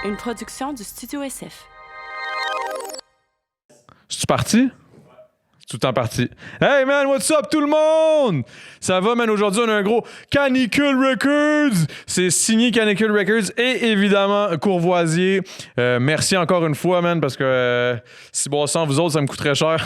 Une production du Studio SF. C'est-tu parti? C'est tout le temps parti. Hey man, what's up tout le monde? Ça va man, aujourd'hui on a un gros Canicule Records. C'est signé Canicule Records et évidemment Courvoisier. Merci encore une fois man parce que si bon sans vous autres ça me coûterait cher.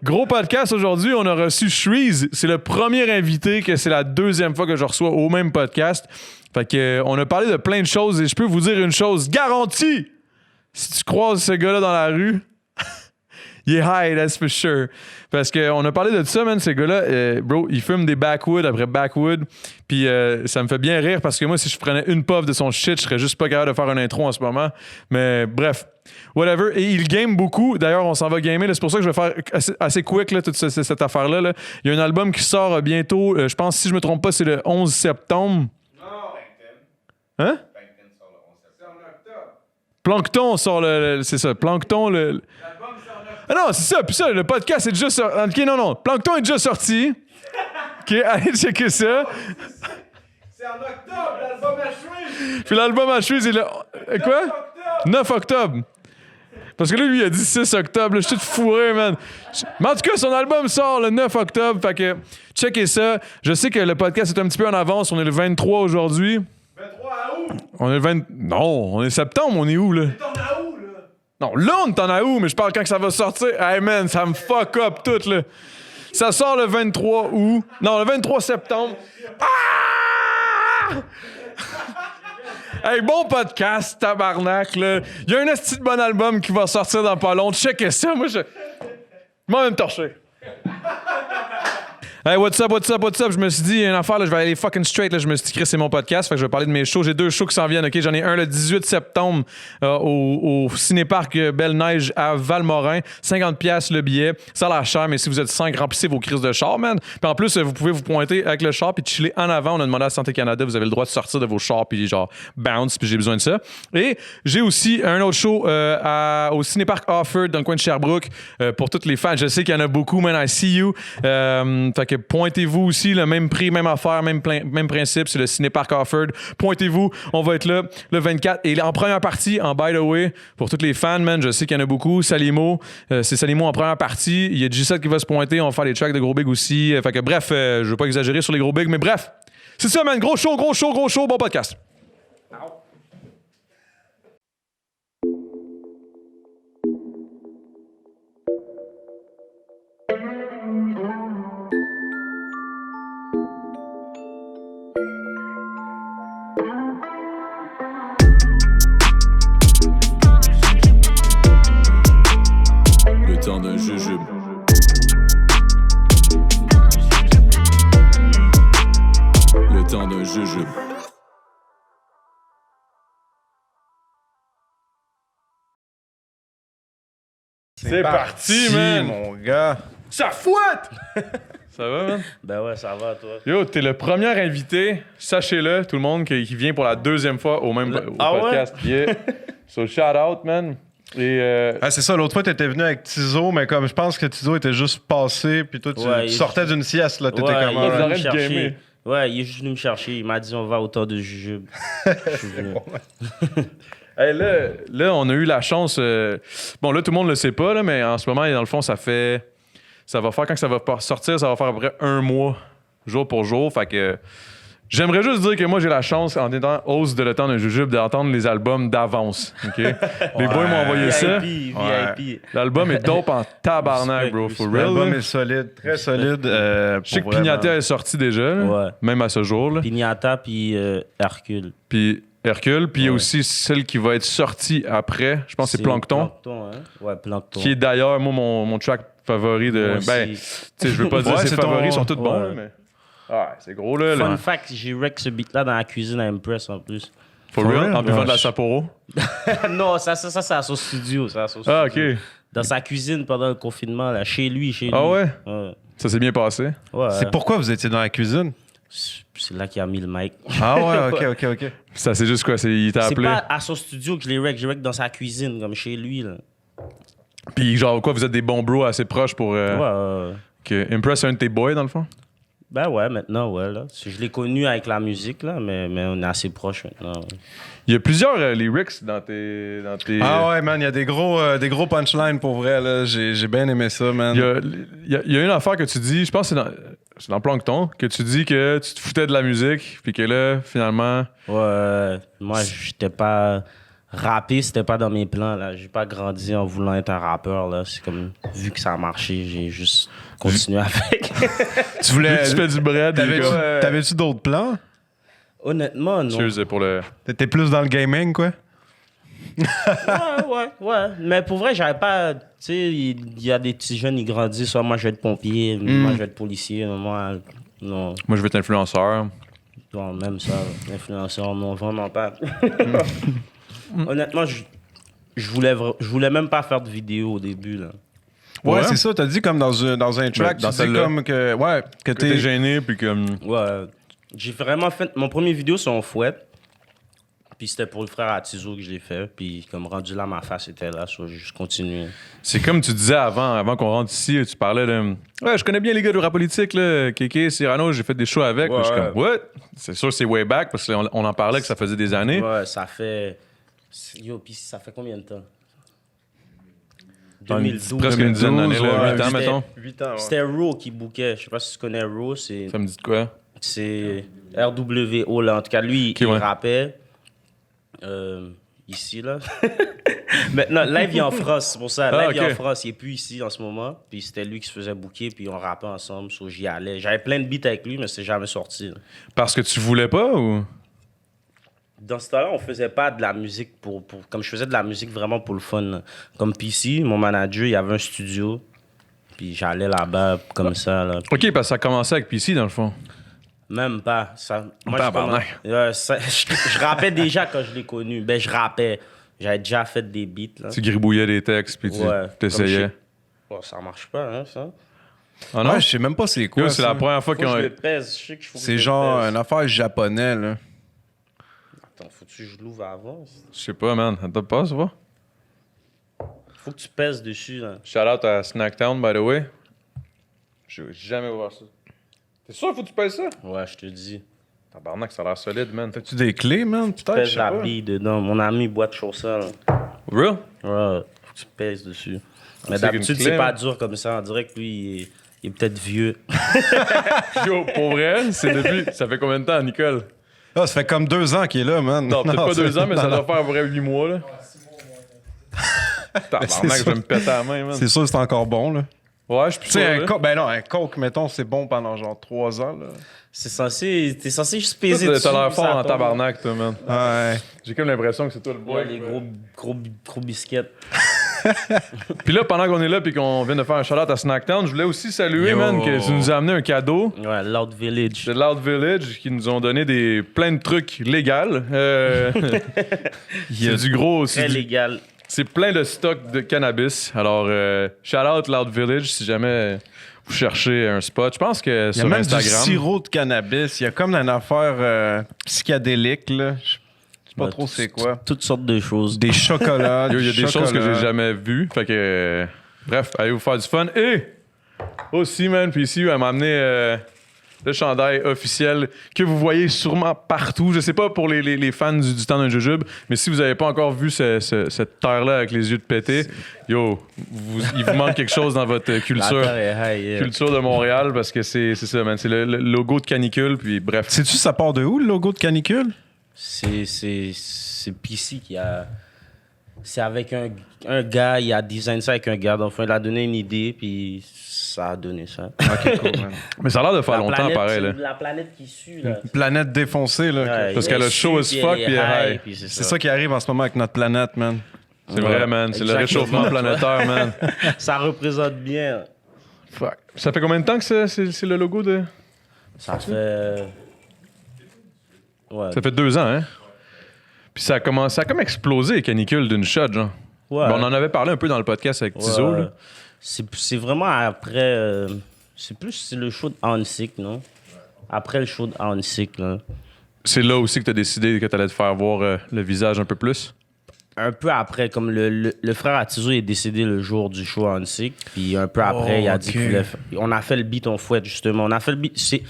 Gros podcast aujourd'hui, on a reçu Shreeze. C'est le premier invité que c'est la deuxième fois que je reçois au même podcast. Fait que on a parlé de plein de choses et je peux vous dire une chose garantie. Si tu croises ce gars-là dans la rue, il est high, that's for sure. Parce qu'on a parlé de ça, man, ces gars-là. Bro, ils fument des backwood après backwood. Puis ça me fait bien rire parce que moi, si je prenais une puff de son shit, je serais juste pas capable de faire un intro en ce moment. Mais bref, whatever. Et il game beaucoup. D'ailleurs, on s'en va gamer. C'est pour ça que je vais faire assez quick là, toute cette affaire-là. Là. Il y a un album qui sort bientôt. Je pense, si je me trompe pas, c'est le 11 septembre. Non, hein? Plancton sort c'est ça. Plancton, Ah non, c'est ça. Puis ça, le podcast est déjà sorti. OK, non. Plancton est déjà sorti. OK, allez checker ça. C'est en octobre, l'album à Shreeze. Puis l'album à Shreeze est le... Quoi? 9 octobre. Parce que là, lui, il a dit 6 octobre. Là, je suis tout fourré, man. Mais en tout cas, son album sort le 9 octobre. Fait que, checkez ça. Je sais que le podcast est un petit peu en avance. On est le 23 aujourd'hui. 23 à août. On est le 20... Non, on est septembre. On est où, là? T'en as où, là? Non, là, on est en août, mais je parle quand ça va sortir. Hey, man, ça me fuck up tout, là. Ça sort le 23 août. Non, le 23 septembre. Ah! Hey, bon podcast, tabarnak, là. Il y a un esti de bon album qui va sortir dans pas long. Checkez ça, moi, je m'en vais me torcher. Hey, what's up? Je me suis dit, une affaire, là, je vais aller fucking straight. Là. Je me suis dit, Chris, c'est mon podcast. Fait que je vais parler de mes shows. J'ai 2 shows qui s'en viennent, OK? J'en ai un le 18 septembre au Cinéparc Belle-Neige à Valmorin. 50$ le billet. Ça a l'air cher, mais si vous êtes 5, remplissez vos crises de char, man. Puis en plus, vous pouvez vous pointer avec le char puis chiller en avant. On a demandé à Santé Canada, vous avez le droit de sortir de vos chars puis genre bounce, puis j'ai besoin de ça. Et j'ai aussi un autre show au Cinéparc Offord dans le coin de Sherbrooke pour tous les fans. Je sais qu'il y en a beaucoup, man. I see you. Fait que pointez-vous aussi, le même prix, même affaire, même principe, c'est le Cinéparc Offord. Pointez-vous, on va être là le 24. Et en première partie, en by the way, pour tous les fans, man, je sais qu'il y en a beaucoup. Salimo, c'est Salimo en première partie. Il y a G7 qui va se pointer, on va faire les tracks de Gros Big aussi. Fait que bref, je veux pas exagérer sur les Gros Big, mais bref, c'est ça, man. Gros show, bon podcast. Le temps d'un jujube. Le temps d'un jujube. C'est parti, man. Mon gars. Ça fouette! Ça va, man? Ben ouais, ça va, toi. Yo, t'es le premier invité, sachez-le, tout le monde, qui vient pour la deuxième fois au même podcast. Yeah. So, shout out, man. Et C'est ça, l'autre fois, t'étais venu avec Tizo, mais comme je pense que Tizo était juste passé, puis toi, tu sortais d'une sieste, là. T'étais comme il est venu arrête me de chercher. gamer. Ouais, il est juste venu me chercher. Il m'a dit, on va au temps de jujube. Je suis venu. Hey, là, on a eu la chance. Bon, là, tout le monde le sait pas, là, mais en ce moment, dans le fond, ça va faire, quand ça va sortir, ça va faire à peu près 1 mois, jour pour jour. Fait que j'aimerais juste dire que moi, j'ai la chance, en étant hausse de le temps d'un jujube, d'entendre les albums d'avance. OK? Les boys m'ont envoyé ça. VIP. L'album est dope en tabarnak, bro. For real. L'album là. est solide, très solide. Je sais que Pignata est sorti déjà, là, Ouais. même à ce jour. Là. Pignata, puis Hercule. Puis Hercule, puis il y a Ouais. aussi celle qui va être sortie après. Je pense que c'est Plancton. Plancton, hein? Ouais, Plancton. Qui est d'ailleurs, moi, mon track favori de. Moi Ben, tu aussi. sais, je veux pas dire Ouais, ses c'est favoris ton- sont tous bons, Ouais. là, mais. Ah, c'est gros, là. Fun là. fact, j'ai wreck ce beat-là dans la cuisine à Impress en plus. For real? En buvant de la Ouais. Sapporo. Non, ça c'est à son studio. Ah, OK. Dans sa cuisine pendant le confinement, là, chez lui. Ah ouais? Ouais. Ça s'est bien passé. Ouais. C'est pourquoi vous étiez dans la cuisine? C'est là qu'il a mis le mic. Ah ouais, ok. Ça, c'est juste quoi? Il t'a C'est appelé. pas à son studio que je l'ai wreck. J'ai wreck dans sa cuisine, comme chez lui. Là. Puis, genre, quoi, vous êtes des bons bros assez proches pour. Ouais. Que Impress, c'est un de tes boys, dans le fond? Ben ouais, maintenant, ouais. Là. Je l'ai connu avec la musique, là, mais on est assez proches maintenant. Ouais. Il y a plusieurs lyrics dans tes... Ah ouais, man, il y a des gros punchlines pour vrai, là. J'ai bien aimé ça, man. Il y a une affaire que tu dis, je pense que c'est dans Plankton, que tu dis que tu te foutais de la musique, puis que là, finalement... Ouais, moi, j'étais pas... Rapper, c'était pas dans mes plans, là. J'ai pas grandi en voulant être un rappeur, là. C'est comme... Vu que ça a marché, j'ai juste continué avec. Tu voulais... Tu fais du bread. T'avais-tu d'autres plans? Honnêtement, non. Cheers pour le... T'étais plus dans le gaming, quoi? Ouais. Mais pour vrai, j'avais pas... Tu sais, il y a des petits jeunes, ils grandissent. Soit moi, je vais être pompier, moi, je vais être policier. Moi, non. Moi, je veux être influenceur. Bon, même ça, influenceur, non, vraiment pas. Honnêtement, je voulais même pas faire de vidéo au début, là. Ouais, c'est ça. T'as dit comme dans un track, dans tu dis comme que... Ouais, que t'es gêné, puis comme... Ouais. J'ai vraiment fait... Mon premier vidéo, c'est en fouette. Puis c'était pour le frère à Tizo que je l'ai fait. Puis comme rendu là, ma face était là. So, j'ai juste continué. C'est comme tu disais avant qu'on rentre ici, tu parlais de... Ouais, je connais bien les gars du rap politique, là. Kéké, Cyrano, j'ai fait des shows avec. Ouais. Je suis comme, what? C'est sûr, c'est way back, parce qu'on en parlait que ça faisait des années. Ouais, ça fait... Yo, puis ça fait combien de temps? 2012. Presque une dizaine d'années, là. 8 ans, C'était- mettons. 8 ans, ouais. C'était Raw qui bookait. Je sais pas si tu connais Raw. C'est Ça me dit de quoi? RWO, là. En tout cas, lui, Ok, il ouais. rappait. Ici, là. Maintenant, live, il est en France. C'est pour ça. Live, il est ok. en France. Il est plus ici en ce moment. Puis c'était lui qui se faisait booker. Puis on rappait ensemble. So, j'y allais. J'avais plein de beats avec lui, mais c'est jamais sorti, là. Parce que tu voulais pas, ou... Dans ce temps-là, on faisait pas de la musique comme je faisais de la musique vraiment pour le fun, là. Comme PC, mon manager, il y avait un studio. Puis j'allais là-bas comme ça, là. OK, parce que ça a commencé avec PC, dans le fond. Même pas. Ça, moi, Tabarnak. je rappais déjà quand je l'ai connu. Ben, je rappais. J'avais déjà fait des beats, là. Tu gribouillais des textes, puis tu Ouais, t'essayais. Oh, ça marche pas, hein, ça. Ah non? Ouais, je sais même pas c'est quoi, Yo, c'est ça. la première fois Faut que qu'on... je le pèse. Je sais qu'il faut que je C'est le genre pèse. une affaire japonais, là. Attends, faut-tu que je l'ouvre avant? Je sais pas, man. Attends pas, ça va? Faut que tu pèses dessus, là. Shout out à Snacktown, by the way. Je vais jamais voir ça. T'es sûr qu'il faut que tu pèses ça? Ouais, je te dis. Tabarnak, ça a l'air solide, man. T'as-tu des clés, man? Peut-être, je Pèse sais la pas. bille dedans. Mon ami boit de ça, là. Real? Ouais, faut que tu pèses dessus. Mais C'est d'habitude, qu'une c'est clé, pas hein? dur comme ça. On dirait que lui, il est peut-être vieux. Yo, pour vrai, c'est depuis... Ça fait combien de temps, Nicole? Ah, ça fait comme 2 ans qu'il est là, man. Non, peut-être pas c'est- 2 ans, mais ça non, doit faire vrai 8 mois, là. Tabarnak, je vais me péter la main, man. C'est sûr que c'est encore bon, là. Ouais, je suis plus Tu sais, sûr, un là. coke, ben non, un coke, mettons, c'est bon pendant genre 3 ans, là. T'es censé juste Toi, peser dessus. T'as l'air puis fort ça en tombe. tabarnak, toi, man. Ouais. J'ai comme l'impression que c'est toi le boy. Ouais, les gros biscuits. Puis là, pendant qu'on est là puis qu'on vient de faire un shout-out à Snacktown, je voulais aussi saluer, Yo. man, que tu nous as amené un cadeau Ouais, Loud Village. de Loud Village qui nous ont donné plein de trucs légaux. C'est du gros... Très légal. C'est plein de stocks de cannabis. Alors, shout-out Loud Village si jamais vous cherchez un spot. Je pense que Il y a sur même Instagram... du sirop de cannabis. Il y a comme une affaire psychédélique, là. Je sais pas Ouais, trop c'est quoi. Toutes sortes de choses. Des chocolats. Yo, il y a du des choses que j'ai chocolat. jamais vues. Fait que, bref, allez vous faire du fun. Et aussi, man, puis ici, elle m'a amené le chandail officiel que vous voyez sûrement partout. Je sais pas pour les fans du temps d'un jujube, mais si vous avez pas encore vu cette terre-là avec les yeux de pété, yo, il vous manque quelque chose dans votre La culture. terre est high, yeah. Culture de Montréal, parce que c'est ça, man. C'est le logo de canicule, puis bref. Sais-tu ça part de où, le logo de canicule? C'est PC qui a... C'est avec un gars, il a designé ça avec un gars. Enfin, il a donné une idée, puis ça a donné ça. Ok, cool, man. Mais ça a l'air de faire La longtemps, planète, pareil, là. La planète qui sue, là. Planète défoncée, là. Ouais, Parce il qu'elle est a chaud sue, as fuck, puis puis elle est high. puis C'est ça qui arrive en ce moment avec notre planète, man. C'est vrai, man. C'est le Exactement. réchauffement planétaire, man. Ça représente bien. Fuck. Ça fait combien de temps que c'est le logo de... Ça fait... Ouais. Ça fait 2 ans, hein? Puis ça a comme explosé, canicule, d'une shot, genre. Ouais. Bon, on en avait parlé un peu dans le podcast avec Tizo, Ouais. là. C'est vraiment après... c'est le show de Hansik, non? Après le show de Hansik, là. C'est là aussi que t'as décidé que t'allais te faire voir le visage un peu plus. un peu après, comme le frère à Tizo est décédé le jour du show à Unsick, puis un peu après, il a dit qu'il voulait faire... On a fait le beat on fouette, justement. On a fait le beat...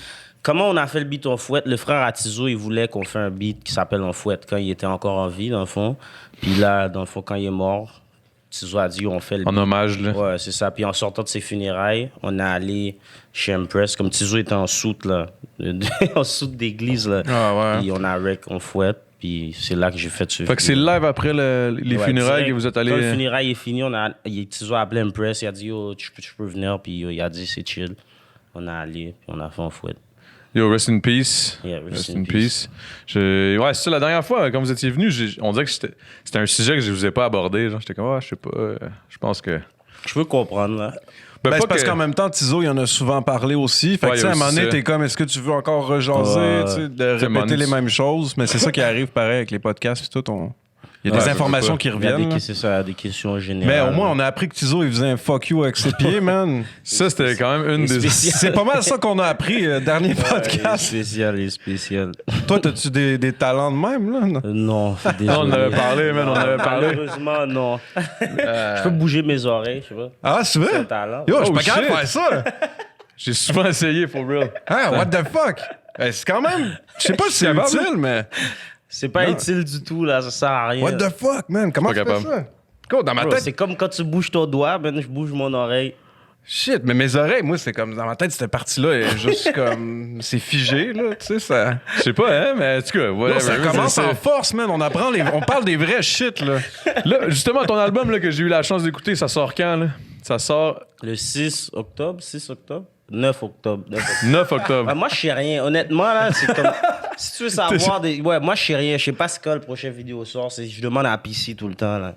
Comment on a fait le beat on fouette? Le frère à Tizo, il voulait qu'on fasse un beat qui s'appelle on fouette quand il était encore en vie, dans le fond. Puis là, dans le fond, quand il est mort, Tizo a dit on fait le beat. En hommage, là. Ouais, c'est ça. Puis en sortant de ses funérailles, on est allé chez Empress. Comme Tizo était en soute, là. En soute d'église, là. Ah ouais. Puis on a rec on fouette. Puis c'est là que j'ai fait ce Fait que c'est live après les funérailles direct. que vous êtes allés. Quand le funérail est fini, Tizo a appelé Empress. Il a dit yo, tu peux venir. Puis il a dit c'est chill. On est allé. Puis on a fait en fouette. Yo, rest in peace. Yeah, Rest in peace. Ouais, c'est ça, la dernière fois, quand vous étiez venu, on dirait que c'était un sujet que je vous ai pas abordé. Genre, j'étais comme, je sais pas, je pense que. Je peux comprendre, là. Ben, c'est parce qu'en même temps, Tizo, il en a souvent parlé aussi. Fait que, tu sais, à un moment donné, t'es comme, est-ce que tu veux encore rejaser, tu sais, de répéter les mêmes choses? Mais c'est ça qui arrive pareil avec les podcasts et tout. Il y a des informations qui reviennent. C'est ça, des questions générales. Mais au moins, on a appris que Tizo, il faisait un fuck you avec ses pieds, man. Ça, c'était quand même une des. C'est pas mal ça qu'on a appris, dernier podcast. Il est spécial. Toi, t'as-tu des talents de même, là? Non, désolé. On en avait parlé, man, on en avait parlé. Malheureusement, non. Je peux bouger mes oreilles, je sais pas. Ah, c'est vrai? C'est un talent. Yo, je suis pas shit. capable de faire ça. J'ai souvent essayé, for real. Ah, what the fuck? C'est quand même... Je sais pas si c'est utile, mais... C'est pas utile du tout, là, ça sert à rien. What the fuck, man? Comment tu fais capable. ça? Cool, dans ma Bro, tête... c'est comme quand tu bouges ton doigt, ben je bouge mon oreille. Shit, mais mes oreilles, moi, c'est comme... Dans ma tête, cette partie-là est juste comme... C'est figé, là, tu sais, ça... Je sais pas, hein, mais en tout cas, whatever. Yo, ça commence en force, man. On apprend on parle des vrais shit, là. Là, justement, ton album là, que j'ai eu la chance d'écouter, ça sort quand, là? Ça sort Le 6 octobre, 9 octobre. 9 octobre. Ouais, moi, je sais rien. Honnêtement, là, c'est comme... Si tu veux savoir des... Ouais, moi, je sais rien. Je sais pas ce que le prochain vidéo sort. Je demande à PC tout le temps, là.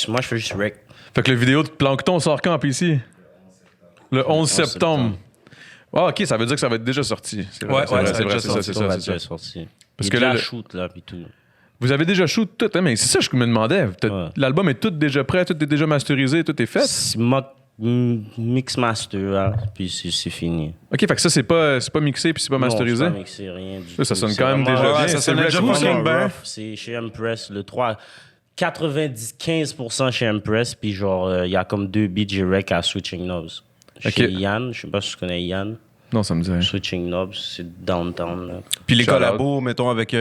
Moi, je fais juste rec. Fait que la vidéo de Plancton sort quand, PC? Le 11 septembre. Ah, OK, ça veut dire que ça va être déjà sorti. C'est vrai, c'est ça. Sorti. Parce Il que est là, déjà shoot, là, puis tout. vous avez déjà shoot tout, hein, mais c'est ça que je me demandais. Ouais. L'album est tout déjà prêt, tout est déjà masterisé, tout est fait? Mix master, là, puis c'est fini. OK, fait que ça, c'est pas mixé puis c'est pas masterisé? Non, c'est pas mixé, rien du tout. Ça sonne C'est quand même vraiment- déjà Ouais, bien. ça C'est sonne déjà retro, fucking ça. bien. rough. C'est chez Empress, le 3... 95% chez Empress, puis genre, il y a comme 2 beats j'ai rec à Switching Knobs. Ok. Chez Yann, je sais pas si tu connais Yann. Non, ça me dit rien. Switching Knobs, c'est downtown, là. Puis les Shout out. collabos, mettons, avec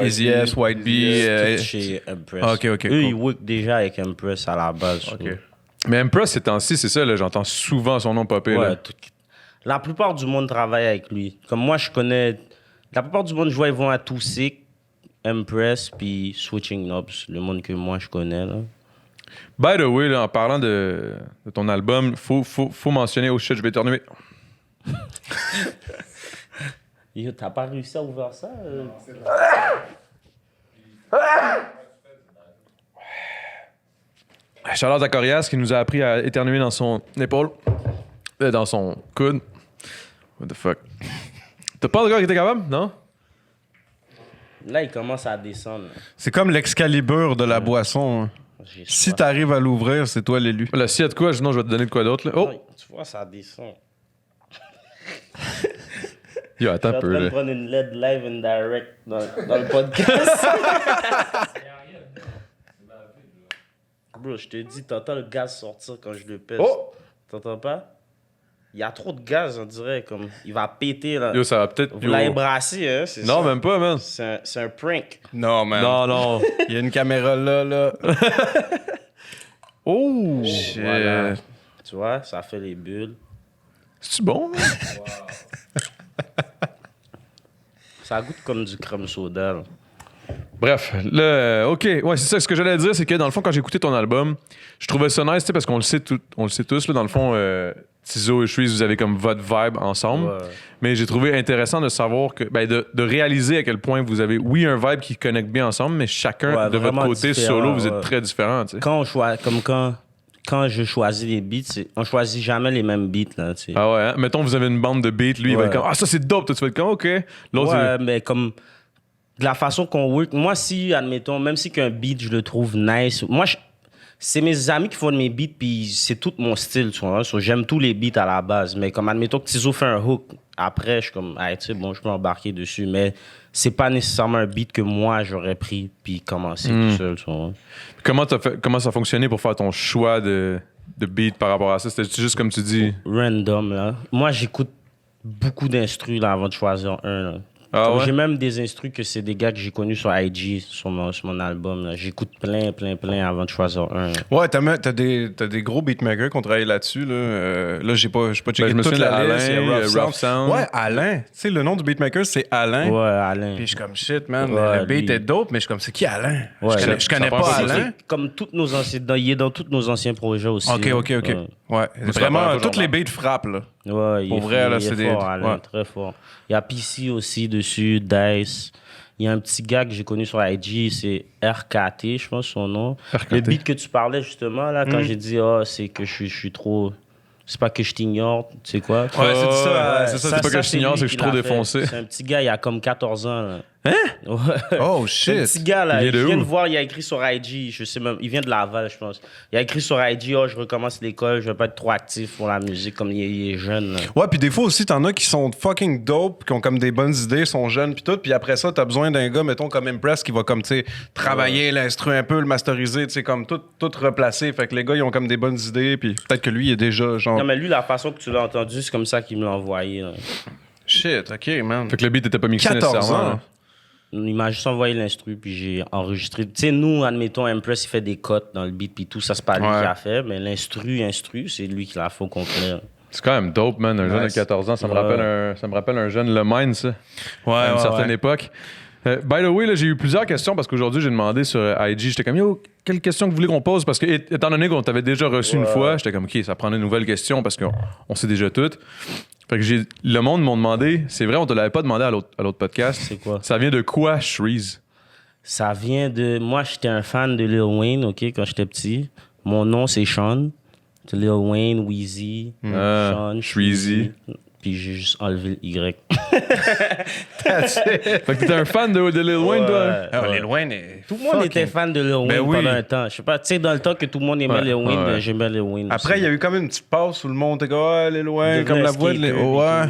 Easy S, White Bee... Tout chez Empress. Ok, Eux, cool. ils work déjà avec Empress à la base. Ok. Mais Empress, ces temps-ci, c'est ça, là, j'entends souvent son nom popper. Ouais, Là. la plupart du monde travaille avec lui. Comme moi, je connais... La plupart du monde, je vois, ils vont à Toussaint, Empress, puis Switching Knobs, le monde que moi, je connais, là. By the way, là, en parlant de ton album, faut mentionner... Oh shit, je vais éternuer. Yo, t'as pas réussi à ouvrir ça? Charlotte Acorias qui nous a appris à éternuer dans son épaule. Dans son coude. What the fuck? T'as pas de gars qui était capable? Non? Là, il commence à descendre. C'est comme l'Excalibur de la boisson. Hein. J'ai Si soif. t'arrives à l'ouvrir, c'est toi l'élu. Là, s'il y a de quoi, sinon je vais te donner de quoi d'autre. Là. Oh! Ouais, tu vois, ça descend. Yo, Je attends suis un en peu. train de Là. prendre une LED live and direct dans le podcast. Bro, je te dis, t'entends le gaz sortir quand je le pèse. Oh! T'entends pas? Il y a trop de gaz, on dirait, comme... Il va péter, là. Yo, ça va peut-être... Vous yo. l'avez brassé, hein? C'est Non, ça. même pas, man. C'est un prank. Non, man. Non, non. Il y a une caméra là, là. Oh! Voilà. Tu vois, ça fait les bulles. C'est-tu bon? Man? Ça goûte comme du crème soda, là. Bref, là, OK. Ouais, c'est ça. Ce que j'allais dire, c'est que dans le fond, quand j'ai écouté ton album, je trouvais ça nice, tu sais, parce qu'on le sait tous, là, dans le fond, Tizo et Shreeze, vous avez comme votre vibe ensemble. Ouais. Mais j'ai trouvé intéressant de savoir que, ben, de réaliser à quel point vous avez, oui, un vibe qui connecte bien ensemble, mais chacun Ouais, de votre vraiment côté différent, solo, vous êtes ouais. très différents, tu sais. Quand je choisis les beats, on choisit jamais les mêmes beats, là, tu sais. Ah ouais, hein? Mettons, vous avez une bande de beats, lui, il va Ouais. être comme, ah, ça c'est dope, toi, tu vas être comme, OK. L'autre, Ouais, mais comme de la façon qu'on work, moi, si, admettons, même si qu'un beat, je le trouve nice, moi, c'est mes amis qui font de mes beats, puis c'est tout mon style, tu vois. So, j'aime tous les beats à la base, mais comme, admettons que Tizo fait un hook, après, je suis comme, hey, tu sais, bon, je peux embarquer dessus, mais c'est pas nécessairement un beat que moi, j'aurais pris puis commencé tout seul, tu vois. Comment ça a fonctionné pour faire ton choix de beat par rapport à ça? C'était juste comme tu dis... Random, là. Moi, j'écoute beaucoup d'instrus là, avant de choisir un, là. Ah ouais? J'ai même des instrus que c'est des gars que j'ai connus sur IG, sur mon album. Là. J'écoute plein avant de choisir un. Là. Ouais, t'as des gros beatmakers qui ont travaillé là-dessus. Là, j'ai pas checké toute la liste. Il y a Rough Sound. Ouais, Alain. Tu sais, le nom du beatmaker, c'est Alain. Ouais, Alain. Puis je suis comme, shit, man, Ouais, le beat lui. est dope, mais je suis comme, c'est qui Alain? Ouais, je connais pas Alain. Comme tous nos anciens... il est dans tous nos anciens projets aussi. OK. Ouais, c'est vraiment, pas toutes les beats frappent, là. Ouais, Pour vrai, là, c'est il des... est fort, Alain, ouais. très fort. Il y a PC aussi dessus, Dice. Il y a un petit gars que j'ai connu sur IG, c'est RKT, je pense son nom. RKT. Le beat que tu parlais justement, là, quand j'ai dit, c'est que je suis trop... C'est pas que je t'ignore, tu sais quoi? Ouais, c'est ça. C'est pas que je t'ignore, c'est que je suis trop défoncé. C'est un petit gars, il a comme 14 ans. Là. Hein? Ouais. Oh, C'est un shit. petit gars, là. Il est de Je viens de où? voir, il a écrit sur IG, je sais même, il vient de Laval, je pense. Il a écrit sur IG, je recommence l'école, je vais pas être trop actif pour la musique, comme il est jeune. Là. Ouais, puis des fois aussi, t'en as qui sont fucking dope, qui ont comme des bonnes idées, sont jeunes, puis tout. Puis après ça, t'as besoin d'un gars, mettons, comme Impress, qui va comme, tu sais, travailler l'instru un peu, le masteriser, tu sais, comme tout replacer. Fait que les gars, ils ont comme des bonnes idées, puis peut-être que lui, il est déjà genre. Non, mais lui, la façon que tu l'as entendu, c'est comme ça qu'il me l'a envoyé. Là. Shit, ok, man. Fait que le beat était pas mixé 14 nécessairement. ans. là. Il m'a juste envoyé l'instru, puis j'ai enregistré. Tu sais, nous, admettons, Impress, il fait des cotes dans le beat, puis tout, ça, c'est pas lui Ouais. qui a fait, mais l'instru, c'est lui qui l'a fait au complet. Là. C'est quand même dope, man. Un jeune de Nice. 14 ans, ça me rappelle un jeune Le Mine, ça. Ouais, À une certaine époque. By the way, là, j'ai eu plusieurs questions parce qu'aujourd'hui, j'ai demandé sur IG, j'étais comme, yo, quelle question que vous voulez qu'on pose? Parce que, étant donné qu'on t'avait déjà reçu une fois, j'étais comme, OK, ça prend une nouvelle question parce qu'on sait déjà toutes. Fait que le monde m'ont demandé, c'est vrai, on te l'avait pas demandé à l'autre podcast. C'est quoi? Ça vient de quoi, Shreeze? Ça vient de... Moi, j'étais un fan de Lil Wayne, OK, quand j'étais petit. Mon nom, c'est Sean. C'est Lil Wayne, Weezy, Sean, Shreezy. Puis j'ai juste enlevé le Y. Fait que t'étais un fan de Lil Wayne, toi? Ah, Lil Wayne est. Tout le monde était fan de Lil Wayne Ben oui. pendant un temps. Je sais pas, tu sais, dans le temps que tout le monde aimait Ouais, Lil Wayne, ouais. ben, j'aimais Lil Wayne Après, il y a eu comme une petite passe où le monde était comme, ah, Lil Wayne, comme la voix de Lil Ouais.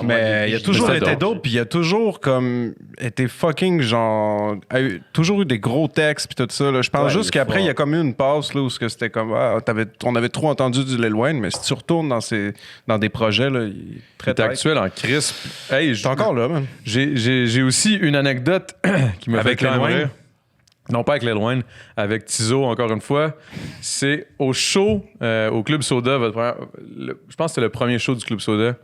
Mais il a toujours été dope, puis il a toujours comme été fucking genre toujours eu des gros textes puis tout ça là. Je pense Ouais, juste il est qu'après fort. il y a comme eu une passe là où c'était comme on avait trop entendu du Lil Wayne, mais si tu retournes dans des projets là, il est très T'es tight. actuel en crisp. Hey, T'es encore là, man. J'ai aussi une anecdote qui me Avec fait quand Lil même Wayne? rire. Non, pas avec Lil Wayne, avec Tizo, encore une fois. C'est au show, au Club Soda, je pense que c'était le premier show du Club Soda.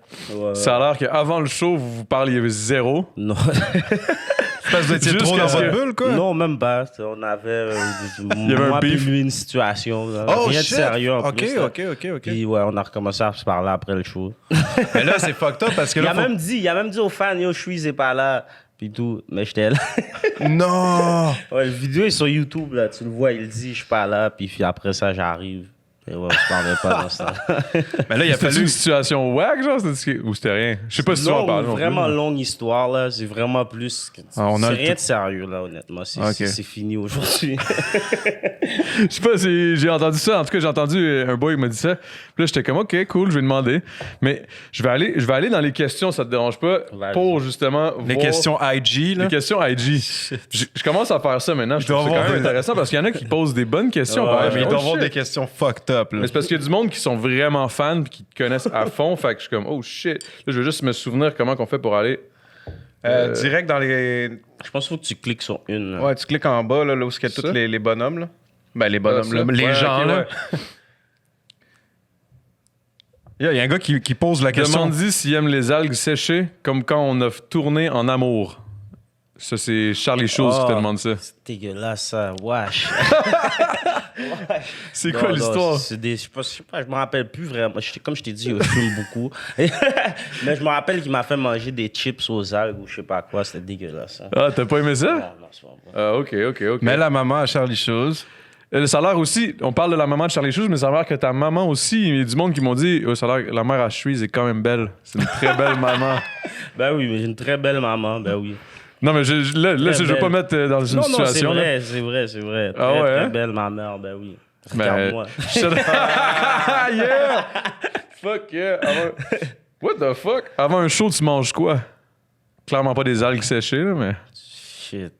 Ça a l'air qu'avant le show, vous parliez zéro. Non. Parce que vous étiez Juste trop dans parce votre que- bulle, quoi. Non, même pas. On avait y avait un moi puis beef. lui une situation. là. Oh, Rien de shit. sérieux en OK, plus. là. OK. Puis ouais, on a recommencé à se parler après le show. Mais là, c'est fucked up parce que Il là, a même dit aux fans, yo, Shreeze est pas là. Puis tout. Mais j'étais là. Non! Ouais, la vidéo est sur YouTube, là. Tu le vois, il dit, je suis pas là. Puis après ça, j'arrive. Et ouais, je parlais pas dans ça. Mais là, il a C'était fallu... une situation wack, genre? Ou c'était rien? Je sais pas si tu vas en parler. non plus. Vraiment longue histoire, là. C'est vraiment plus. on a c'est le rien tout- de sérieux, là, honnêtement. C'est Ok. c'est fini aujourd'hui. Je sais pas si j'ai entendu ça. En tout cas, j'ai entendu un boy qui m'a dit ça. Puis là, j'étais comme, OK, cool, je vais demander. Mais je vais aller dans les questions, ça te dérange pas, Vas-y. pour justement Les voir- questions IG, là. Les questions IG. Je commence à faire ça maintenant. Je trouve dois ça quand avoir même des- intéressant parce qu'il y en a qui posent des bonnes questions. Ouais, pareil. Mais il Oh, doit y avoir shit. des questions fucked up, là. Mais c'est parce qu'il y a du monde qui sont vraiment fans et qui te connaissent à fond. Fait que je suis comme, oh shit. Là, je veux juste me souvenir comment qu'on fait pour aller. Direct dans les... Je pense qu'il faut que tu cliques sur une. là. Ouais, tu cliques en bas, là où il y a Ça? tous les bonhommes, là. Ben, les bonhommes, ça? là. Les Ouais, gens, ok, là. ouais. Il y a un gars qui pose la question. Demande-y s'il aime les algues séchées comme quand on a tourné en amour. Ça, c'est Charlie Chose qui te Oh. demande ça. C'est dégueulasse, ça. Wesh. C'est Non, quoi non, l'histoire? c'est des- je sais pas, je me rappelle plus vraiment. Comme je t'ai dit, je fume beaucoup. Mais je me rappelle qu'il m'a fait manger des chips aux algues ou je sais pas quoi. C'était dégueulasse. Hein. Ah, t'as pas aimé ça? Non, non, c'est pas vrai. Ah, ok. Mais la maman à Charlie Chose. Ça a l'air aussi, on parle de la maman de Charlie Chose, mais ça a l'air que ta maman aussi, il y a du monde qui m'ont dit, ça a l'air que la mère à Shreeze est quand même belle. C'est une très belle maman. Ben oui, mais j'ai une très belle maman. Ben oui. Non, mais là, Très je veux pas belle. mettre dans une Non, c'est situation. là. vrai, c'est vrai. Très, Ah ouais, très hein? belle, ma mère. Ben oui. Ben, Regarde-moi. yeah! Fuck yeah! Ah ouais. What the fuck? Avant un show, tu manges quoi? Clairement pas des algues séchées, là, mais... Shit.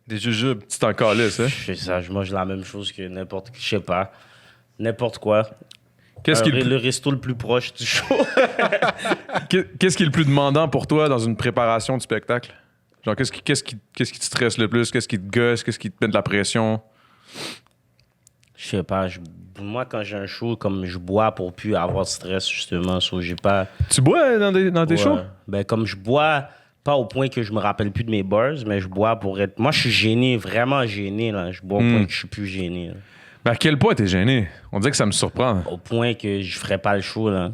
Des jujubes. Tu t'en calisses, hein? Je fais ça, je mange la même chose que n'importe... Je sais pas. N'importe quoi. Qu'est-ce qui est Le resto le plus proche du show. Qu'est-ce qui est le plus demandant pour toi dans une préparation de spectacle? Genre, qu'est-ce qui te stresse le plus? Qu'est-ce qui te gosse? Qu'est-ce qui te met de la pression? Je sais pas. Moi, quand j'ai un show, comme je bois pour plus avoir de stress, justement. J'ai pas... Tu bois dans tes shows? Ben, comme je bois, pas au point que je me rappelle plus de mes bars, mais je bois pour être... Moi, je suis gêné, vraiment gêné, là. Je bois au point que je suis plus gêné, là. Mais à quel point t'es gêné? On dirait que ça me surprend. Au point que je ferais pas le show, là.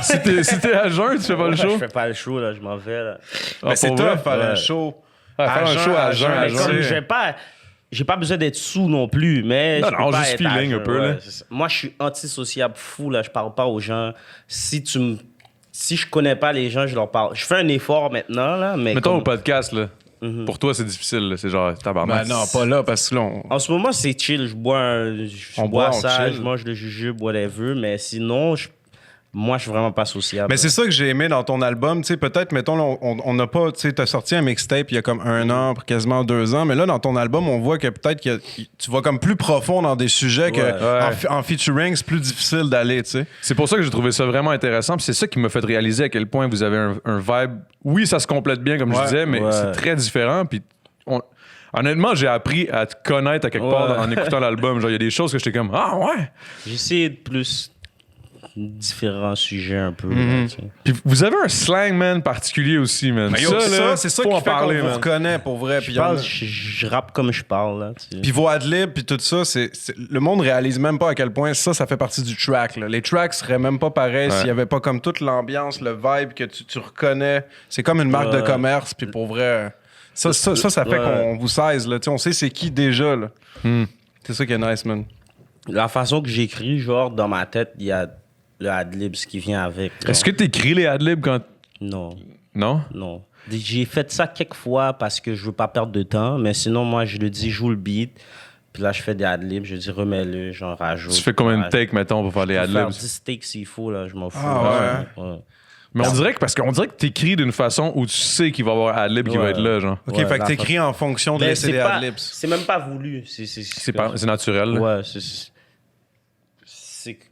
Si t'es à jeun, tu fais pas le show? Je fais pas le show, là. Je m'en vais, là. Mais c'est pour vrai? tough faire un show. Faire un show à jeun, Mais comme j'ai pas besoin d'être sous non plus, mais Non, je peux non, pas juste être à feeling jeun, un peu, là. c'est ça. Moi, je suis antisociable fou, là. Je parle pas aux gens. Si je connais pas les gens, je leur parle. Je fais un effort maintenant, là, mais Mettons comme... au podcast, là. Pour toi, c'est difficile, là. C'est genre, tabarnak. Ben non, pas là, parce que là, En ce moment, c'est chill. Je bois, On boit, ça, on chill. je mange le jujube, whatever. Mais sinon, moi, je suis vraiment pas sociable. Mais c'est ça que j'ai aimé dans ton album. Tu sais, peut-être, mettons, là, on n'a pas. Tu sais, t'as sorti un mixtape il y a comme 1 an, quasiment 2 ans. Mais là, dans ton album, on voit que peut-être que tu vas comme plus profond dans des sujets que en featuring, c'est plus difficile d'aller, tu sais. C'est pour ça que j'ai trouvé ça vraiment intéressant. Puis c'est ça qui m'a fait réaliser à quel point vous avez un vibe. Oui, ça se complète bien, comme je disais, mais c'est très différent. Puis honnêtement, j'ai appris à te connaître à quelque part en écoutant l'album. Genre, il y a des choses que j'étais comme, ah ouais! J'essaie de plus différents sujets un peu. Là, tu sais. Puis vous avez un slang, man, particulier aussi, man. Mais yo, là, c'est ça faut qui en fait parler, qu'on vous man. reconnaît, pour vrai. Puis Je rappe comme je parle. Là, tu sais. Puis vos adlibs, puis tout ça, le monde réalise même pas à quel point ça fait partie du track. Là. Les tracks seraient même pas pareils s'il y avait pas comme toute l'ambiance, le vibe que tu reconnais. C'est comme une marque de commerce, puis pour vrai, ça fait qu'on vous saisit. Là. Tu sais, on sait c'est qui déjà. Là. C'est ça qui est nice, man. La façon que j'écris, genre, dans ma tête, il y a le adlib qui vient avec. Est-ce que t'écris les adlibs quand. Non. Non? Non. J'ai fait ça quelques fois parce que je veux pas perdre de temps, mais sinon, moi, je le dis, joue le beat. Puis là, je fais des adlibs, je dis, remets-le, j'en rajoute. Tu fais combien de takes, mettons, pour faire les Faire adlibs? 10 takes s'il faut, là, je m'en fous. Ah ouais. Mais on dirait que t'écris d'une façon où tu sais qu'il va y avoir adlib qui va être là, genre. OK, Ouais, fait que t'écris en fonction de Ben, laisser les adlibs. c'est même pas voulu. C'est naturel. là. Ouais, je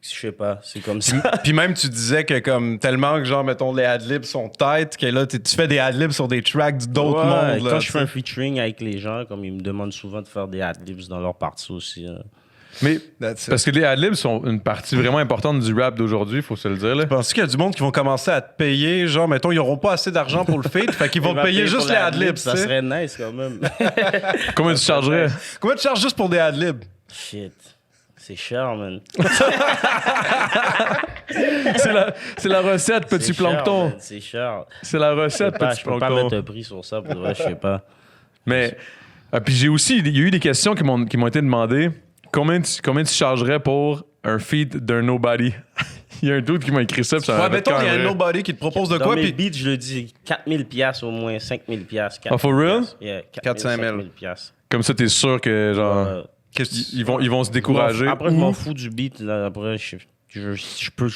sais pas, c'est comme ça. Puis même, tu disais que comme tellement que, genre, mettons, les adlibs sont tight, que là, tu fais des adlibs sur des tracks d'autres mondes. Là, quand je fais un featuring avec les gens, comme ils me demandent souvent de faire des adlibs dans leur partie aussi. Là. Mais parce que les adlibs sont une partie vraiment importante du rap d'aujourd'hui, faut se le dire. Là. Penses-tu qu'il y a du monde qui vont commencer à te payer, genre, mettons, ils n'auront pas assez d'argent pour le feat, fait qu'ils vont te payer juste les adlibs, Ça serait nice quand même. Combien tu chargerais? Combien tu charges juste pour des adlibs? Shit. C'est cher, man. C'est la recette, petit plancton. C'est cher. C'est la recette, petit Je peux pas plancton. mettre un prix sur ça, pour vrai, je sais pas. Mais, puis il y a eu des questions qui m'ont été demandées. Combien tu chargerais pour un feat d'un nobody? Il y a un doute qui m'a écrit ça. Puis ça Ouais, m'avait mettons, il y a un carré. nobody qui te propose de Dans quoi, mes puis beats, je le dis, 4000$ au moins, 5000$. Ah, for real? Yeah, 4-5 000. 5000$. Comme ça, t'es sûr que, genre, ils vont se décourager. Après, je m'en fous du beat. Là. Après, je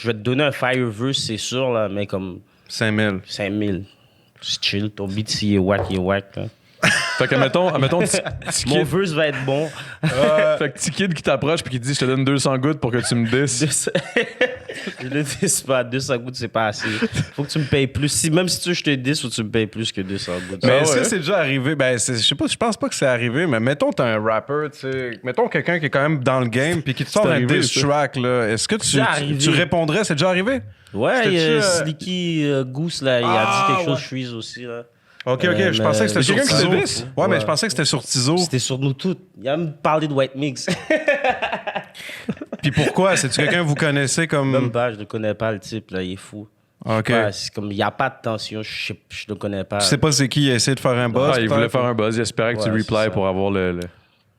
vais te donner un Fireverse, c'est sûr, là, mais comme 5000. 5000. C'est chill. Ton beat, s'il est wack, il est wack. Là. Fait que, mettons, Mon verse va être bon. fait que petit kid qui t'approche puis qui te dit je te donne 200 gouttes pour que tu me disses. Je le dis pas, 200 gouttes, c'est pas assez. Faut que tu me payes plus. Même si tu veux que je te dise, faut que tu me payes plus que 200 gouttes. Mais Ah est-ce ouais? que c'est déjà arrivé? Ben, je sais pas, je pense pas que c'est arrivé, mais mettons, t'es un rapper, tu sais. Mettons quelqu'un qui est quand même dans le game puis qui te sort un arrivé, diss ça. track, là. Est-ce que déjà arrivé. tu répondrais? C'est déjà arrivé? Ouais, C'était-tu, Slicky Goose, là, il a dit quelque chose, je suis aussi, là. Ok, je pensais que c'était sur quelqu'un qui Tizo. te diss? Ouais, mais Ouais. je pensais que c'était sur Tizo. C'était sur nous toutes. Il a même parlé de White Mix. Puis pourquoi? C'est-tu quelqu'un que vous connaissez Même comme. pas, je ne connais pas le type, là, il est fou. Ok. Ouais, c'est comme, il n'y a pas de tension, je ne connais pas. Tu sais pas c'est qui, il a essayé de faire un buzz. Ah, il voulait peut-être? faire un buzz. Il espérait que tu Ouais, replies c'est ça. pour avoir le...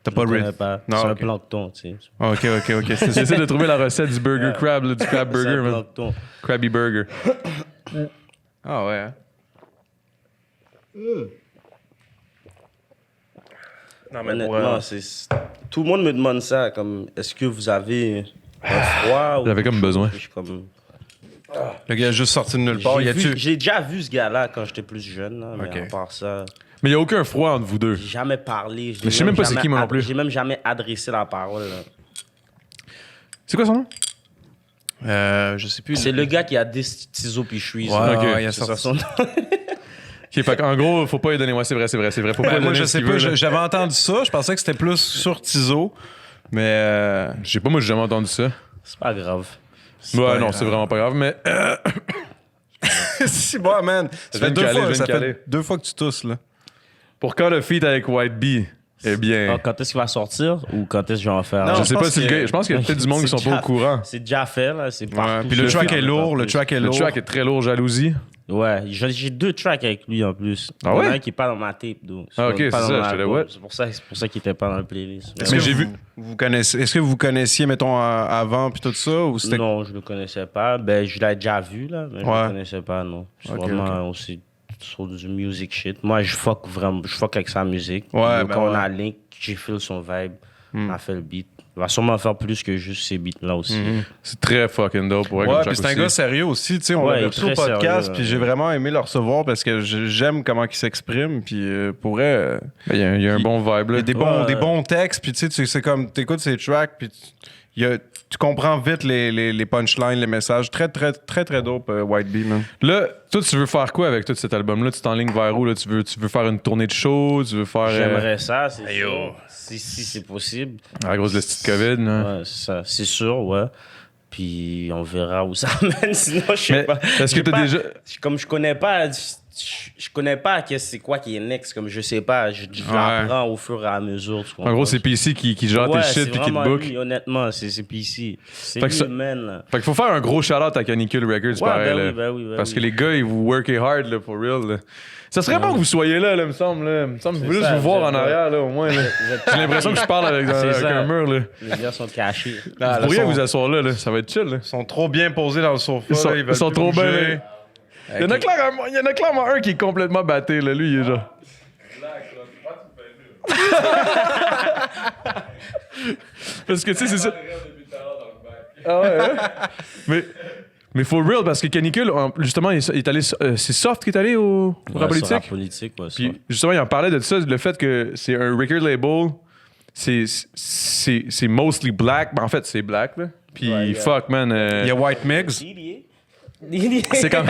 T'as Je pas ne connais read. pas. Non, C'est un ok. plancton, tu sais. Ok. J'essaie de trouver la recette du burger crab, là, du crab C'est burger, un man. plancton. Krabby burger. Ah ouais. Hein? Non, mais Honnêtement, tout le monde me demande ça, comme, est-ce que vous avez un froid? ou J'avais comme quelque besoin. chose? Je suis comme, Le gars est juste sorti de nulle part. J'ai déjà vu ce gars-là quand j'étais plus jeune, là, mais à part ça... Mais il n'y a aucun froid entre vous deux. J'ai jamais parlé. Mais je sais même pas c'est qui, moi non plus. J'ai même jamais adressé la parole. Là. C'est quoi son nom? Je sais plus. C'est le gars qui a des ciseaux puis chouis. Ouais, il y a ça son nom. En gros, faut pas lui donner. Ouais, c'est vrai. Faut pas lui moi, donner je ce sais qu'il pas. veut, là. J'avais entendu ça. Je pensais que c'était plus sur Tizo. Mais. Je sais pas, moi, j'ai jamais entendu ça. C'est pas grave. Ouais, non, c'est vraiment pas grave, mais. Si, bon, man. Ça fait deux fois que tu tousses, là. Pour quand le feat avec White Bee? Eh bien. Quand est-ce qu'il va sortir ou quand est-ce que je vais en faire? Non, je sais pas si le gars. Je pense qu'il y a peut-être du monde qui sont pas au courant. C'est déjà fait, là. C'est partout. Puis le track est lourd. Le track est très lourd, Jalousie. Ouais, j'ai 2 tracks avec lui en plus. Ah Il y en ouais? a un qui est pas dans ma tape, donc. Ah, ok, c'est ça, je te what? C'est pour ça qu'il était pas dans le playlist. Est-ce que vous connaissiez, mettons, avant puis tout ça? Ou c'était... Non, je le connaissais pas. Ben, je l'avais déjà vu, là, mais je le connaissais pas, non. C'est vraiment aussi sur du music shit. Moi, je fuck avec sa musique. Ouais, donc, quand on a link, j'ai fait son vibe, on a fait le beat. Il va sûrement faire plus que juste ces beats-là aussi. C'est très fucking dope. Ouais, puis c'est un gars sérieux aussi. Tu sais, on l'a reçu au podcast, puis j'ai vraiment aimé le recevoir parce que j'aime comment il s'exprime. Puis pourrait. Il y a un bon vibe, là. Il y a des bons textes, puis tu sais, c'est comme. T'écoutes ses tracks, puis tu comprends vite les punchlines, les messages. Très, très, très, très dope, White Bee, man. Là, toi, tu veux faire quoi avec tout cet album-là? Tu t'enlignes vers où? Là? Tu veux faire une tournée de show? Tu veux faire. J'aimerais ça, c'est sûr. Si c'est possible. À cause de la petite COVID, là. Ouais, c'est ça. C'est sûr, ouais. Puis on verra où ça mène. Sinon, je sais pas. Est-ce que t'as déjà. Comme je connais pas. Je connais pas c'est quoi qui est next. Comme je sais pas. Je l'apprends au fur et à mesure. En gros, c'est PC qui gère tes shit puis qui te book. Lui, honnêtement, c'est PC. C'est lui le man, là. Fait qu'il faut faire un gros shout-out à Canicule Records, pareil. Oui, parce que les gars, ils vous workez hard, là, for real. Là. Ça serait bon que vous soyez là, me semble. Là. Me semble, je veux juste vous voir en arrière, là, au moins. Là. J'ai l'impression que je parle avec un mur, là. Les gars sont cachés. Vous pourriez vous asseoir là, ça va être chill, là. Ils sont trop bien posés dans le sofa. Ils sont trop bien. Il y en a clairement un qui est complètement batté, là. Lui, il est genre. Parce que, tu sais, c'est ça. Ah ouais, hein? Mais for real, parce que Canicule, justement, il est allé. C'est Soft qui est allé au rap politique? Rap politique, ouais. Puis, justement, il en parlait de ça, le fait que c'est un record label, c'est mostly black. Ben, en fait, c'est black, là. Puis, fuck, man. Il y a White Mix. C'est comme.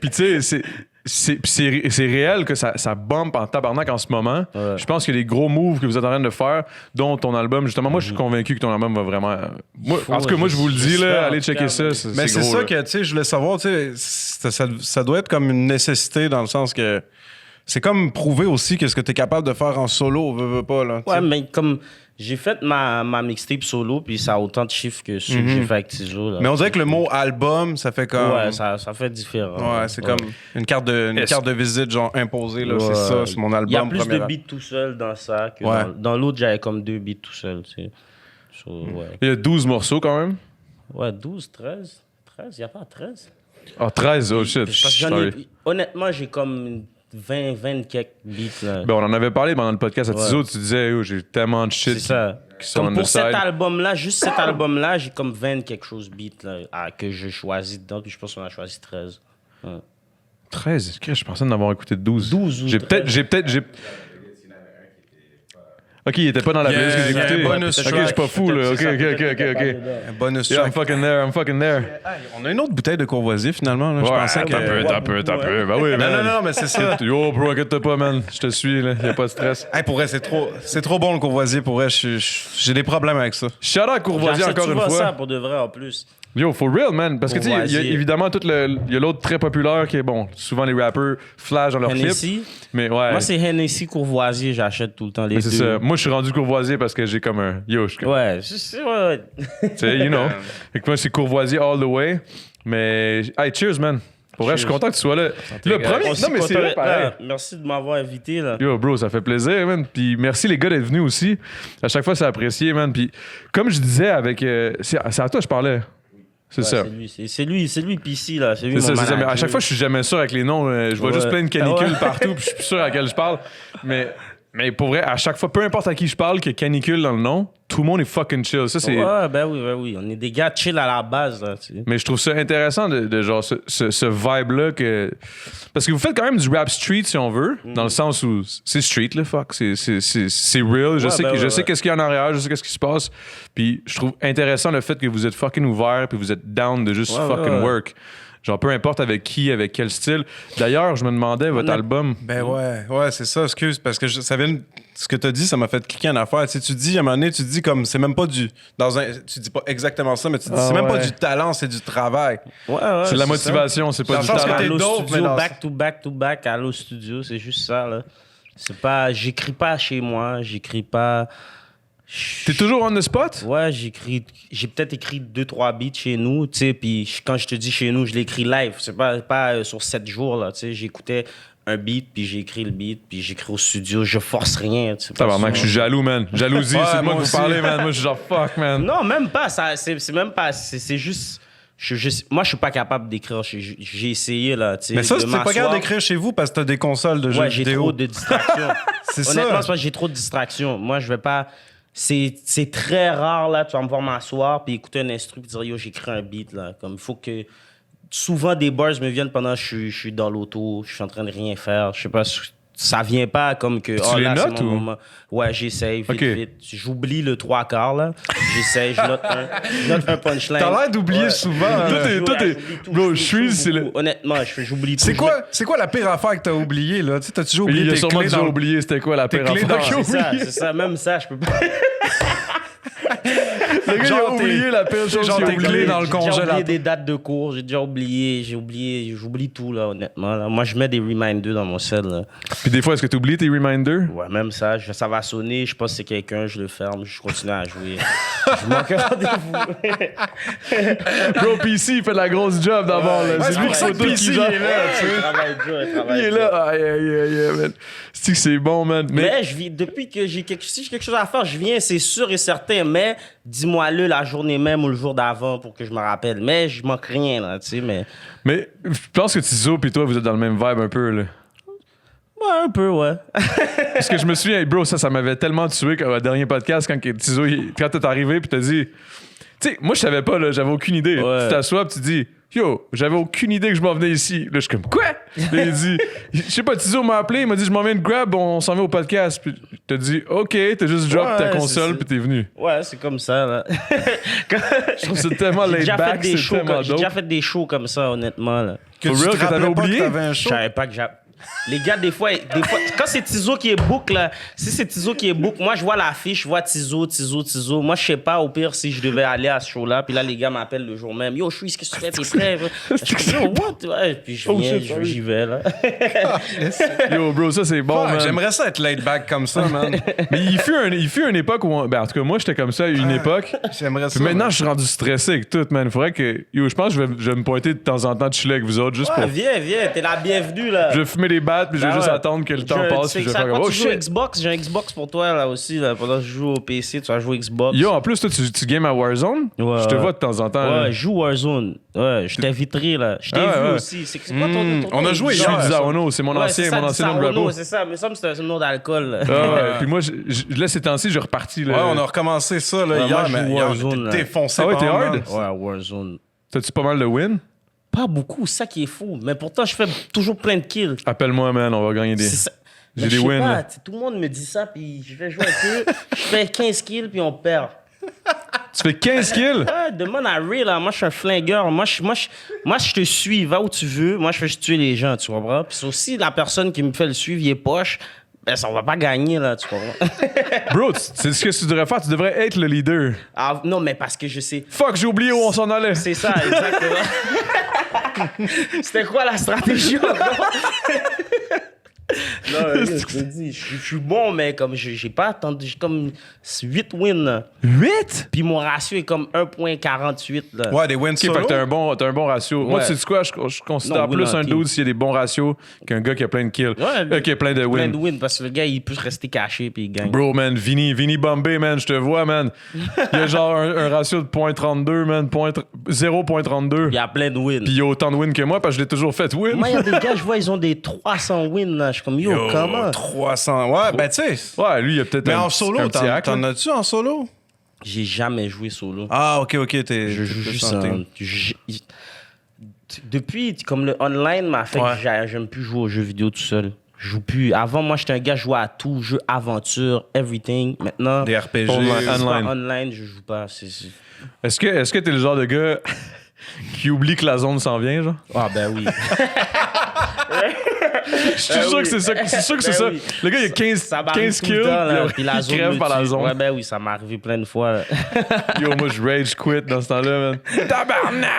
Puis, tu sais, c'est réel que ça bump en tabarnak en ce moment. Ouais. Je pense qu'il y a des gros moves que vous êtes en train de faire, dont ton album. Justement, moi, je suis convaincu que ton album va vraiment. En tout cas, moi, je vous le dis, là, allez checker ça. Mais c'est gros, ça là. que, tu sais, je voulais savoir, tu sais, ça doit être comme une nécessité dans le sens que. C'est comme prouver aussi que ce que tu es capable de faire en solo, veux pas, là. Ouais, mais comme. J'ai fait ma mixtape solo, puis ça a autant de chiffres que ceux que j'ai fait avec Tizo. Là. Mais on dirait que le mot album, ça fait comme. Ouais, ça fait différent. Ouais, c'est comme une carte de visite, genre imposée, là. Ouais. C'est ça, c'est mon album. Il y a plus de beats tout seul dans ça que dans l'autre, j'avais comme 2 beats tout seul, tu sais. Ouais. Il y a 12 morceaux quand même. Ouais, 12, 13. 13, il n'y a pas 13. Ah, 13, oh shit. Honnêtement, j'ai comme 20 quelques beats. Là. Ben, on en avait parlé pendant le podcast à Tizo, tu disais, oh, j'ai tellement de shit. C'est ça. Qui sont comme pour cet side. album-là, juste cet album-là, j'ai comme 20 quelque chose beats là, que je choisis dedans, puis je pense qu'on a choisi 13. Ouais. 13? Je pensais en avoir écouté 12. 12 ou j'ai peut-être. Ok, il était pas dans la playlist que j'ai écouté. Bonus ok, je suis pas fou, là. Ok. Un bonus Yeah, track. I'm fucking there. On a une autre bouteille de Courvoisier, finalement. Là. Je pensais que. T'as peu. Ben oui, man. Non, mais c'est ça. Yo, bro, inquiète pas, man. Je te suis, là. Y'a pas de stress. Hey, pour vrai, c'est trop bon le Courvoisier. Pour vrai, j'ai des problèmes avec ça. Shout out Courvoisier encore une fois. ça pour de vrai en plus. Yo, for real, man. Parce que, tu sais, il y a évidemment il y a l'autre très populaire qui est, bon, souvent les rappers flash dans leurs clips. Mais ouais. Moi, c'est Hennessy Courvoisier, j'achète tout le temps les deux. C'est ça. Moi, je suis rendu Courvoisier parce que j'ai comme un. Yo, je suis comme. Ouais, ouais. Tu sais, you know. Fait que moi, c'est Courvoisier all the way. Mais. Hey, cheers, man. Pour vrai, je suis content que tu sois là. Le premier. Non, mais c'est vrai, pareil. Merci de m'avoir invité, là. Yo, bro, ça fait plaisir, man. Puis merci, les gars, d'être venus aussi. À chaque fois, c'est apprécié, man. Puis comme je disais avec. C'est à toi que je parlais. C'est ça. C'est lui, PC, là. C'est lui, c'est ça. Mais à chaque fois, je suis jamais sûr avec les noms. Je vois juste plein de canicules partout, puis je suis plus sûr à quel je parle. Mais Mais pour vrai, à chaque fois, peu importe à qui je parle, qu'il y a canicule dans le nom, tout le monde est fucking chill. Ça, c'est... Ouais, ben oui. On est des gars chill à la base, là, tu sais. Mais je trouve ça intéressant de genre ce vibe-là que... Parce que vous faites quand même du rap street, si on veut, dans le sens où c'est street, là, fuck. C'est real. Je sais qu'est-ce qu'il y a en arrière, je sais qu'est-ce qui se passe. Puis je trouve intéressant le fait que vous êtes fucking ouvert puis vous êtes down de juste fucking work. Genre, peu importe avec qui, avec quel style. D'ailleurs, je me demandais, votre album... Ben ouais, c'est ça, excuse, parce que ça vient... Ce que t'as dit, ça m'a fait cliquer en affaire. Tu sais, tu dis, à un moment donné, tu dis comme, c'est même pas du... Tu dis pas exactement ça, mais tu dis, c'est même pas du talent, c'est du travail. Ouais, c'est de la motivation, c'est pas du talent. Allo Studio, back to back, Allo Studio, c'est juste ça, là. C'est pas... J'écris pas chez moi, j'écris pas... T'es toujours on the spot? Ouais, j'ai peut-être écrit 2-3 beats chez nous, tu sais, puis quand je te dis chez nous, je l'écris live, c'est pas sur 7 jours, là, tu sais, j'écoutais un beat, puis j'ai écrit le beat, puis j'écris au studio, je force rien, tu sais. Tabarnak, je suis jaloux, man. Jalousie, c'est de moi que vous parlez, man. Moi, je suis genre fuck, man. Non, même pas, c'est même pas, c'est juste... moi, je suis pas capable d'écrire. J'ai essayé, là, tu sais. Mais ça, c'est pas capable d'écrire chez vous parce que t'as des consoles de jeux vidéo. Ouais, j'ai trop de distractions. C'est Honnêtement, ça. c'est parce que j'ai trop de distractions. Moi, je vais pas... C'est très rare, là, tu vas me voir m'asseoir puis écouter un instru puis dire, yo, j'écris un beat, là. Comme, il faut que... Souvent, des bars me viennent pendant que je suis dans l'auto, je suis en train de rien faire. Je sais pas, ça vient pas comme que... Tu les là, notes c'est mon ou... moment. Ouais, j'essaye, vite, Okay. vite. J'oublie le 3/4, là. J'essaye, je note un punchline. T'as l'air d'oublier souvent. Toi, t'es... Bro, je suis... c'est le... Honnêtement, j'oublie tout. C'est quoi la pire affaire que t'as oublié, là? Tu sais, t'as toujours oublié Il a tes sûrement clés déjà dans... oublié c'était quoi la pire clés affaire. dans- C'est ça, même ça, je peux pas. Le gars, il a Genre, oublié la pire chose genre qu'il a tes oublié. clés dans le J'ai déjà oublié congélateur. des dates de cours, j'oublie tout, là, honnêtement. Là. Moi, je mets des reminders dans mon cell, là. Puis des fois, est-ce que tu oublies tes reminders? Ouais, même ça, ça va sonner, je pense que c'est quelqu'un, je le ferme, je continue à jouer. Je manque un rendez-vous. Bro, PC, il fait de la grosse job d'abord. là. C'est lui qui ça que saute tout PC, qui gère. il est là, tu sais. Il travaille dur, il travaille Il est dur. là. Aïe, man. C'est que c'est bon, man. Mais depuis que si j'ai quelque chose à faire, je viens, c'est sûr et certain. Mais dis-moi-le la journée même ou le jour d'avant pour que je me rappelle. Mais je manque rien, là, tu sais, Mais je pense que Tizo et toi, vous êtes dans le même vibe un peu, là. Ouais, un peu, ouais. Parce que je me souviens, bro, ça m'avait tellement tué au dernier podcast quand Tizo, quand t'es arrivé puis t'as dit... Tu sais, moi, je savais pas, là, j'avais aucune idée. Ouais. Tu t'assois puis tu dis... Yo, j'avais aucune idée que je m'en venais ici. Là, je suis comme, quoi? Là, il dit, je sais pas, Tizo m'a appelé, il m'a dit, je m'en viens de grab, on s'en va au podcast. Puis t'as dit, OK, t'as juste drop Ouais, ta c'est console, ça. puis t'es venu. Ouais, c'est comme ça, là. Je trouve ça tellement laid back, c'est tellement J'ai dope. déjà fait des shows comme ça, honnêtement, là. Que For tu real, te que t'avais rappelais pas oublié? que t'avais un Je show. savais pas que les gars, des fois, quand c'est Tizo qui est book, là, si c'est Tizo qui est book, moi, je vois l'affiche, je vois Tizo. Moi, je sais pas, au pire, si je devais aller à ce show-là. Puis là, les gars m'appellent le jour même. Yo, qu'est-ce que tu fais? T'es prêt? Je suis comme, yo, what? Ouais, puis je viens, j'y vais, là. Yo, bro, ça, c'est bon, Fuck, man. j'aimerais ça être laid back comme ça, man. Mais il fut une époque où... Ben, en tout cas, moi, j'étais comme ça à une époque. J'aimerais ça. Puis maintenant, je suis rendu stressé avec tout, man. Faudrait que... Yo, je pense que je vais me pointer de temps en temps de chiller avec vous autres, juste Ouais, pour... viens, t'es la bienvenue, là. Je vais fumer des battes, puis je vais Ben juste ouais. attendre que le temps passe, puis je vais faire comme... Quand Oh, tu joues au shit! Xbox, j'ai un Xbox pour toi, là, aussi, là. Pendant que je joue au PC, tu vas jouer au Xbox. Yo, en plus, toi, tu games à Warzone? Ouais, Je te ouais. vois de temps en temps. là. Ouais, je joue Warzone. Ouais, je t'inviterai, là. Je t'ai Ah, vu ouais. aussi. C'est quoi ton on a joué Je hier. suis du Zarono, c'est mon Ouais, ancien, c'est ça, mon ancien nom de Sarano, rap. c'est ça, mais ça, c'est un nom d'alcool, là. Ah ouais, puis moi, là, ces temps-ci, je reparti. Ouais, on a recommencé ça là, Ouais, hier, moi, je mais joue hier, Warzone, on là. était défoncé. Ah ouais, par t'es moment. hard? Ouais, Warzone. T'as-tu pas mal de win? Pas beaucoup, ça qui est fou. Mais pourtant, je fais toujours plein de kills. Appelle-moi, man, on va gagner des... C'est ça. J'ai Mais des je sais wins, pas, là. tu sais, tout le monde me dit ça, puis je vais jouer un peu. Je fais 15 kills, puis on perd. Tu fais 15 kills? Ah, demande à Ray, là. Moi, je suis un flingueur. Moi, je te suis. Va où tu veux. Moi, je fais juste tuer les gens, tu comprends? Puis c'est aussi la personne qui me fait le suivre, il est poche. Ben, ça, on va pas gagner, là, tu comprends? Bro, c'est ce que tu devrais faire. Tu devrais être le leader. Ah, non, mais parce que je sais. Fuck, j'ai oublié où on s'en allait. C'est ça, exactement. C'était quoi la stratégie encore? Non, je te dis, je suis bon, mais comme j'ai pas attendu, j'ai comme 8 wins. 8? Puis mon ratio est comme 1.48. Là. Ouais, des wins Ok, solo. fait que t'as un bon ratio. Moi, Ouais. tu sais quoi? Je considère Non, win plus en un team. dude s'il y a des bons ratios qu'un gars qui a plein de kills. Ouais, Qui a plein de Plein wins. de wins parce que le gars, il peut rester caché puis il gagne. Bro, man, Vinny Bombay, man, je te vois, man. Il y a genre un ratio de 0.32, man, 0.32. Il y a plein de wins. Puis il y a autant de wins que moi parce que je l'ai toujours fait win. Moi, il y a des gars, je vois, ils ont des 300 wins. Là. Je suis comme, yo, comment? 300. Ouais, ben tu sais. Ouais, lui, il a peut-être Mais un en solo, un petit hack, t'en là. as-tu en solo? J'ai jamais joué solo. Ah, ok, Je joue juste depuis, comme le online m'a fait que j'aime plus jouer aux jeux vidéo tout seul. Je joue plus. Avant, moi, j'étais un gars, je jouais à tout, jeux, aventure, everything. Maintenant, Des RPG. online, je joue pas. Est-ce que t'es le genre de gars qui oublie que la zone s'en vient, genre? Ah, ben oui. Je suis sûr que c'est ça. C'est sûr que c'est ça. oui. Le gars, il a 15 kills, puis la il zone crève me par la tue. zone. Ouais, ben oui, ça m'est arrivé plein de fois. Là. Yo, moi, je rage quit dans ce temps-là, man. Tabarnak!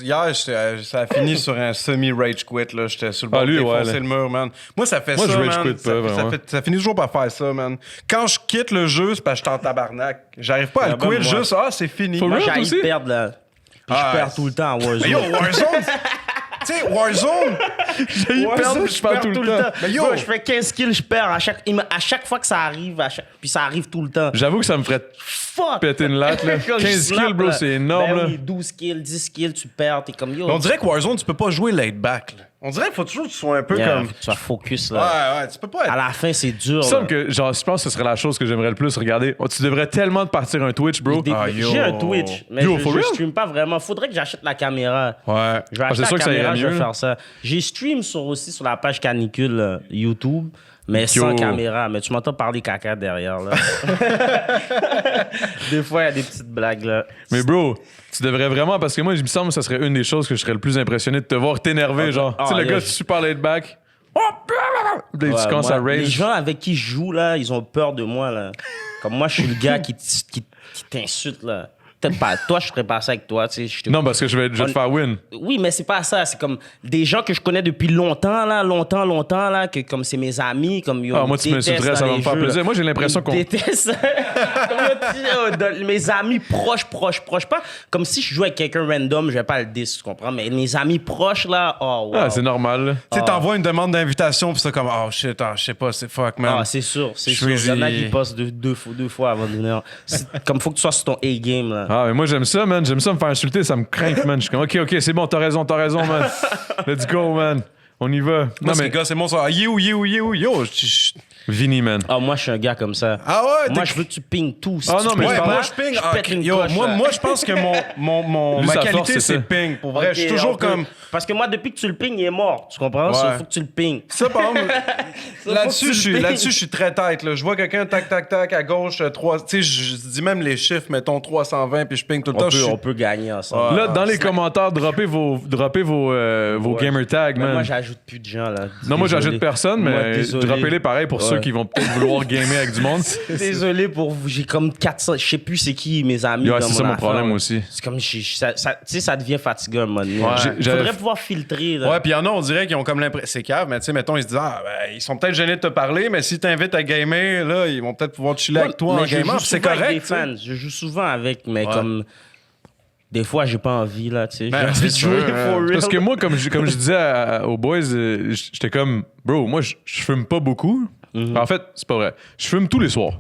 Hier, ça a fini sur un semi-rage quit. Là. J'étais sur le bord de défoncer le mur, man. Moi, ça fait moi, ça, je rage man. quit pas, Ça finit toujours par faire ça, man. Quand je quitte le jeu, c'est parce que je suis en tabarnak. J'arrive pas à le quit, juste, c'est fini. For Moi, real, j'ai aussi? perdre, là. Puis je perds tout le temps à Warzone. Mais yo, Warzone! Tu sais, Warzone! J'ai perdu, je perds tout le temps. Mais yo, je fais 15 kills, je perds à chaque fois que ça arrive, puis ça arrive tout le temps. J'avoue que ça me ferait Fuck! péter une latte, là. Quand je 15 snap, kills, bro, là. c'est énorme, Ben là. oui, 12 kills, 10 kills, tu perds, t'es comme yo. Mais on dirait que Warzone, tu peux pas jouer laid back. Là. On dirait qu'il faut toujours que tu sois un peu comme. Faut que tu sois focus, là. Ouais, tu peux pas être. À la fin, c'est dur. Il me semble là. que, genre, je pense que ce serait la chose que j'aimerais le plus regarder. Oh, tu devrais tellement te partir un Twitch, bro. J'ai un Twitch, mais Yo, je for real? stream pas vraiment. Faudrait que j'achète la caméra. Ouais. Je vais acheter c'est sûr la que ça caméra, irait je vais mieux, faire ça. J'ai stream aussi sur la page Canicule YouTube, mais sans caméra. Mais tu m'entends parler caca derrière, là. Des fois, il y a des petites blagues, là. Mais bro, tu devrais vraiment, parce que moi, il me semble que ça serait une des choses que je serais le plus impressionné de te voir t'énerver, genre. Tu sais, le gars super laid back. Oh, tu commences à Les rage. gens avec qui je joue, là, ils ont peur de moi, là. Comme moi, je suis le gars qui t'insulte, là. Peut-être pas toi, je ferais pas ça avec toi, tu sais. Non, parce que je vais te faire win. Oui, mais c'est pas ça. C'est comme des gens que je connais depuis longtemps, là, que comme c'est mes amis, comme yo, moi, tu m'insulterais, ça va me faire plaisir. Moi, j'ai l'impression qu'on. déteste. Mes amis proches, pas comme si je jouais avec quelqu'un random, je vais pas le diss, tu comprends? Mais mes amis proches, là, oh, wow. Ah, c'est normal, là. Tu sais, t'envoies une demande d'invitation, puis c'est comme, oh shit, je sais pas, c'est fuck, man. Ah, c'est sûr. Il y en a qui passent deux fois avant de venir. Comme faut que tu sois sur ton A-game, là. Ah, mais moi, j'aime ça, man. J'aime ça me faire insulter, ça me craint, man. Je suis comme, OK, c'est bon, t'as raison, man. Let's go, man. On y va. Moi, ces gars, c'est mon ça. Yo. Vinny, man. Ah, moi, je suis un gars comme ça. Ah ouais? Moi, je veux que tu ping tout. Si Ah tu non, mais ping je pas, moi, je ping. pète une Yo, coche, là. moi, je pense que Lui, ma sa force, qualité, c'est c'est ça. ping. Pour vrai, Ok, je suis toujours on peut- comme. Parce que moi, depuis que tu le ping, il est mort. Tu comprends? Ouais. Il faut que tu le ping. Ça, par exemple, faut que tu le là-dessus, je suis très tête. Là. Je vois quelqu'un, tac, à gauche, 3. Tu sais, je dis même les chiffres, mettons 320, puis je ping tout le temps. On peut gagner ensemble. Là, dans les commentaires, droppez vos gamer tags, Mais man. moi, j'ajoute plus de gens, là. Non, moi, Désolé. j'ajoute personne, Moi, mais désolé. droppez-les pareil pour ceux qui vont peut-être vouloir gamer avec du monde. Désolé pour vous. J'ai comme 400. Je sais plus c'est qui mes amis. Ouais, dans c'est ça mon affaire, problème là. aussi. C'est comme. Tu sais, ça devient fatigant, à un moment donné. Il J'avais- faudrait pouvoir filtrer, là. Ouais, puis il y en a, on dirait qu'ils ont comme l'impression. C'est cave, mais tu sais, mettons, ils se disent, ils sont peut-être gênés de te parler, mais si t'invites à gamer, là, ils vont peut-être pouvoir chiller avec toi en Mais je gamant, joue puis c'est souvent avec correct. des tu sais. fans. Je joue souvent avec, mais comme. Des fois, j'ai pas envie, là, tu sais. Ben, J'ai c'est envie de jouer sûr, for real. Parce que moi, comme je disais aux boys, j'étais comme, bro, moi, je fume pas beaucoup. En fait, c'est pas vrai. Je fume tous les soirs.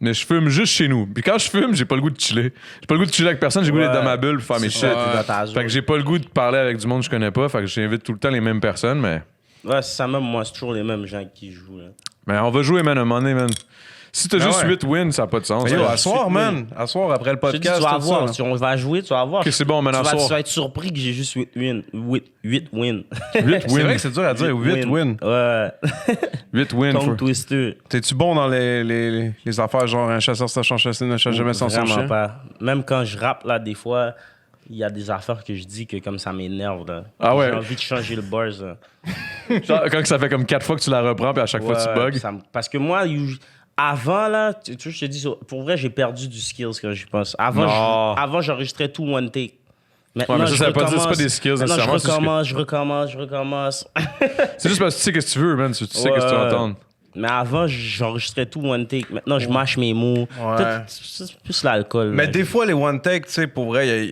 Mais je fume juste chez nous. Puis quand je fume, j'ai pas le goût de chiller. J'ai pas le goût de chiller avec personne, j'ai le goût d'être dans ma bulle, faire mes shit. T'es dans ta zone. Fait que j'ai pas le goût de parler avec du monde que je connais pas. Fait que j'invite tout le temps les mêmes personnes, mais. Ouais, c'est ça même, moi, c'est toujours les mêmes gens qui jouent, là. Mais on va jouer, man, à un moment donné, man. Si t'as Ben juste ouais. 8 wins, ça n'a pas de sens. Mais yo, là. à soir, man. À soir, après le Je te dis, podcast. tu vas tout ça, voir. là. Si on va jouer, tu vas voir. Ok, c'est bon, man, à soir. Tu vas être surpris que j'ai juste 8 wins. 8 wins. 8 C'est vrai wins. que c'est dur à dire, 8 wins. Ouais. 8 wins. Tongue twister. T'es-tu bon dans les affaires genre un chasseur sachant chasser ne chasse jamais sans son Vraiment chien? pas. Même quand je rappe, là, des fois, il y a des affaires que je dis que comme ça m'énerve, là. Ah ouais? J'ai envie de changer le buzz, là. Genre, quand ça fait comme 4 fois que tu la reprends, puis à chaque fois tu Ouais, bugs. parce que moi, avant, là, tu vois, je te dis, pour vrai, j'ai perdu du skills quand j'y pense. Avant, j'enregistrais tout one take. Maintenant, Ouais, mais ça, je ça veut pas dire que c'est recommence. pas des skills Maintenant, nécessairement, c'est juste je recommence. C'est juste parce que tu sais ce que tu veux, man. Tu sais ce que tu veux entendre. Mais avant, j'enregistrais tout one take. Maintenant, je mâche mes mots. Ouais. C'est plus l'alcool. Mais là. des fois, les one take, tu sais, pour vrai,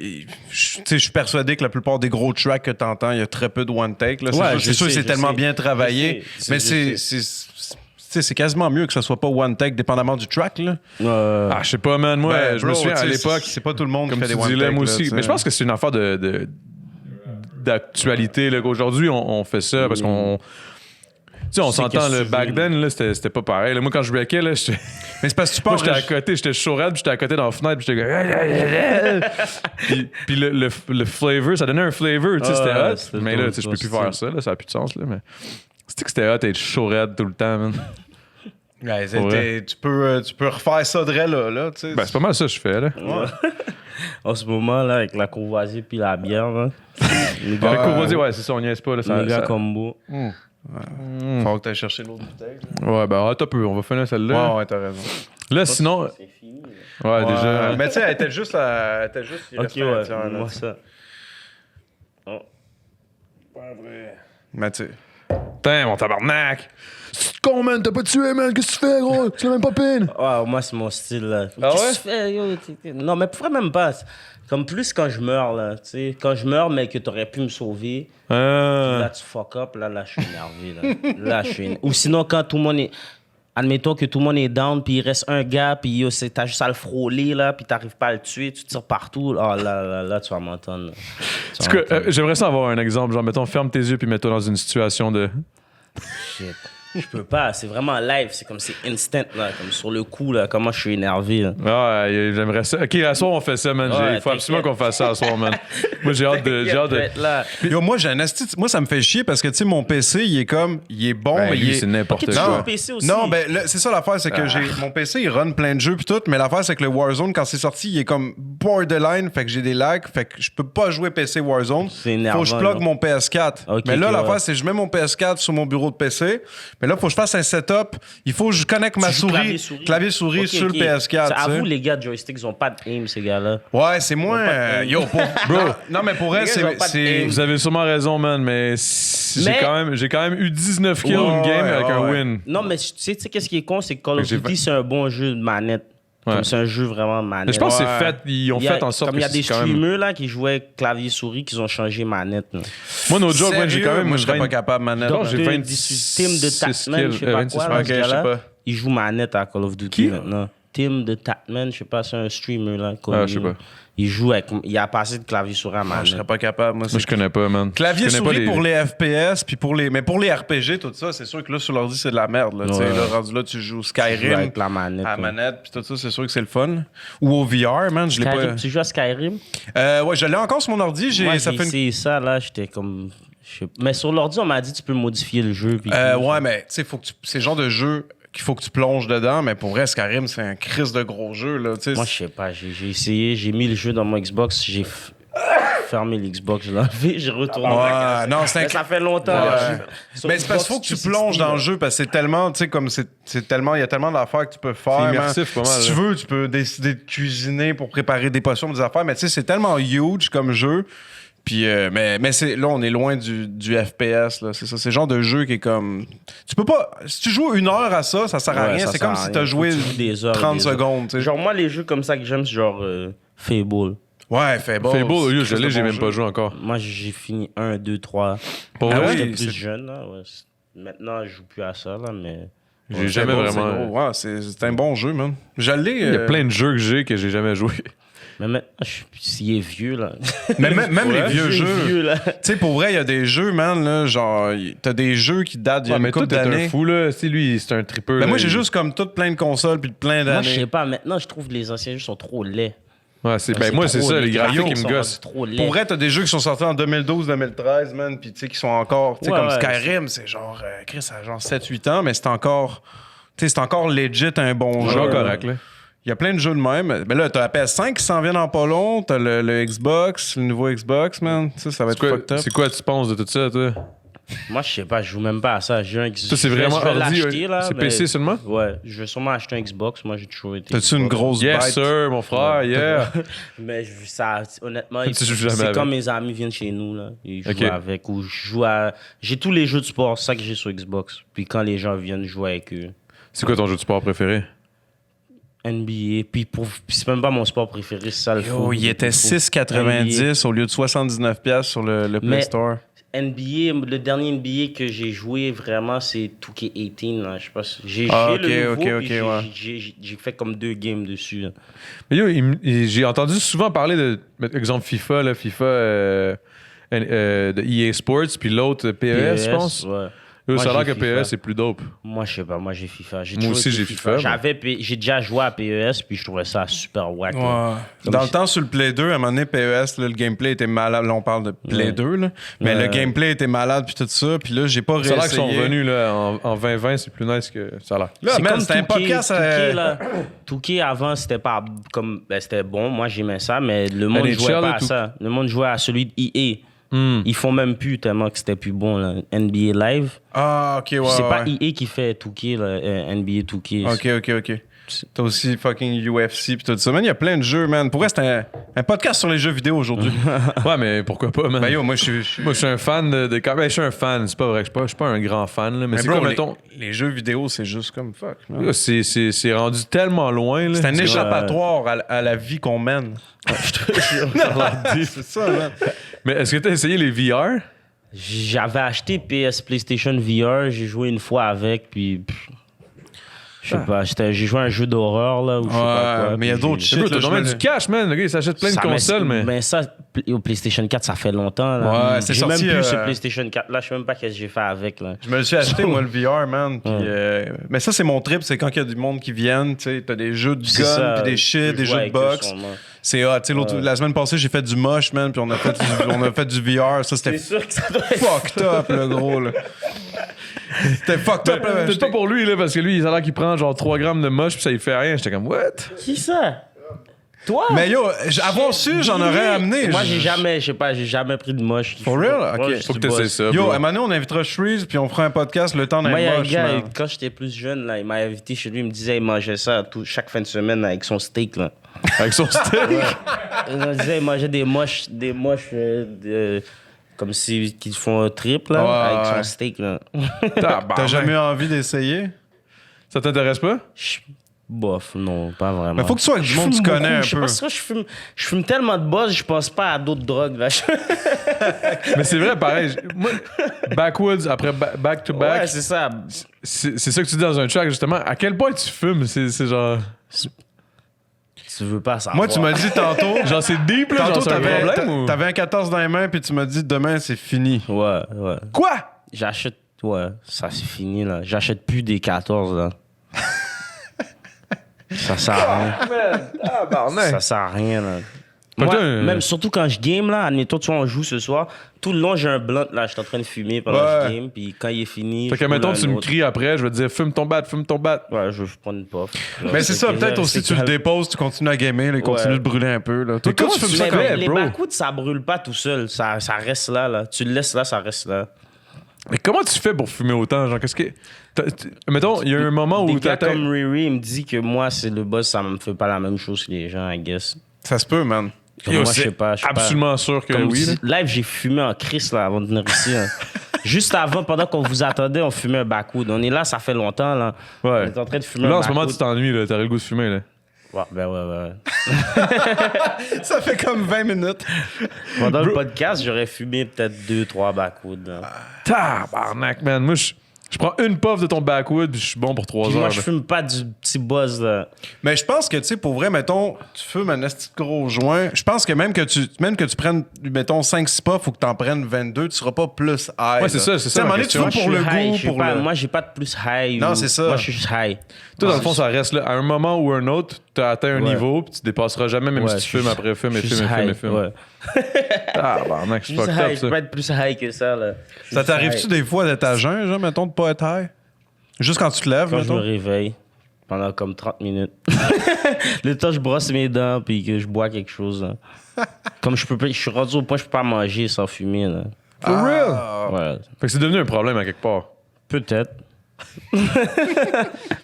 je suis persuadé que la plupart des gros tracks que t'entends, il y a très peu de one take. Là. Ouais, C'est sûr que c'est tellement bien travaillé. Je sais, Mais je sais. c'est quasiment mieux que ça soit pas one take, dépendamment du track. Là. Ah, je sais pas, man. Moi, Ben, je me bro, souviens à tu sais, l'époque. c'est pas tout le monde Comme qui fait tu des one dis là, take. moi là, aussi. tu sais. Mais je pense que c'est une affaire d'actualité. Là, qu'aujourd'hui, on fait ça parce qu'on. sais, on s'entend, le back then, là, c'était pas pareil. Là, moi, quand je breakais, là, j'étais. Mais c'est parce que tu Moi, penses. j'étais à côté, j'étais chaud raide, puis j'étais à côté dans la fenêtre, puis j'étais comme. puis le flavor, ça donnait un flavor, tu sais, c'était hot. Mais là, tu sais, je peux plus faire ça, là, ça a plus de sens, là. Mais c'était que c'était hot d'être chaud raide tout le temps, man. Ouais, tu peux refaire ça de là, tu sais. Ben, c'est pas mal ça que je fais, là. Ouais. En ce moment, là, avec la courvoisier puis la bière, là. Le courvoisier, ouais, c'est ça, on niaise pas, là. Méga combo. Faut que t'ailles chercher l'autre bouteille. Ouais, ben, attends un peu, on va finir celle-là. Ouais, t'as raison. Là, sinon. C'est fini. Ouais, déjà. Mais tu sais, elle était juste. Ok, ouais, moi ça. Oh. Mais tu sais. Putain, mon tabarnak! C'est con, man, t'as pas tué, man, qu'est-ce que tu fais, gros? Tu l'as même pas pine! Ouais, moi, c'est mon style, là. Ah ouais? Qu'est-ce que tu fais, yo? Non, mais pourquoi même pas? Comme plus quand je meurs, là, tu sais. Quand je meurs, mais que t'aurais pu me sauver. Là, tu fuck up, là, je suis énervé, là. Là, je suis énervé. Ou sinon, quand tout le monde est... Admettons que tout le monde est down, puis il reste un gars, puis yo, t'as juste à le frôler, là, puis t'arrives pas à le tuer, tu tires partout. Oh, là, tu vas m'entendre. J'aimerais ça avoir un exemple. Genre, mettons, ferme tes yeux, puis mets-toi dans une situation de... Shit. Je peux pas, c'est vraiment live, c'est comme c'est instant, là, comme sur le coup, là, comment je suis énervé. Là. Ouais, j'aimerais ça. Ok, à soir, on fait ça, man. Ouais, Il faut absolument qu'on fasse ça à soir, man. Moi, j'ai hâte de. Là. Yo, moi, j'ai un asti. Moi, ça me fait chier parce que, tu sais, mon PC, il est bon, Ben, mais lui, il est. c'est n'importe Ok, tu quoi. joues au PC aussi. Non, ben là, c'est ça l'affaire, c'est que mon PC, il run plein de jeux pis tout, mais l'affaire, c'est que le Warzone, quand c'est sorti, il est comme borderline, fait que j'ai des lags, fait que je peux pas jouer PC Warzone. C'est énervant. Faut que je plug là. mon PS4. Ok, mais là, ok, l'affaire, ouais. c'est que je mets mon PS4 sur mon bureau de PC, mais là, faut que je fasse un setup. Il faut que je connecte ma Tu joues souris, clavier-souris Ok, sur ok. le PS4. Ça, tu sais. avoue, les gars de joystick, ils ont pas d'aim, ces gars-là. Ouais, c'est moins. Ils ont pas de- Yo, non, mais pour elle, Les gars, ils ont pas de aim. Vous avez sûrement raison, man, mais j'ai quand même eu 19 kills une game avec un win. Non, mais tu sais qu'est-ce qui est con, c'est que Call of J'ai Duty, c'est un bon jeu de manette. Ouais. Comme c'est un jeu vraiment de manette. Mais je pense que Ouais. c'est fait, ils ont Il y a- fait en sorte comme il y a que des c'est quand même... streamers là, qui jouaient clavier-souris qui ont changé manette. Là. Moi, no joke, man, j'ai quand même... Moi, je serais 20 pas capable, manette. Non, j'ai Dr. 26 Tim de Tatman, je sais pas 26 quoi, là, ok, ce je sais gars-là, pas. il joue manette à Call of Duty maintenant. Tim de Tatman, je sais pas, c'est un streamer là. Connu, je sais pas. Il joue avec... Il a passé de clavier-souris à Je manette. serais pas capable. Moi, Moi, je connais pas, man. Clavier Je connais pas souris pour les FPS, puis mais pour les RPG, tout ça, c'est sûr que là, sur l'ordi, c'est de la merde. Là, tu sais, Ouais. là, rendu là, tu joues Il joue Skyrim avec la manette. à la ouais. manette, puis tout ça, c'est sûr que c'est le fun. Ou au VR, man, je l'ai Skyrim, pas. tu joues à Skyrim? Ouais, je l'ai encore sur mon ordi. Moi, Ça j'ai fait une... essayé ça, là, j'étais comme... Mais sur l'ordi, on m'a dit tu peux modifier le jeu. Puis Ouais, mais tu sais, c'est le genre de jeu qu'il faut que tu plonges dedans, mais pour vrai, Skyrim, c'est un crise de gros jeu, là, tu sais. Moi, je sais pas, j'ai essayé, j'ai mis le jeu dans mon Xbox, j'ai fermé l'Xbox, je l'ai enlevé, j'ai retourné. Ouais, non, c'est Mais un... ça fait longtemps. Ouais. là. Sur Mais c'est parce Xbox qu'il faut que tu 360, plonges dans là. le jeu parce que c'est tellement, tu sais, comme c'est tellement, il y a tellement d'affaires que tu peux faire. C'est immersif, man. pas mal, Si tu là. veux, tu peux décider de cuisiner pour préparer des potions, des affaires, mais tu sais, c'est tellement huge comme jeu. Puis, mais là, on est loin du FPS, là. C'est ça, c'est le genre de jeu qui est comme. Tu peux pas. Si tu joues 1 heure à ça, ça sert à Ouais, rien. ça C'est sert comme à si rien. t'as joué Faut que tu joues des heures et 30 des heures. secondes, tu sais. Genre, moi, les jeux comme ça que j'aime, c'est genre Fable. Ouais, Fable. Fable, c'est yo, un j'ai bon même jeu. pas joué encore. Moi, j'ai fini 1, 2, 3. Pour Ah vrai, oui, J'étais c'est- plus jeune, là. Ouais. Maintenant, je joue plus à ça, là, mais. j'ai jamais Fable, c'est vraiment... gros. Ouais, c'est un bon jeu, man. J'allais. Il y a plein de jeux que j'ai jamais joué. Mais maintenant, s'il est vieux, là. Mais même les vieux Le jeu est jeux. vieux, là. Tu sais, pour vrai, il y a des jeux, man, là, genre, t'as des jeux qui datent d'il y a Ouais, une mais toi, couple t'es un d'années. fou, là. C'est lui, c'est un tripeux. Ben là, moi, j'ai il- juste comme toutes plein de consoles puis plein Moi, je sais d'années. pas. Maintenant, je trouve que les anciens jeux sont trop laids. Ouais, moi, c'est trop ça, laid. les graphiques qui sont me gossent. trop laids. Pour vrai, t'as des jeux qui sont sortis en 2012-2013, man, puis tu sais, qui sont encore, tu sais, Ouais, comme ouais, Skyrim, c'est genre, Chris, ça a genre 7-8 ans, mais c'est encore, tu sais, c'est encore legit un bon jeu. Genre correct, là. Il y a plein de jeux de même. Mais là, t'as la PS5 qui s'en vient dans pas long, t'as le Xbox, le nouveau Xbox, man. Ça va être fucked up. C'est quoi tu penses de tout ça, toi? Moi, je sais pas, je joue même pas à ça. J'ai un Xbox. Ça, c'est vraiment je vais ordi, l'acheter, là, c'est mais- PC seulement? Ouais, je vais sûrement acheter un Xbox. Moi, j'ai toujours été. T'as-tu une Xbox. grosse Yes, bête? sir, mon frère, yeah. Mais ça, honnêtement, Tu joues jamais c'est avec. quand mes amis viennent chez nous, là. Ils jouent Ok. avec. Ou je joue à. J'ai tous les jeux de sport, c'est ça que j'ai sur Xbox. Puis quand les gens viennent jouer avec eux. C'est quoi ton jeu de sport préféré? NBA. Puis c'est même pas mon sport préféré, c'est ça le Yo, fou. il était 6,90 au lieu de 79$ sur le Play Mais- Store. NBA, le dernier NBA que j'ai joué vraiment, c'est 2K18. Là. Je sais pas si- J'ai Ah, joué le ok, nouveau, ok, puis ouais. j'ai fait comme 2 games dessus. Là. Mais yo, j'ai entendu souvent parler de, exemple, FIFA, là, FIFA de EA Sports, puis l'autre PES, je pense. Ouais. Ça a l'air que FIFA. PES c'est plus dope. Moi, je sais pas. Moi, j'ai FIFA. Moi aussi, j'ai FIFA. J'ai déjà joué à PES, puis je trouvais ça super wack. Dans le temps, sur le Play 2, à un moment donné, PES, là, le gameplay était malade. Là, on parle de Play 2, là. Mais le gameplay était malade, puis tout ça. Puis là, j'ai pas réessayé. Ça a l'air qu'ils sont venus là, en 2020, c'est plus nice que ça a l'air. Là, C'est man, comme c'était un podcast. Touquet avant, c'était pas comme. C'était bon, moi j'aimais ça, mais le monde NHL, jouait pas à tout. ça. Le monde jouait à celui de EA. Ils font même plus tellement que c'était plus bon, là. NBA Live. Ah, ok, ouais. C'est pas ouais. EA qui fait Touquet, là, NBA Touquet. Ok. T'as aussi fucking UFC pis tout ça. Man, il y a plein de jeux, man. Pour vrai, c'est un podcast sur les jeux vidéo aujourd'hui. Ouais, mais pourquoi pas, man? Ben yo, moi, je suis... Moi, je suis un fan de... Ben, je suis un fan, c'est pas vrai. Je suis pas un grand fan, là, mais c'est bro, comme, mettons... les jeux vidéo, c'est juste comme fuck, man. Là, c'est rendu tellement loin, là. C'est un échappatoire à la vie qu'on mène. Je te jure. C'est ça, man. Mais est-ce que t'as essayé les VR? J'avais acheté PlayStation VR, j'ai joué une fois avec, puis. Je sais pas, j'ai joué à un jeu d'horreur, là, ou je sais pas quoi. Mais il y a puis d'autres j'ai- shit. T'as quand même du cash, man. Le gars, il s'achète plein de consoles, mais... Mais ça, au PlayStation 4, ça fait longtemps. Là. Ouais, c'est j'ai même sorti, plus ce PlayStation 4. Là, je sais même pas qu'est-ce que j'ai fait avec. Là. Je me le suis acheté, moi, le VR, man. Puis, mais ça, c'est mon trip. C'est quand il y a du monde qui viennent, tu sais, t'as des jeux de C'est gun, ça, puis des shit, des je jeux jouais de avec eux boxe. sûrement. C'est hot. Tu sais, la semaine passée, j'ai fait du mosh, man, puis on a fait du VR. Ça, c'était C'est sûr que ça doit être. fucked up, le gros, là. C'était fucked up, là. Peut-être pas pour lui, là, parce que lui, il a l'air qu'il prend genre 3 grammes de moche, puis ça, il fait rien. J'étais comme, what? Qui ça? Toi? Mais yo, avoir su, j'en aurais amené. Moi, j'ai jamais pris de moche. For real? Ok. Faut que t'essayes ça, Yo, bro. à un moment donné, on invitera Shreeze, puis on fera un podcast le temps d'un Moi, il y a un moche, gars, man. quand j'étais plus jeune, là, il m'a invité chez lui, il me disait qu'il mangeait ça chaque fin de semaine avec son steak. Là. Avec son steak. Il me disait qu'il mangeait des moches comme si qu'ils font un trip là, Ouais, avec ouais. son steak. Là. T'as jamais eu envie d'essayer? Ça t'intéresse pas? Bof, non, pas vraiment. Mais faut que tu sois avec du monde que tu connais un Je sais peu. pas ça, je fume tellement de buzz, je pense pas à d'autres drogues. Là. Mais c'est vrai, pareil. Moi, Backwoods, après back to back, Ouais, c'est ça. c'est ça que tu dis dans un track, justement. À quel point tu fumes? C'est genre... Tu veux pas savoir. Moi, tu m'as dit tantôt... Genre, c'est deep, là? Tantôt, Genre, c'est un problème, ou... t'avais un 14 dans les mains, puis tu m'as dit demain, c'est fini. Ouais. Quoi? J'achète. Ouais, ça c'est fini là. J'achète plus des 14 là. Ça sert à rien. Ça sert à rien là. Moi, Putain, même surtout quand je game là, admettons, tu vois, on joue ce soir, tout le long j'ai un blunt là, je suis en train de fumer pendant que je game, puis quand il est fini. Fait je que, roule mettons, un tu me autre. cries après, je vais te dire, fume ton bat. Ouais, je vais prendre une puff. Mais c'est ça, peut-être aussi, tu le déposes, tu continues à gamer, là, il continue Ouais. de brûler un peu. Là. Toi, comment tu fumes tu ça fais, comme... Les bro? backwoods, ça brûle pas tout seul, ça reste là, là. Tu le laisses là, ça reste là. Mais comment tu fais pour fumer autant? Genre, qu'est-ce que... Mettons, il y a un moment Des où gars t'atteins... comme Riri, il me dit que moi, c'est le boss, ça me fait pas la même chose que les gens, I guess. Ça se peut, man. Comme Yo, moi, je c'est sais pas. absolument sûr que Comme oui. là. live, j'ai fumé en crise là, avant de venir ici. Hein. Juste avant, pendant qu'on vous attendait, on fumait un backwood. On est là, ça fait longtemps. Là. Ouais. On est en train de fumer Là, un en ce moment, backwood. tu t'ennuies, là. T'aurais le goût de fumer, là. Ouais, ben ouais. Ça fait comme 20 minutes. Pendant le podcast, j'aurais fumé peut-être 2-3 backwoods. là. Tabarnak, man. Moi, je prends une puff de ton backwood, puis je suis bon pour 3 Puis heures. moi, là. je fume pas du petit buzz. Là. Mais je pense que, tu sais, pour vrai, mettons, tu fumes un esti de gros joint. Je pense que même que tu prennes, mettons, 5-6 puffs ou que t'en prennes 22, tu seras pas plus high. Ouais, c'est ça, c'est Tu sais, ça, à un moment ma donné, tu question. vas pour le Je suis high, goût, j'ai pour pas- le... Moi, j'ai pas de plus high. Non, ou- c'est ça. Moi, je suis juste high. Toi, dans le fond, ça reste là. À un moment ou un autre, t'as atteint un Ouais. niveau, puis tu dépasseras jamais, même Ouais, si je tu suis fumes juste- après fume et je suis fume et juste fume et high, fume. ouais. Tabarnak, c'est Je suis fucked juste up, high, je ça. peux pas être plus high que ça. Là. Je suis Ça juste t'arrive-tu high. des fois d'être à jeun, genre, mettons, de pas être high? Juste quand tu te lèves, Quand je me mettons? réveille, pendant comme 30 minutes. Le temps, je brosse mes dents puis que je bois quelque chose. Là. Comme je suis rendu au point, je peux pas manger sans fumer. Là. For real? Ouais. Fait que c'est devenu un problème à quelque part. Peut-être.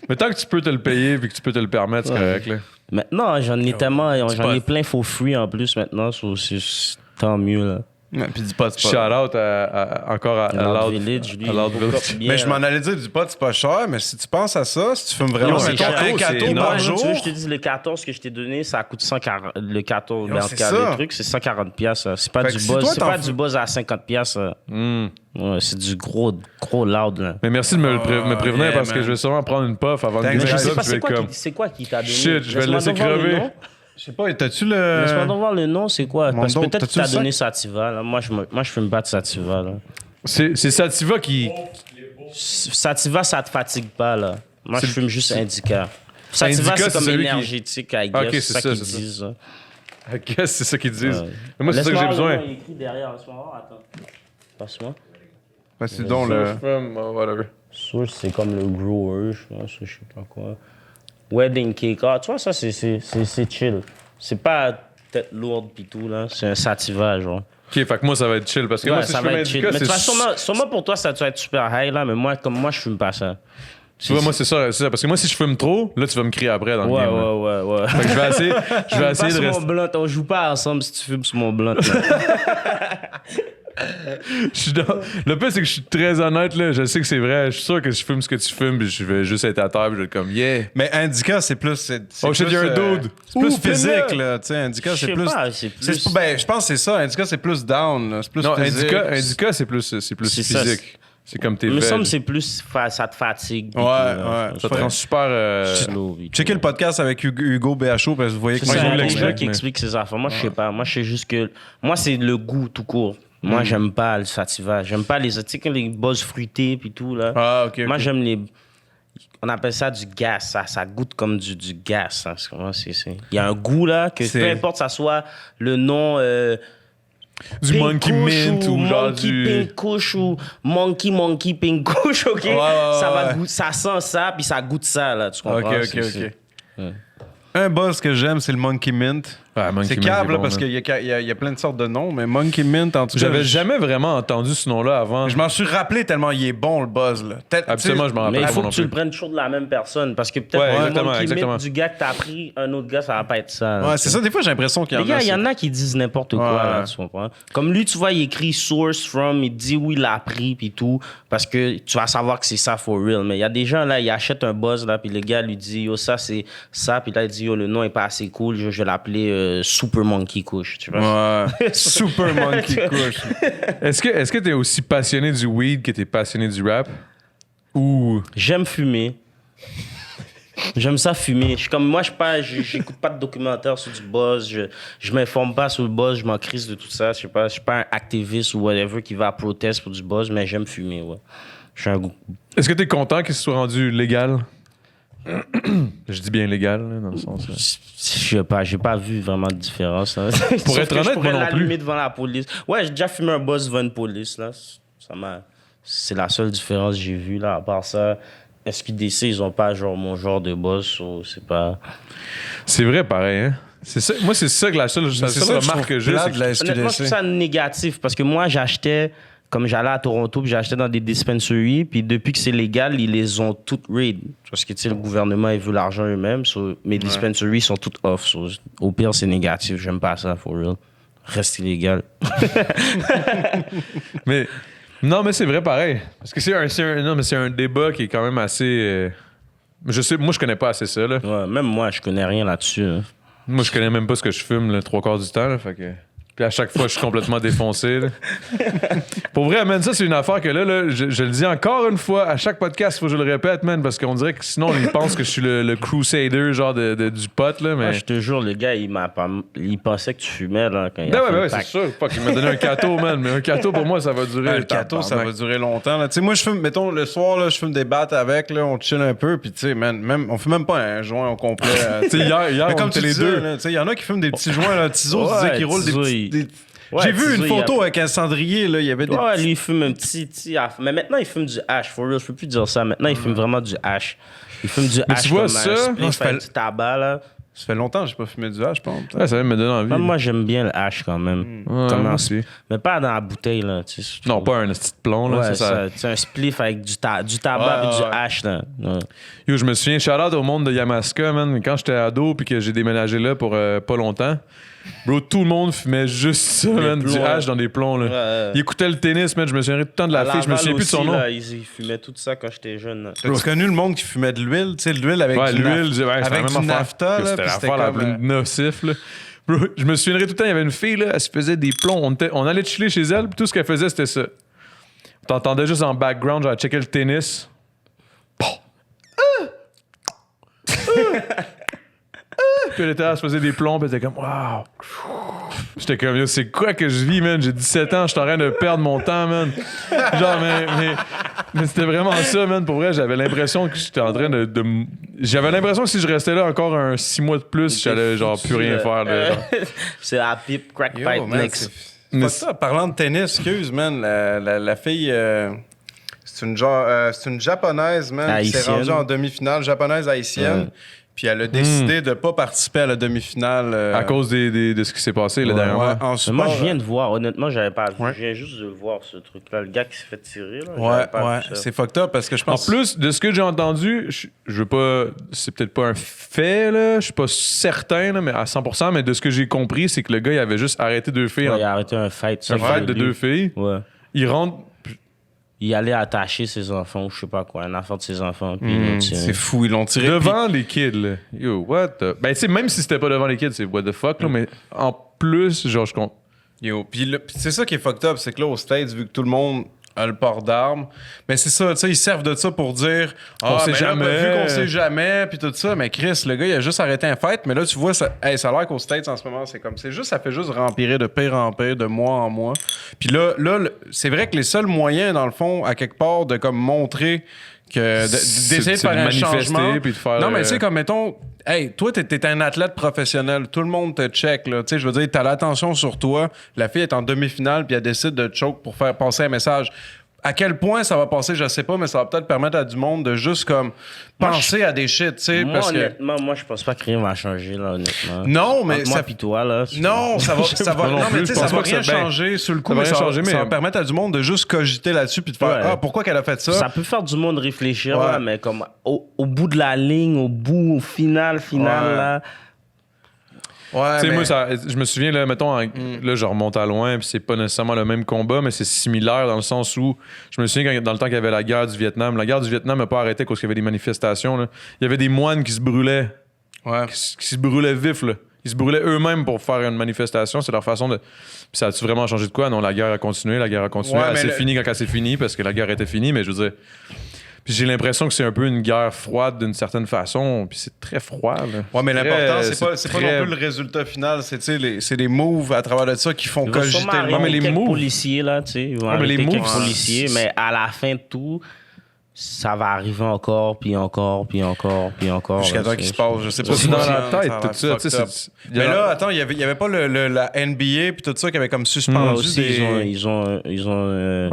Mais tant que tu peux te le payer puis que tu peux te le permettre, c'est correct, là. Maintenant, j'en ai tellement. J'en pas- ai plein for free en plus maintenant. C'est tant mieux. Là. Ouais, puis dis pas, Shout out encore à Loud Loud Village, lui, à Loud il Village. hook up bien, Mais je m'en là. allais dire, du pot, c'est pas cher, mais si tu penses à ça, si tu fumes vraiment Yo, c'est mettons, cadeau, un c'est cadeau énorme. par Tu jour... veux, je te dis, le 14 que je t'ai donné, ça coûte 140. Le 14, Yo, ben, en c'est tout cas, ça. le truc, c'est 140 piastres. C'est pas Fait du que si buzz. toi, C'est t'en pas fous- du buzz à 50 piastres. Hmm. Ouais, c'est du gros loud. Là. Mais merci de me prévenir yeah, parce que man. je vais sûrement prendre une puff avant de Thanks, goûter Mais je guys. sais ça. pas, puis je vais être comme... c'est quoi qui t'a donné. Shit, je vais le Laisse-moi laisser donc voir le crever. nom. Je sais pas, t'as-tu le... Laisse-moi donc voir le nom, c'est quoi? Parce que Mon peut-être don, que tu t'as t'as-tu le donné Sativa. Là. Moi, je fume pas de Sativa. Là. C'est Sativa qui... Sativa, ça te fatigue pas, là. Moi, je fume juste Indica. Sativa, c'est comme énergétique, I guess. Ok, c'est ça qu'ils disent. Ok, c'est ça qu'ils disent. Mais moi, c'est ça que j'ai besoin. Il écrit derrière, attends. Passe-moi. C'est donc le... Whatever. Source, c'est comme le grower, je sais pas quoi. Wedding cake, tu vois, ça, c'est chill. C'est pas tête lourde pis tout, là. C'est un sativa, genre. Ok, fait que moi, ça va être chill. Parce que moi, si ça je fume va être chill. Indica, Mais c'est... sûrement pour toi, ça doit être super high, là. Mais moi, je fume pas ça. Tu vois, moi, c'est ça. Parce que moi, si je fume trop, là, tu vas me crier après dans le game. Ouais. Fait que je vais essayer de rester... mon blunt. On joue pas ensemble si tu fumes sur mon blunt, là. Le pire, c'est que je suis très honnête, là. Je sais que c'est vrai. Je suis sûr que je fume ce que tu fumes, puis je vais juste être à terre, puis je vais être comme, yeah. Mais Indica, c'est plus... Oh, shit, il y a un dude. C'est plus physique, là. Tu sais, Indica, c'est plus... C'est plus... Ben, je pense que c'est ça. Indica, c'est plus down, là. C'est plus physique. Indica, c'est plus physique. C'est comme tes Il me semble veg. que c'est plus... Ça te fatigue. Ouais. Ça te rend super... Checkez le podcast avec Hugo BHO, parce que vous voyez que C'est moi, un je gars qui explique ses affaires. Moi, je sais pas. Moi, je sais juste que... Moi, c'est le goût tout court. Moi, j'aime pas le sativa. J'aime pas les... Tu sais, quand les buzz fruités puis tout, là. Ah, OK. Moi, j'aime les... On appelle ça du gaz. Ça goûte comme du gaz. Hein. Il y a un goût, là, que peu importe ça soit le nom... du Pink monkey Kush mint ou genre monkey du... pink kush ou monkey pink kush, OK? Ça va goûter... Ça sent ça, puis ça goûte ça, là. Tu comprends? OK. Un buzz que j'aime, c'est le Monkey Mint. Ouais, Monkey C'est Mint, câble, bon, parce man. qu'il y a plein de sortes de noms, mais Monkey Mint, en tout cas... J'avais jamais vraiment entendu ce nom-là avant. Je m'en suis rappelé tellement il est bon, le buzz, là. Absolument, je m'en rappelle Mais il pas faut non que tu le plus. prennes toujours de la même personne, parce que peut-être Ouais, le exactement, monkey exactement. mint du gars que t'as pris, un autre gars, ça va pas être ça. là, Ouais, tu sais. c'est ça. Des fois, j'ai l'impression qu'il y en Les a... gars, il y en a qui disent n'importe quoi, Ouais. là, tu comprends? Comme lui, tu vois, il écrit source from, il dit où il l'a pris, puis tout, parce que tu vas savoir que c'est ça for real. Mais il y a des gens, là, ils achètent un buzz, là, puis le gars lui dit, yo, ça, c'est ça, puis là, il dit, yo, le nom est pas assez cool, je vais l'appeler Super Monkey Kush, tu vois? Ouais. Super Monkey Kush. Est-ce que t'es aussi passionné du weed que t'es passionné du rap? Ou... J'aime fumer. J'aime ça fumer. Je suis comme moi, j'écoute pas de documentaire sur du buzz. Je m'informe pas sur le buzz. Je m'en crise de tout ça. Je suis pas un activiste ou whatever qui va à proteste pour du buzz, mais j'aime fumer. Ouais. Je suis un goût. Est-ce que t'es content qu'il soit rendu légal? Je dis bien légal, là, dans le sens... Je sais pas, j'ai pas vu vraiment de différence. Hein. Pour Sauf être que honnête, je pourrais moi non plus. l'allumer devant la police. Ouais, j'ai déjà fumé un buzz devant une police. Là. C'est la seule différence que j'ai vue. Là. À part ça, SQDC, ils ont pas genre mon genre de buzz. So c'est pas... C'est vrai, pareil, hein? C'est ça, moi, c'est ça que la seule remarque que j'ai. C'est que... Honnêtement, je trouve ça négatif parce que moi, j'achetais, comme j'allais à Toronto, puis j'achetais dans des dispensaries, puis depuis que c'est légal, ils les ont toutes raid. Parce que, tu sais, le gouvernement, il veut l'argent eux-mêmes, so, mes dispensaries sont toutes off. So, au pire, c'est négatif. J'aime pas ça, for real. Reste illégal. Mais non, mais c'est vrai pareil. Parce que c'est un débat qui est quand même assez... Je sais, moi, je connais pas assez ça, là. Ouais, même moi, je connais rien là-dessus. Hein. Moi, je connais même pas ce que je fume, le 3/4 du temps, là, fait que... Puis à chaque fois, je suis complètement défoncé. Là. Pour vrai, man, ça, c'est une affaire que là je le dis encore une fois, à chaque podcast, il faut que je le répète, man, parce qu'on dirait que sinon, ils pensent que je suis le crusader, genre, du pot, là, mais... Ouais, je te jure, le gars, il pensait que tu fumais, là, quand il a Ben fait le ouais, c'est pack. sûr. Fuck, il m'a donné un cateau, man, mais un cateau, pour moi, ça va durer... Le cateau, ça va durer longtemps. Tu sais, moi, je fume, mettons, le soir, là, je fume des battes avec, là, on chill un peu, puis tu sais, man, on fume même pas un joint au complet. Tu sais, hier, Mais on comme était tu les disais, deux. tu sais, il y en a qui fument des petits joints, là, Tizo, tu disais qu'ils roulent des Tizo, petits... Ouais, J'ai vu Tizo, une photo avec un cendrier, là, il y avait des... Ouais, lui, il fume un petit mais maintenant, il fume du hash, for real. Je peux plus dire ça. Maintenant, il fume vraiment du hash. Il fume du hash tu vois comme ça? un spliff Non, ça fait- avec du tabac, là. Ça fait longtemps que j'ai pas fumé du hash, je pense. Ouais, ça va me donner envie. Même moi, j'aime bien le hash quand même. Ouais, Comme moi un aussi. mais pas dans la bouteille, là. Tu sais, Non, pas un petit plomb, là. Ouais, ça. c'est un spliff avec du tabac et du hash, là. Ouais. Yo, je me souviens, shout-out au monde de Yamaska, man. Quand j'étais ado puis que j'ai déménagé là pour pas longtemps, bro, tout le monde fumait juste ça, man, plombs, du hash ouais. dans des plombs, là. Ouais. Ils écoutaient le tennis, man. Je me souviens tout le temps de la À fille. Je me Laval souviens plus de son aussi, nom. là, ils fumaient tout ça quand j'étais jeune. Là. T'as connu le monde qui fumait de l'huile, tu sais, l'huile avec Ouais, du l'huile, naf- ouais, avec du nafta, là, C'était puis c'était l'affaire la comme... plus nocif, là. Bro, je me souviendrai tout le temps, il y avait une fille, là, elle se faisait des plombs. On allait chiller chez elle, puis tout ce qu'elle faisait, c'était ça. T'entendais juste en background, genre, elle checkait le tennis. Puis elle était là, elle se faisait des plombs, puis elle était comme, waouh. J'étais comme, yo, c'est quoi que je vis, man? J'ai 17 ans, je suis en train de perdre mon temps, man. Genre, mais Mais c'était vraiment ça, man. Pour vrai, j'avais l'impression que j'étais en train de... J'avais l'impression que si je restais là encore 6 mois de plus, j'allais genre plus rien faire. C'est la pipe crack Yo, pipe man, next. c'est ça, parlant de tennis, excuse, man, la fille, c'est une japonaise, man, qui s'est Haïtienne. rendue en demi-finale, japonaise haïtienne. Puis elle a décidé de pas participer à la demi-finale. À cause de ce qui s'est passé là, dernièrement. en Mais sport, moi, je viens de voir. Honnêtement, j'avais pas vu. Ouais. Je viens juste de voir ce truc-là. Le gars qui s'est fait tirer. Là, Ouais, j'avais pas ouais, vu ça. c'est fucked up parce que je En pense... plus de ce que j'ai entendu, je veux pas. C'est peut-être pas un fait, là. Je suis pas certain, là, mais à 100%, mais de ce que j'ai compris, c'est que le gars, il avait juste arrêté 2 filles. Ouais, il a arrêté un fight. ça, Un fight de lui. 2 filles. Ouais. Il rentre. Il allait attacher ses enfants ou je sais pas quoi, un enfant de ses enfants. Puis ils l'ont tiré. C'est fou, ils l'ont tiré. Devant les kids, là. Yo, what the... Ben, tu sais, même si c'était pas devant les kids, c'est what the fuck, là, mais en plus, genre, je compte. Yo, puis c'est ça qui est fucked up, c'est que là, aux States, vu que tout le monde a le port d'armes, mais c'est ça, tu sais, ils servent de ça pour dire On sait mais là, jamais. vu qu'on sait jamais, puis tout ça, mais Chris, le gars, il a juste arrêté un fight, mais là, tu vois, ça a l'air qu'aux States, en ce moment, c'est comme, ça fait juste rempirer de pire en pire, de mois en mois. Puis là, c'est vrai que les seuls moyens, dans le fond, à quelque part, de comme montrer que d'essayer de C'est faire un manifester, changement. puis de faire, Non, mais tu sais, comme mettons, hey, toi, t'es un athlète professionnel, tout le monde te check, là. Tu sais, je veux dire, t'as l'attention sur toi. La fille est en demi-finale, puis elle décide de te choke pour faire passer un message. À quel point ça va passer, je sais pas, mais ça va peut-être permettre à du monde de juste comme penser à des shit, tu sais, Moi, parce que. honnêtement, moi, je pense pas que rien va changer, là, honnêtement. Non, mais Entre moi ça. pis toi, là. Non, ça va, non non, mais plus, tu sais, je ça pense va pas que rien ça- ben, changer sur le coup, ça va mais rien ça, changer, ça mais- va permettre à du monde de juste cogiter là-dessus puis de faire Ouais. pourquoi qu'elle a fait ça? Ça peut faire du monde réfléchir, Ouais. là, mais comme au bout de la ligne, au final, Ouais. là. Ouais, Tu sais, mais- moi, je me souviens, là, mettons, là, je remonte à loin, puis c'est pas nécessairement le même combat, mais c'est similaire dans le sens où, je me souviens, dans le temps qu'il y avait la guerre du Vietnam, la guerre du Vietnam n'a pas arrêté parce qu'il y avait des manifestations, là. Il y avait des moines qui se brûlaient, Ouais. qui se brûlaient vifs, là. Ils se brûlaient eux-mêmes pour faire une manifestation, c'est leur façon de... Puis ça a-tu vraiment changé de quoi? Non, la guerre a continué, Ouais, elle mais s'est finie quand elle s'est finie, parce que la guerre était finie, mais je veux dire... Puis j'ai l'impression que c'est un peu une guerre froide d'une certaine façon, puis c'est très froid, là. Ouais, mais l'important, c'est pas très- non plus le résultat final, c'est, tu sais, c'est les moves à travers de ça qui font Ils vont cogiter sûrement le arrêter monde. mais les quelques moves- policiers, là, tu sais. Ils vont Ouais, mais les arrêter quelques moves, policiers, mais à la fin de tout, ça va arriver encore, puis encore, puis encore, puis encore. Jusqu'à là, temps c'est- qu'il se passe, je sais pas C'est si dans ça- la tête, a tout l'air ça, tu sais, fucked c'est- up. Mais là, attends, il y avait pas la NBA puis tout ça qui avait comme Ah, suspendu aussi, des... ils ont Ouais, il y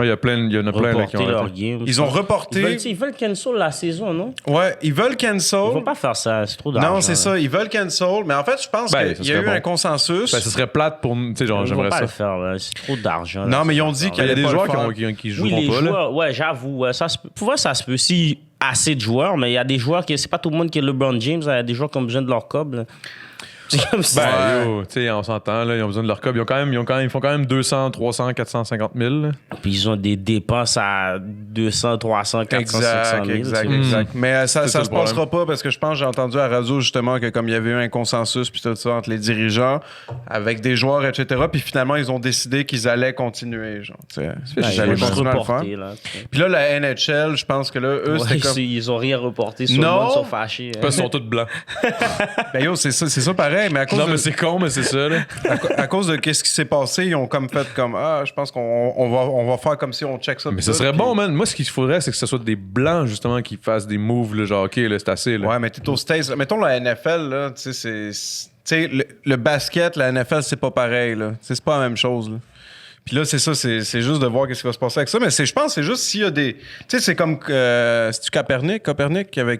en a plein là, qui reporté ont leur arrêté. game. Ils ont reporté... Ils veulent cancel la saison, non? Ouais, ils veulent Ils vont cancel. pas faire ça, c'est trop d'argent. Non, c'est là. ça, ils veulent cancel. Mais en fait, je pense Ben, ça qu'il y a serait eu bon. un consensus. Ben, ce serait plate pour nous, tu sais, genre, Ils vont j'aimerais pas ça. le faire, là. C'est trop d'argent. là. Non, mais ils ont dit Il qu'il y a allait des pas joueurs le faire. qui Oui, joueront les pas, là. joueurs, ouais, j'avoue. Ouais, ça se peut. Pour moi, ça se peut. Si assez de joueurs, mais il y a des joueurs qui. C'est pas tout le monde qui est LeBron James. Il y a des joueurs qui ont besoin de leur cob. là. C'est comme ça. Ben, yo, tu sais, on s'entend, là, ils ont besoin de leur cob. Ils font quand même 200, 300, 450 000. là. Puis ils ont des dépenses à 200, 300, 400, 500 000. Exact. tu sais. Mais ça C'est se le passera pas parce que je pense que j'ai entendu à radio justement que comme il y avait eu un consensus puis tout ça entre les dirigeants avec des joueurs, etc. Puis finalement, ils ont décidé qu'ils allaient continuer. Genre, tu sais. Ouais, Ils ils allaient vont juste continuer à le faire. reporter. Là, tu sais. Puis là, la NHL, je pense que là, eux, Ouais, c'était comme... ils ont rien reporté. Sur Non. le monde, ils sont fâchés. hein. Parce qu'ils sont tous blancs. Ben yo, c'est ça pareil, mais à cause Non, de... mais c'est con, mais c'est ça, là. à cause de qu'est-ce qui s'est passé, ils ont comme fait comme je pense qu'on va faire comme si on check ça. Mais puis ça tout, serait puis- bon, man. Moi, ce qu'il faudrait, c'est que ce soit des blancs, justement, qui fassent des moves, là, genre, OK, là, c'est assez, là. Ouais, mais t'es aux States. Mettons la NFL, là, tu sais, c'est. Tu sais, le basket, la NFL, c'est pas pareil, là. Tu sais, c'est pas la même chose, là. Puis là, c'est ça, c'est juste de voir qu'est-ce qui va se passer avec ça. Mais je pense que c'est juste s'il y a des... Tu sais, c'est comme... c'est-tu Copernic qui avait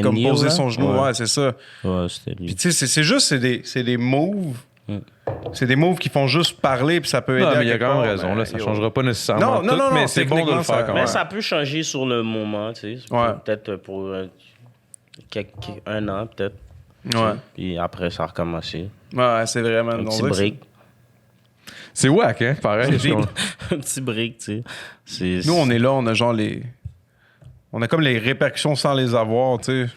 comme Neil, posé là? son genou. Ouais. Ouais, c'est ça. Ouais, c'était lui. Puis tu sais, c'est juste... C'est des moves... C'est des moves qui font juste parler, puis ça peut aider Non, à mais il y a quelque quand même part, raison, mais là. Ça yo. changera pas nécessairement Non, tout, non, mais c'est bon de le techniquement, faire ça- quand Mais même. ça peut changer sur le moment, tu sais. Ouais. Peut-être pour un an, peut-être. Ouais. Puis après, ça a recommencé. Ouais, c'est vraiment... Un petit break. C'est whack, hein, pareil. Un petit break, tu sais. Nous, on est là, on a genre les... On a comme les répercussions sans les avoir, tu sais.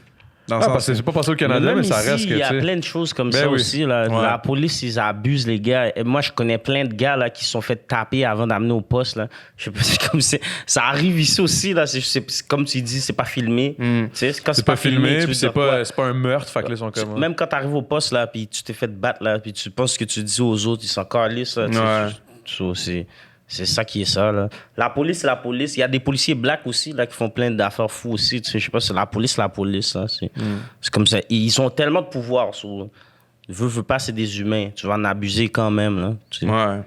Dans le Ah, sens parce que c'est pas passé au Canada, même mais ça ici, reste que, il y a tu sais. plein de choses comme Ben ça oui. aussi. Là. Ouais. La police, ils abusent, les gars. Et moi, je connais plein de gars là, qui se sont fait taper avant d'amener au poste. Là. Je sais pas, c'est comme ça arrive ici aussi. Là. C'est comme tu dis, c'est pas filmé. Tu sais, quand C'est pas filmé, tu veux puis c'est dire quoi? pas un meurtre, fait que là, ils sont comme... Même quand tu arrives au poste, là, puis tu t'es fait battre, là, puis tu penses que tu dis aux autres, ils sont calisses. Là, tu sais, Ouais. ça, C'est ça qui est ça, là. La police, c'est la police. Il y a des policiers blacks aussi, là, qui font plein d'affaires fous aussi. Tu sais, je sais pas, c'est la police, hein. C'est comme ça. Ils ont tellement de pouvoir. Veux pas, c'est des humains. Tu vas en abuser quand même, là. Tu sais. Ouais.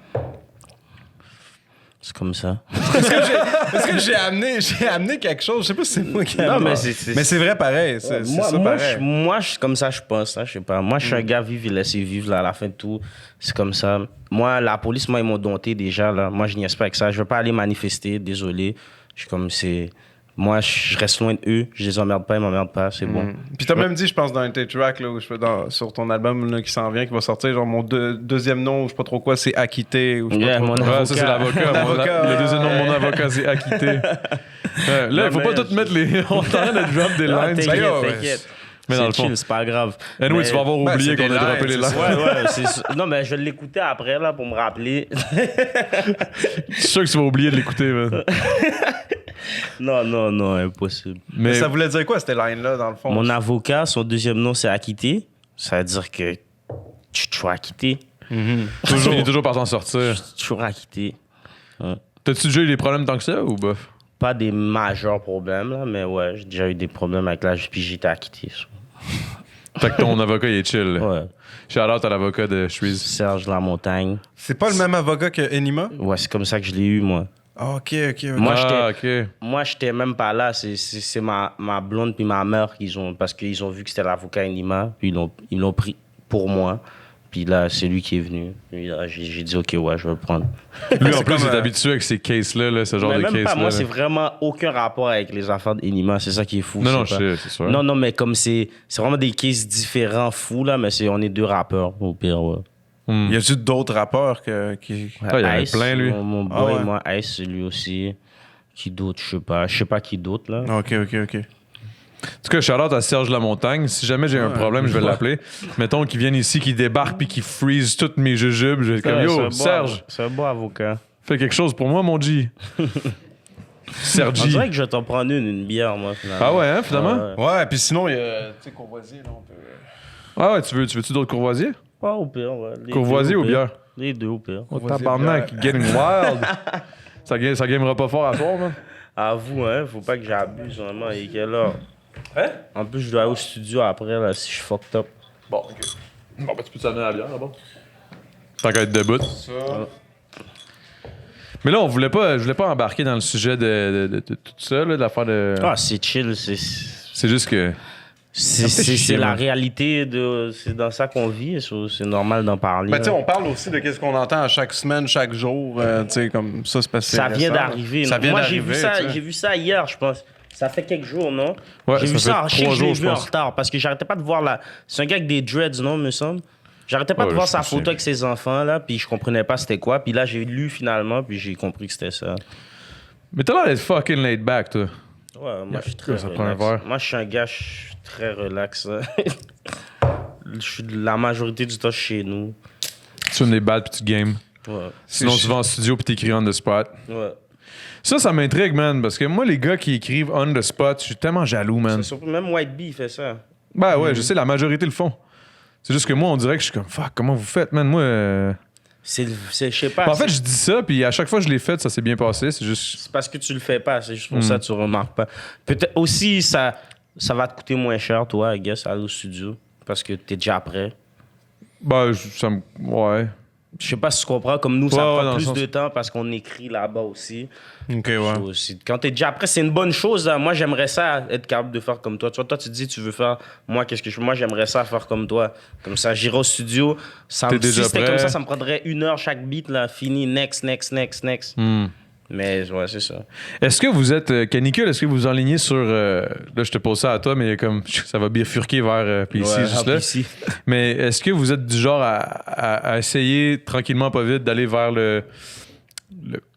C'est comme ça. Parce que j'ai amené quelque chose. Je sais pas si c'est moi qui ai Non, amené. mais c'est vrai pareil. C'est ça pareil. Moi, comme ça, je pense. Hein, je sais pas. Moi, je suis un gars vivre et laisser vivre là, à la fin de tout. C'est comme ça. Moi, la police, ils m'ont dompté déjà. Là. Moi, je niaise pas avec ça. Je veux pas aller manifester. Désolé. Je suis comme c'est. Moi, je reste loin de eux. Je les emmerde pas, ils m'emmerdent pas. C'est bon. Puis t'as même dit, je pense, dans un de tes tracks, là, sur ton album là, qui s'en vient, qui va sortir, genre mon deuxième nom, je sais pas trop quoi, c'est Acquitté. Ou je sais pas trop mon quoi. Ouais, ça, c'est l'avocat. Le deuxième nom de mon avocat, c'est Acquitté. Là, il faut pas tout mettre les. On est en train de drop des lines. T'inquiète. Mais dans le fond, c'est pas grave. Anyway, tu vas avoir oublié qu'on a droppé les lines. Ouais, c'est sûr. Non, mais je l'écoutais après, là, pour me rappeler. Je suis sûr que tu vas oublier de l'écouter, man. Non, impossible. Mais ça voulait dire quoi, cette line-là, dans le fond? Mon avocat, son deuxième nom, c'est Acquitté. Ça veut dire que tu es toujours acquitté. Toujours par t'en sortir. Toujours acquitté. Ouais. T'as-tu déjà eu des problèmes tant que ça ou bof? Pas des majeurs problèmes, là, mais ouais, j'ai déjà eu des problèmes avec l'âge, puis j'ai été acquitté. Fait que ton avocat, il est chill. Ouais. Shout-out à l'avocat de Shreeze. Serge Lamontagne. C'est pas le même avocat que Enima? Ouais, c'est comme ça que je l'ai eu, moi. Ah, ok. Moi, j'étais même pas là. C'est ma blonde puis ma mère parce qu'ils ont vu que c'était l'avocat Enima, puis ils l'ont pris pour moi. Puis là, c'est lui qui est venu. Puis là, j'ai dit, OK, ouais, je vais le prendre. Lui, en plus, il est habitué avec ces cases-là, ce genre de cases-là. Même pas, moi, c'est vraiment aucun rapport avec les affaires d'Enima. C'est ça qui est fou. Non, c'est sûr. Non, mais comme c'est vraiment des cases différents, fous, là, mais on est deux rappeurs, au pire, ouais. Y a-tu d'autres rappeurs qui... il y en a plein, lui. Mon boy, moi, Ice, c'est lui aussi. Qui d'autre, je sais pas qui d'autre, là. OK. En tout cas, shout-out à Serge Lamontagne. Si jamais j'ai un problème, je vais l'appeler. Mettons qu'il vienne ici, qu'il débarque puis qu'il freeze toutes mes jujubes. Je vais comme, yo, Serge. C'est un beau avocat. Fais quelque chose pour moi, mon G. Sergi. On dirait que je vais t'en prendre une bière, moi, finalement. Ah ouais, hein, finalement? Ouais, puis sinon, il y a, tu sais, Courvoisier, là, on peut... Ah ouais, tu veux-tu d'autres Courvoisiers? Pas au pire, ouais. Courvoisier ou bière? Les deux au pire. Oh, tabarnak, getting wild. Ça gamera pas fort à soir, man. À vous, hein, faut pas que j'abuse, vraiment. Et quelle heure? Hein? En plus, je dois aller au studio après, là, si je suis fucked up. Bon, OK. Bon, ben, tu peux t'amener la bière, là-bas. Tant qu'à être debout. Ça... Mais là, je voulais pas embarquer dans le sujet de tout ça, là, de l'affaire de... Ah, c'est chill, C'est juste que... C'est la réalité, c'est dans ça qu'on vit, c'est normal d'en parler. Ben, tu sais, on parle aussi de qu'est-ce qu'on entend à chaque semaine, chaque jour, tu sais, comme ça, c'est passé. Ça vient d'arriver. Moi, j'ai d'arriver, vu ça hier, je pense. Ça fait quelques jours, non? Ouais, j'ai vu ça, je sais que je l'ai vu en retard, parce que j'arrêtais pas de voir la... C'est un gars avec des dreads, non, me semble? J'arrêtais pas de voir sa photo avec ses enfants, là, puis je comprenais pas c'était quoi. Puis là, j'ai lu finalement, puis j'ai compris que c'était ça. Mais t'as l'air d'être fucking laid back, toi. Ouais, moi, je suis très ça prend un relax. verre. Moi, je suis un gars, je suis très relax. La majorité du temps, je suis chez nous. Tu fumes des balles puis tu games. Ouais. Sinon, tu vas en studio puis t'écris on the spot. Ouais. Ça m'intrigue, man, parce que moi, les gars qui écrivent on the spot, je suis tellement jaloux, man. Surtout, même White Bee, il fait ça. Ben ouais, je sais, la majorité le font. C'est juste que moi, on dirait que je suis comme, fuck, comment vous faites, man? Moi. Je sais pas. En fait, je dis ça, puis à chaque fois que je l'ai fait, ça s'est bien passé. C'est juste. C'est parce que tu le fais pas, c'est juste pour ça que tu remarques pas. Peut-être aussi, ça va te coûter moins cher, toi, I guess, aller au studio, parce que t'es déjà prêt. Ben, ça me. Ouais. Je sais pas si tu comprends, comme nous, ça Ouais, prend ouais, plus de temps parce qu'on écrit là-bas aussi. OK, ouais. Aussi. Quand t'es déjà prêt, c'est une bonne chose. Hein. Moi, j'aimerais ça être capable de faire comme toi. Tu vois, toi, tu te dis, tu veux faire... Moi, qu'est-ce que je fais? Moi, j'aimerais ça faire comme toi. Comme ça, j'irai au studio. T'es déjà si c'était prêt. comme ça me prendrait 1 heure chaque beat, là. Fini, next. Mais ouais, c'est ça. Est-ce que vous êtes canicule? Est-ce que vous vous enlignez sur. Là, je te pose ça à toi, mais comme ça va bifurquer vers PC, Ouais, juste là. PC. Mais est-ce que vous êtes du genre à essayer tranquillement, pas vite, d'aller vers le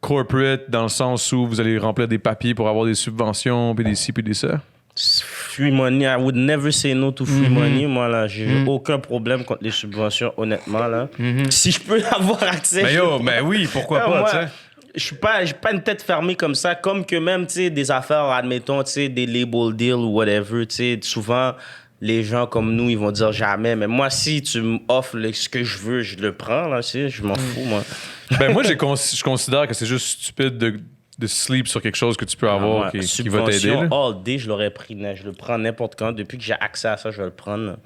corporate dans le sens où vous allez remplir des papiers pour avoir des subventions, puis des ci, puis des ça? Free money, I would never say no to free money. Moi, là, j'ai aucun problème contre les subventions, honnêtement, là. Si je peux avoir accès... Mais yo, ben oui, pourquoi pas, moi, tu sais. j'ai pas une tête fermée comme ça, comme que même, tu sais, des affaires, admettons, tu sais, des label deals ou whatever, tu sais, souvent, les gens comme nous, ils vont dire jamais. Mais moi, si tu m'offres ce que je veux, je le prends, là, je m'en fous, moi. Ben, moi, je considère que c'est juste stupide de sleep sur quelque chose que tu peux avoir qui va t'aider. Là. All day, je l'aurais pris. Je le prends n'importe quand. Depuis que j'ai accès à ça, je vais le prendre. Là.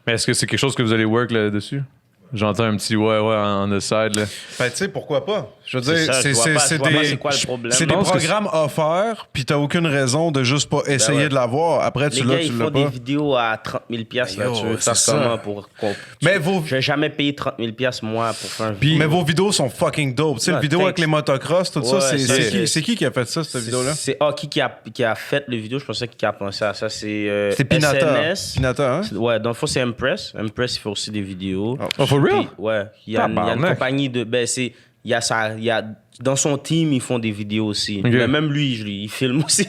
Mais est-ce que c'est quelque chose que vous allez work là-dessus? J'entends un petit on the side. Là. Ben, tu sais, pourquoi pas? Je veux dire, c'est quoi le problème? C'est des programmes offerts, puis t'as aucune raison de juste pas essayer de l'avoir. Après, tu l'as, tu l'as pas. Les gars, ils font des vidéos à 30 000 $, là, tu veux faire comment pour... Mais je vais jamais payer 30 000 $, moi, pour faire une vidéo. Mais vos vidéos sont fucking dope. Tu sais, la vidéo avec les motocross, tout ça, c'est qui a fait ça, cette vidéo-là? C'est Hockey qui a fait le vidéo. Je pensais qu'il a pensé à ça. C'est Pinata. SNS. Pinata, hein? Ouais, dans le fond, c'est Impress. Impress, il fait aussi des vidéos. Oh, for real? Puis, ouais. Il y a une compagnie de... Ben, c'est... Il y a dans son team, ils font des vidéos aussi. Okay. Mais même lui, il filme aussi.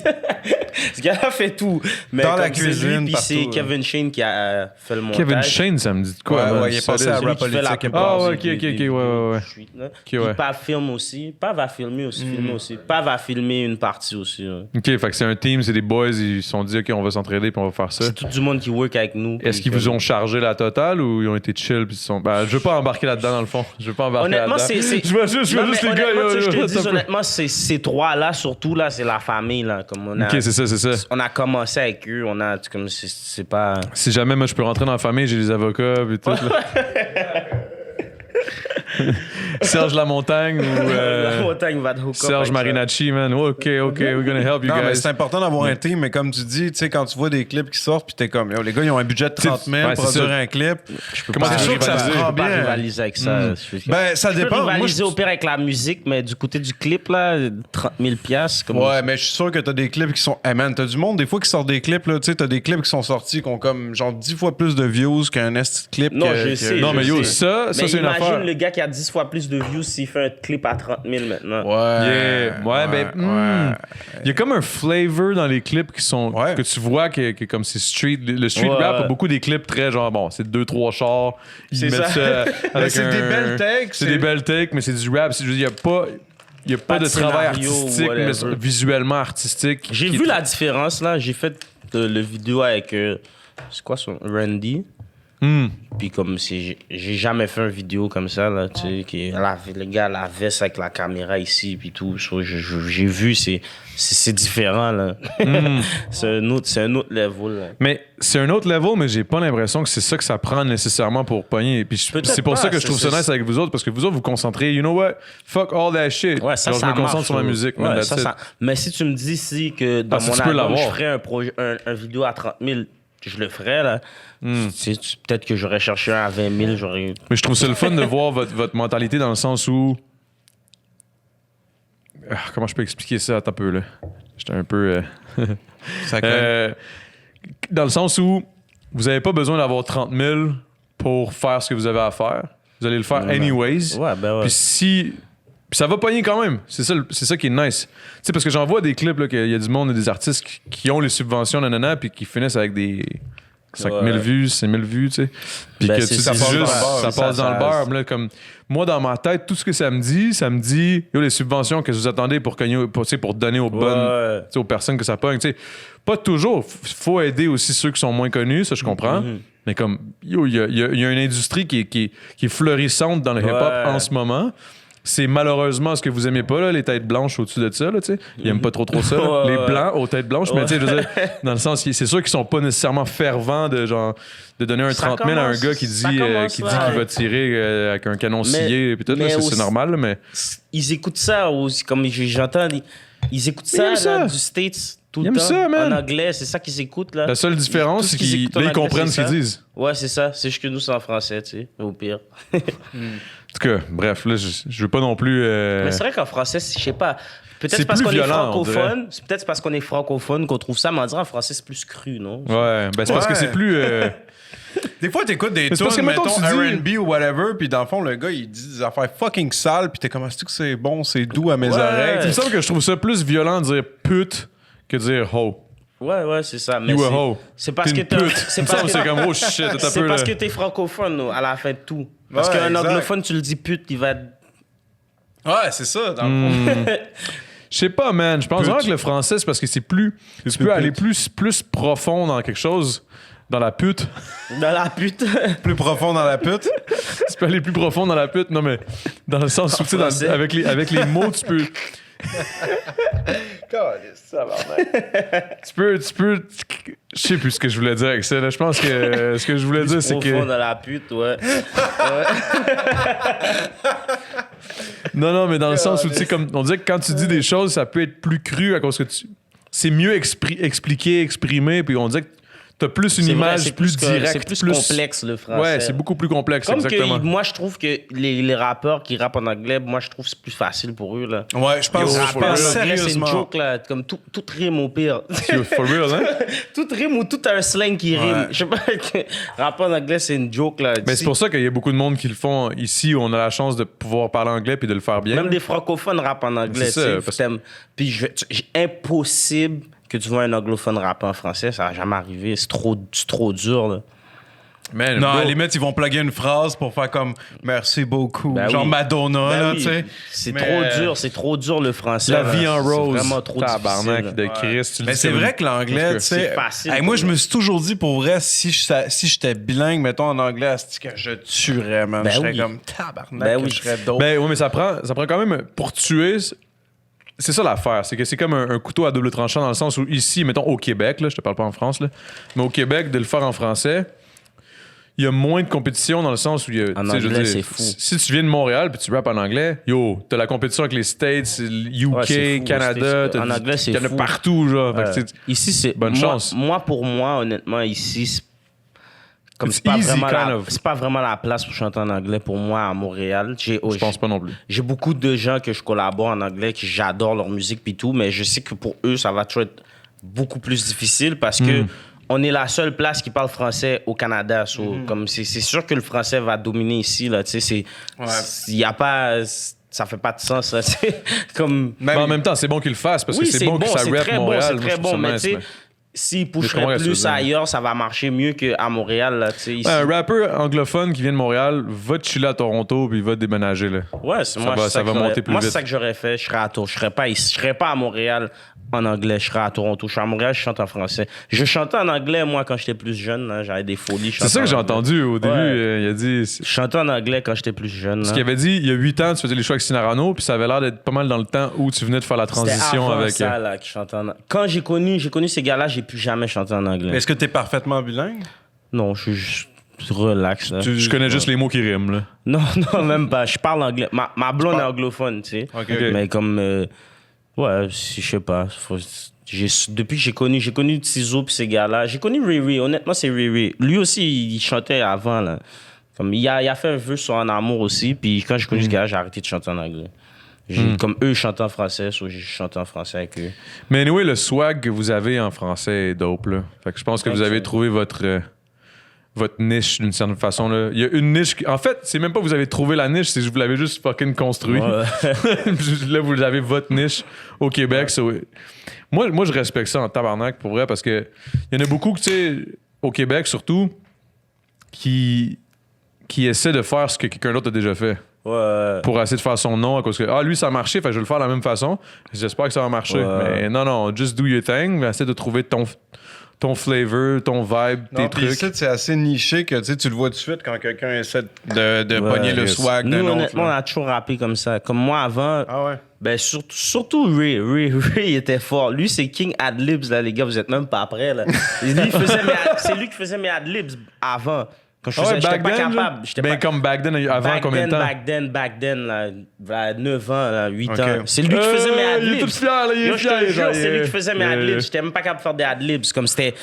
Ce gars-là fait tout. Mais dans la cuisine, puis c'est Kevin Shane qui a fait le montage. Kevin Shane, ça me dit de quoi? Ouais, il est passé à Rap Politique. Ah, ouais, ok, ouais. Pav filme aussi. Pav va filmer aussi. Pav va filmer une partie aussi. Ouais. Ok, fait que c'est un team, c'est des boys, ils se sont dit, ok, on va s'entraider puis on va faire ça. C'est tout du monde qui work avec nous. Est-ce qu'ils vous ont chargé la totale ou ils ont été chill puis ils sont. Ben, je veux pas embarquer là-dedans dans le fond. Je veux pas embarquer honnêtement, là-dedans. Je vois juste les gars. Je te dis honnêtement, ces trois-là, surtout là, c'est la famille là. Comme on a, ok, c'est ça. On a commencé avec eux, on a comme c'est pas. Si jamais moi je peux rentrer dans la famille, j'ai des avocats et tout. Là. Serge Lamontagne ou Lamontagne va Serge Marinacci, man. OK, we're gonna help you guys. Mais c'est important d'avoir un team, mais comme tu dis, tu sais, quand tu vois des clips qui sortent, puis t'es comme, yo, les gars, ils ont un budget de 30 000 pour produire un clip. Comment c'est sûr que ça se prend bien. Je peux pas bien. rivaliser avec ça. Ben, ça dépend. Je peux rivaliser au pire avec la musique, mais du côté du clip, là, 30 000 $. Comme ouais, mais je suis sûr que t'as des clips qui sont. Hey man, t'as du monde, des fois, qui sortent des clips, là, tu sais, t'as des clips qui sont sortis, qui ont comme, genre, 10 fois plus de views qu'un esti clip. Non, je sais. Non, mais yo, ça, c'est une affaire. Imagine le gars qui a 10 fois plus de views s'il fait un clip à 30 000 maintenant. Il y a comme un flavor dans les clips qui sont que tu vois que comme c'est street. Le street rap a beaucoup des clips très genre bon, c'est 2-3 chars. Ils mettent ça avec c'est des belles takes. C'est des belles takes, mais c'est du rap. Il n'y a pas de travail artistique, mais visuellement artistique. J'ai vu la différence là. J'ai fait le vidéo avec c'est quoi son Randy. Puis comme j'ai jamais fait une vidéo comme ça là, tu sais, le gars a la veste avec la caméra ici puis tout, j'ai vu c'est différent là. c'est un autre level là. Mais c'est un autre level, mais j'ai pas l'impression que c'est ça que ça prend nécessairement pour pogner. Puis c'est pour ça que je trouve ça nice avec vous autres, parce que vous autres vous concentrez, you know what, fuck all that shit. Ouais, ça, alors, je me concentre sur ma musique. Ouais, mais si tu me dis que dans mon album je ferais un vidéo à 30 000, je le ferais là. Peut-être que j'aurais cherché un à 20 000. J'aurais... Mais je trouve ça le fun de voir votre mentalité dans le sens où. Comment je peux expliquer ça? Attends un peu, là. J'étais un peu. Dans le sens où vous n'avez pas besoin d'avoir 30 000 pour faire ce que vous avez à faire. Vous allez le faire anyways. Ouais, ben ouais. Puis ça va pogner quand même. C'est ça qui est nice. Tu sais, parce que j'en vois des clips, là, qu'il y a du monde, des artistes qui ont les subventions, nanana, puis qui finissent avec des 5 000 vues, 6 000 vues, tu sais. Puis que tu dis juste, ça passe dans le beurre. Là, comme, moi, dans ma tête, tout ce que ça me dit, yo, les subventions que vous attendez pour donner aux bonnes, aux personnes que ça pogne, tu sais. Pas toujours. Faut aider aussi ceux qui sont moins connus, ça, je comprends. Mais comme, yo, il y a une industrie qui est florissante dans le hip-hop en ce moment. C'est malheureusement ce que vous aimez pas, là, les têtes blanches au-dessus de ça. Là, ils aiment pas trop ça. Là. Les blancs aux têtes blanches. Mais tu sais, je veux dire, dans le sens, c'est sûr qu'ils sont pas nécessairement fervents de donner un 30 000 à un gars qui dit qu'il va tirer avec un canon scié. Puis tout, là, c'est normal. Là, mais... Ils écoutent ça aussi, comme j'entends. Ils écoutent ça, là, du States tout le temps. Ça, en anglais, c'est ça qu'ils écoutent. Là. La seule différence, c'est qu'ils comprennent ce qu'ils disent. Ouais, c'est ça. C'est juste que nous, c'est en français, tu sais, au pire. En tout cas, bref, là, je veux pas non plus. Mais c'est vrai qu'en français, je sais pas. Peut-être parce qu'on est francophone. C'est peut-être parce qu'on est francophone qu'on trouve ça, mais on dirait en français, c'est plus cru, non? Ouais, ben c'est parce que c'est plus. Des fois, t'écoutes des tunes, mettons R&B ou whatever, puis dans le fond, le gars, il dit des affaires fucking sales, puis t'es comme, est-ce que c'est bon, c'est doux à mes oreilles? Il me semble que je trouve ça plus violent de dire pute que de dire ho. Ouais, c'est ça. Mais c'est parce que c'est comme oh shit, c'est parce que t'es francophone à la fin de tout. Parce qu'un anglophone, tu le dis pute, il va. Ouais, c'est ça, dans le fond. Je sais pas, man. Je pense vraiment que le français, c'est parce que c'est plus. Tu peux aller plus profond dans quelque chose. dans la pute. Dans la pute. Plus profond dans la pute. Tu peux aller plus profond dans la pute. Non, mais dans le sens où, tu sais, avec les mots, tu peux... tu peux... Je sais plus ce que je voulais dire avec ça. Là. Je pense que ce que je voulais dire, c'est que... Profond dans la pute, ouais. Non, mais dans le sens où, tu sais, comme on dirait que quand tu dis des choses, ça peut être plus cru à cause que c'est mieux expliqué, exprimé, puis on dirait que t'as plus une image plus directe. C'est plus complexe, le français. Ouais, c'est beaucoup plus complexe, comme exactement. Que, moi, je trouve que les rappeurs qui rappent en anglais, moi, je trouve que c'est plus facile pour eux, là. Ouais, je pense c'est une joke, là. Comme tout rime au pire. For real, hein? Tout rime ou tout un slang qui rime. Je sais pas, rapper en anglais, c'est une joke, là. Mais c'est pour ça qu'il y a beaucoup de monde qui le font ici, où on a la chance de pouvoir parler anglais puis de le faire bien. Même des francophones rappent en anglais, tu sais. Puis impossible que tu vois un anglophone rapper en français, ça va jamais arriver. C'est trop dur, là. Man, non, à la limite, ils vont plugger une phrase pour faire comme « Merci beaucoup ben ». Genre oui. Madonna, là, tu sais. C'est trop dur, le français. La vie en rose. C'est vraiment trop Tabarnak difficile. de Christ. Mais c'est vrai que l'anglais, tu sais... C'est facile. Moi, je me suis toujours dit, pour vrai, si j'étais bilingue, mettons, en anglais, c'est que je tuerais, man. Ben je serais oui. comme tabarnak, Ben oui. je serais dope. Ben oui, mais ça prend quand même... Pour tuer... C'est ça l'affaire, c'est que c'est comme un couteau à double tranchant dans le sens où ici, mettons au Québec, là, je te parle pas en France, là, mais au Québec, de le faire en français, il y a moins de compétition dans le sens où il y a... En tu sais, je veux anglais, dire, c'est fou. Si tu viens de Montréal puis tu rappes en anglais, yo, t'as la compétition avec les States, UK, Ouais, c'est fou. Canada, En anglais, c'est il y en a fou. partout, genre. Fait que c'est- Ici, c'est... Bonne chance. Pour moi, honnêtement, ici, comme It's c'est pas, easy, vraiment kind of. c'est pas vraiment la place pour chanter en anglais pour moi à Montréal. Je pense pas non plus. J'ai beaucoup de gens que je collabore en anglais, que j'adore leur musique puis tout, mais je sais que pour eux, ça va toujours être beaucoup plus difficile parce que on est la seule place qui parle français au Canada. Comme c'est sûr que le français va dominer ici, là. Tu sais, il y a pas... Ça fait pas de sens, là. Comme... Mais en même temps, c'est bon qu'ils le fassent parce que c'est bon que ça c'est rappe très Montréal. Bon, Moi, c'est je très trouve ça bon, mais nice, tu sais, s'ils pusheraient comprends ce que plus tu veux dire. ailleurs, ça va marcher mieux qu'à Montréal, là, tu sais. Ici. Un rappeur anglophone qui vient de Montréal va chiller à Toronto puis il va déménager, là. Ouais, ça va monter plus moi, vite. c'est ça que j'aurais fait. Je serais à Toronto. Je serais pas ici. Je serais pas à Montréal en anglais. Je serais à Toronto. Je suis à Montréal, je chante en français. Je chantais en anglais, moi, quand j'étais plus jeune. Là. J'avais des folies. C'est ça que j'ai entendu au début. Ouais. Il a dit... Je chantais en anglais quand j'étais plus jeune. Ce qu'il avait dit, il y a 8 ans, tu faisais les choix avec Sinarano, puis ça avait l'air d'être pas mal dans le temps où tu venais de faire la transition avec... ça, là, que je chantais Quand j'ai connu ces gars-là, j'ai plus jamais chanté en anglais. Est-ce que t'es parfaitement bilingue? Non, je suis juste relax. Là. Je connais juste les mots qui riment, là. Non, même pas. Je parle anglais. Ma blonde est anglophone, tu sais. Ok. Mais comme... ouais, je sais pas. Depuis que j'ai connu Tizo puis ces gars-là, j'ai connu Riri. Honnêtement, c'est Riri. Lui aussi, il chantait avant, là. Comme, il a fait un vœu sur Un amour aussi, puis quand j'ai connu ce gars-là, j'ai arrêté de chanter en anglais. Comme eux chantent en français, j'ai chanté en français avec eux. Mais anyway, le swag que vous avez en français est dope, là. Fait que je pense que vous avez trouvé votre niche d'une certaine façon, là. Il y a une niche... En fait, c'est même pas que vous avez trouvé la niche, c'est que vous l'avez juste fucking construit. Ouais. Là, vous avez votre niche au Québec. Ouais. Moi, je respecte ça en tabarnak, pour vrai, parce que il y en a beaucoup, tu sais, au Québec surtout, qui essaient de faire ce que quelqu'un d'autre a déjà fait. Ouais. Pour essayer de faire son nom à cause que lui ça a marché, fait que je vais le faire de la même façon. J'espère que ça va marcher. Ouais. Mais non, just do your thing, essaie de trouver ton flavor, ton vibe, tes trucs. Ici, c'est assez niché que tu le vois tout de suite quand quelqu'un essaie de pogner le swag d'un Nous, autre. honnêtement, on là. a toujours rappé comme ça. Comme moi, avant... Ah ouais? Ben, surtout Ray. Ray était fort. Lui, c'est King Adlibs, là, les gars. Vous êtes même pas prêts, là. C'est lui qui faisait mes Adlibs avant. Quand je faisais, j'étais pas capable. Comme back then, avant combien de temps? Back then, là, 9 ans, là, 8 Ok. ans. C'est lui qui faisait mes adlibs. Il est tout fier, là, il est Yo, je te fier, jure, genre, c'est lui qui faisait mes adlibs. J'étais même pas capable de faire des adlibs. Comme c'était